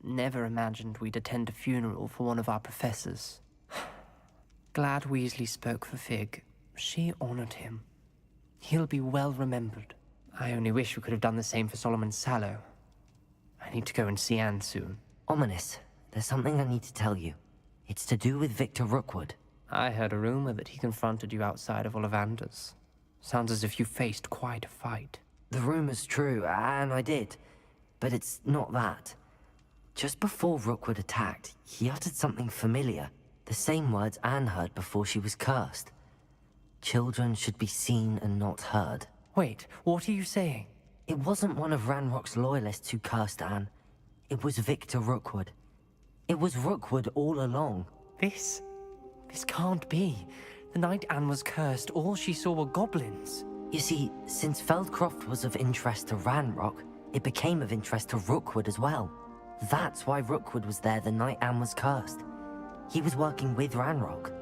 Never imagined we'd attend a funeral for one of our professors. Glad Weasley spoke for Fig. She honored him. He'll be well remembered. I only wish we could have done the same for Solomon Sallow. I need to go and see Anne soon. Ominous, there's something I need to tell you. It's to do with Victor Rookwood. I heard a rumor that he confronted you outside of Ollivander's. Sounds as if you faced quite a fight. The rumor's true, and I did. But it's not that. Just before Rookwood attacked, he uttered something familiar. The same words Anne heard before she was cursed. Children should be seen and not heard. Wait, what are you saying? It wasn't one of Ranrock's loyalists who cursed Anne. It was Victor Rookwood. It was Rookwood all along. This can't be. The night Anne was cursed, all she saw were goblins. You see, since Feldcroft was of interest to Ranrock, it became of interest to Rookwood as well. That's why Rookwood was there the night Anne was cursed. He was working with Ranrock.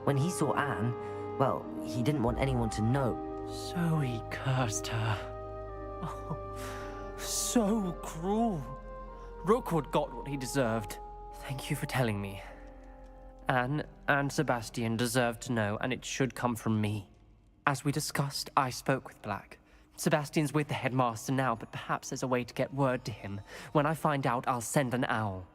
When he saw Anne, well, he didn't want anyone to know. So he cursed her. Oh, so so cruel. Rookwood got what he deserved. Thank you for telling me. Anne and Sebastian deserve to know, and it should come from me. As we discussed, I spoke with Black. Sebastian's with the headmaster now, but perhaps there's a way to get word to him. When I find out, I'll send an owl.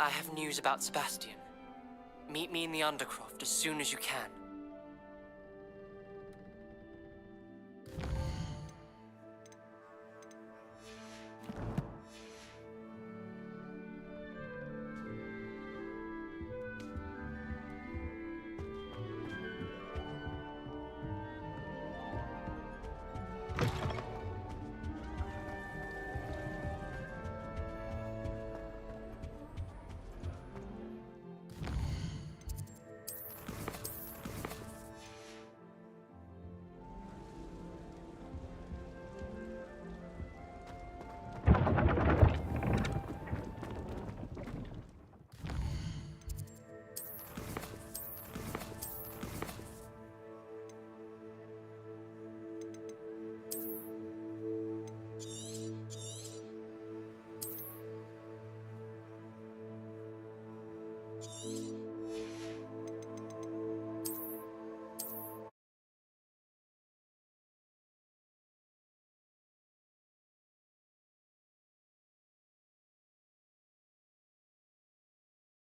I have news about Sebastian. Meet me in the Undercroft as soon as you can.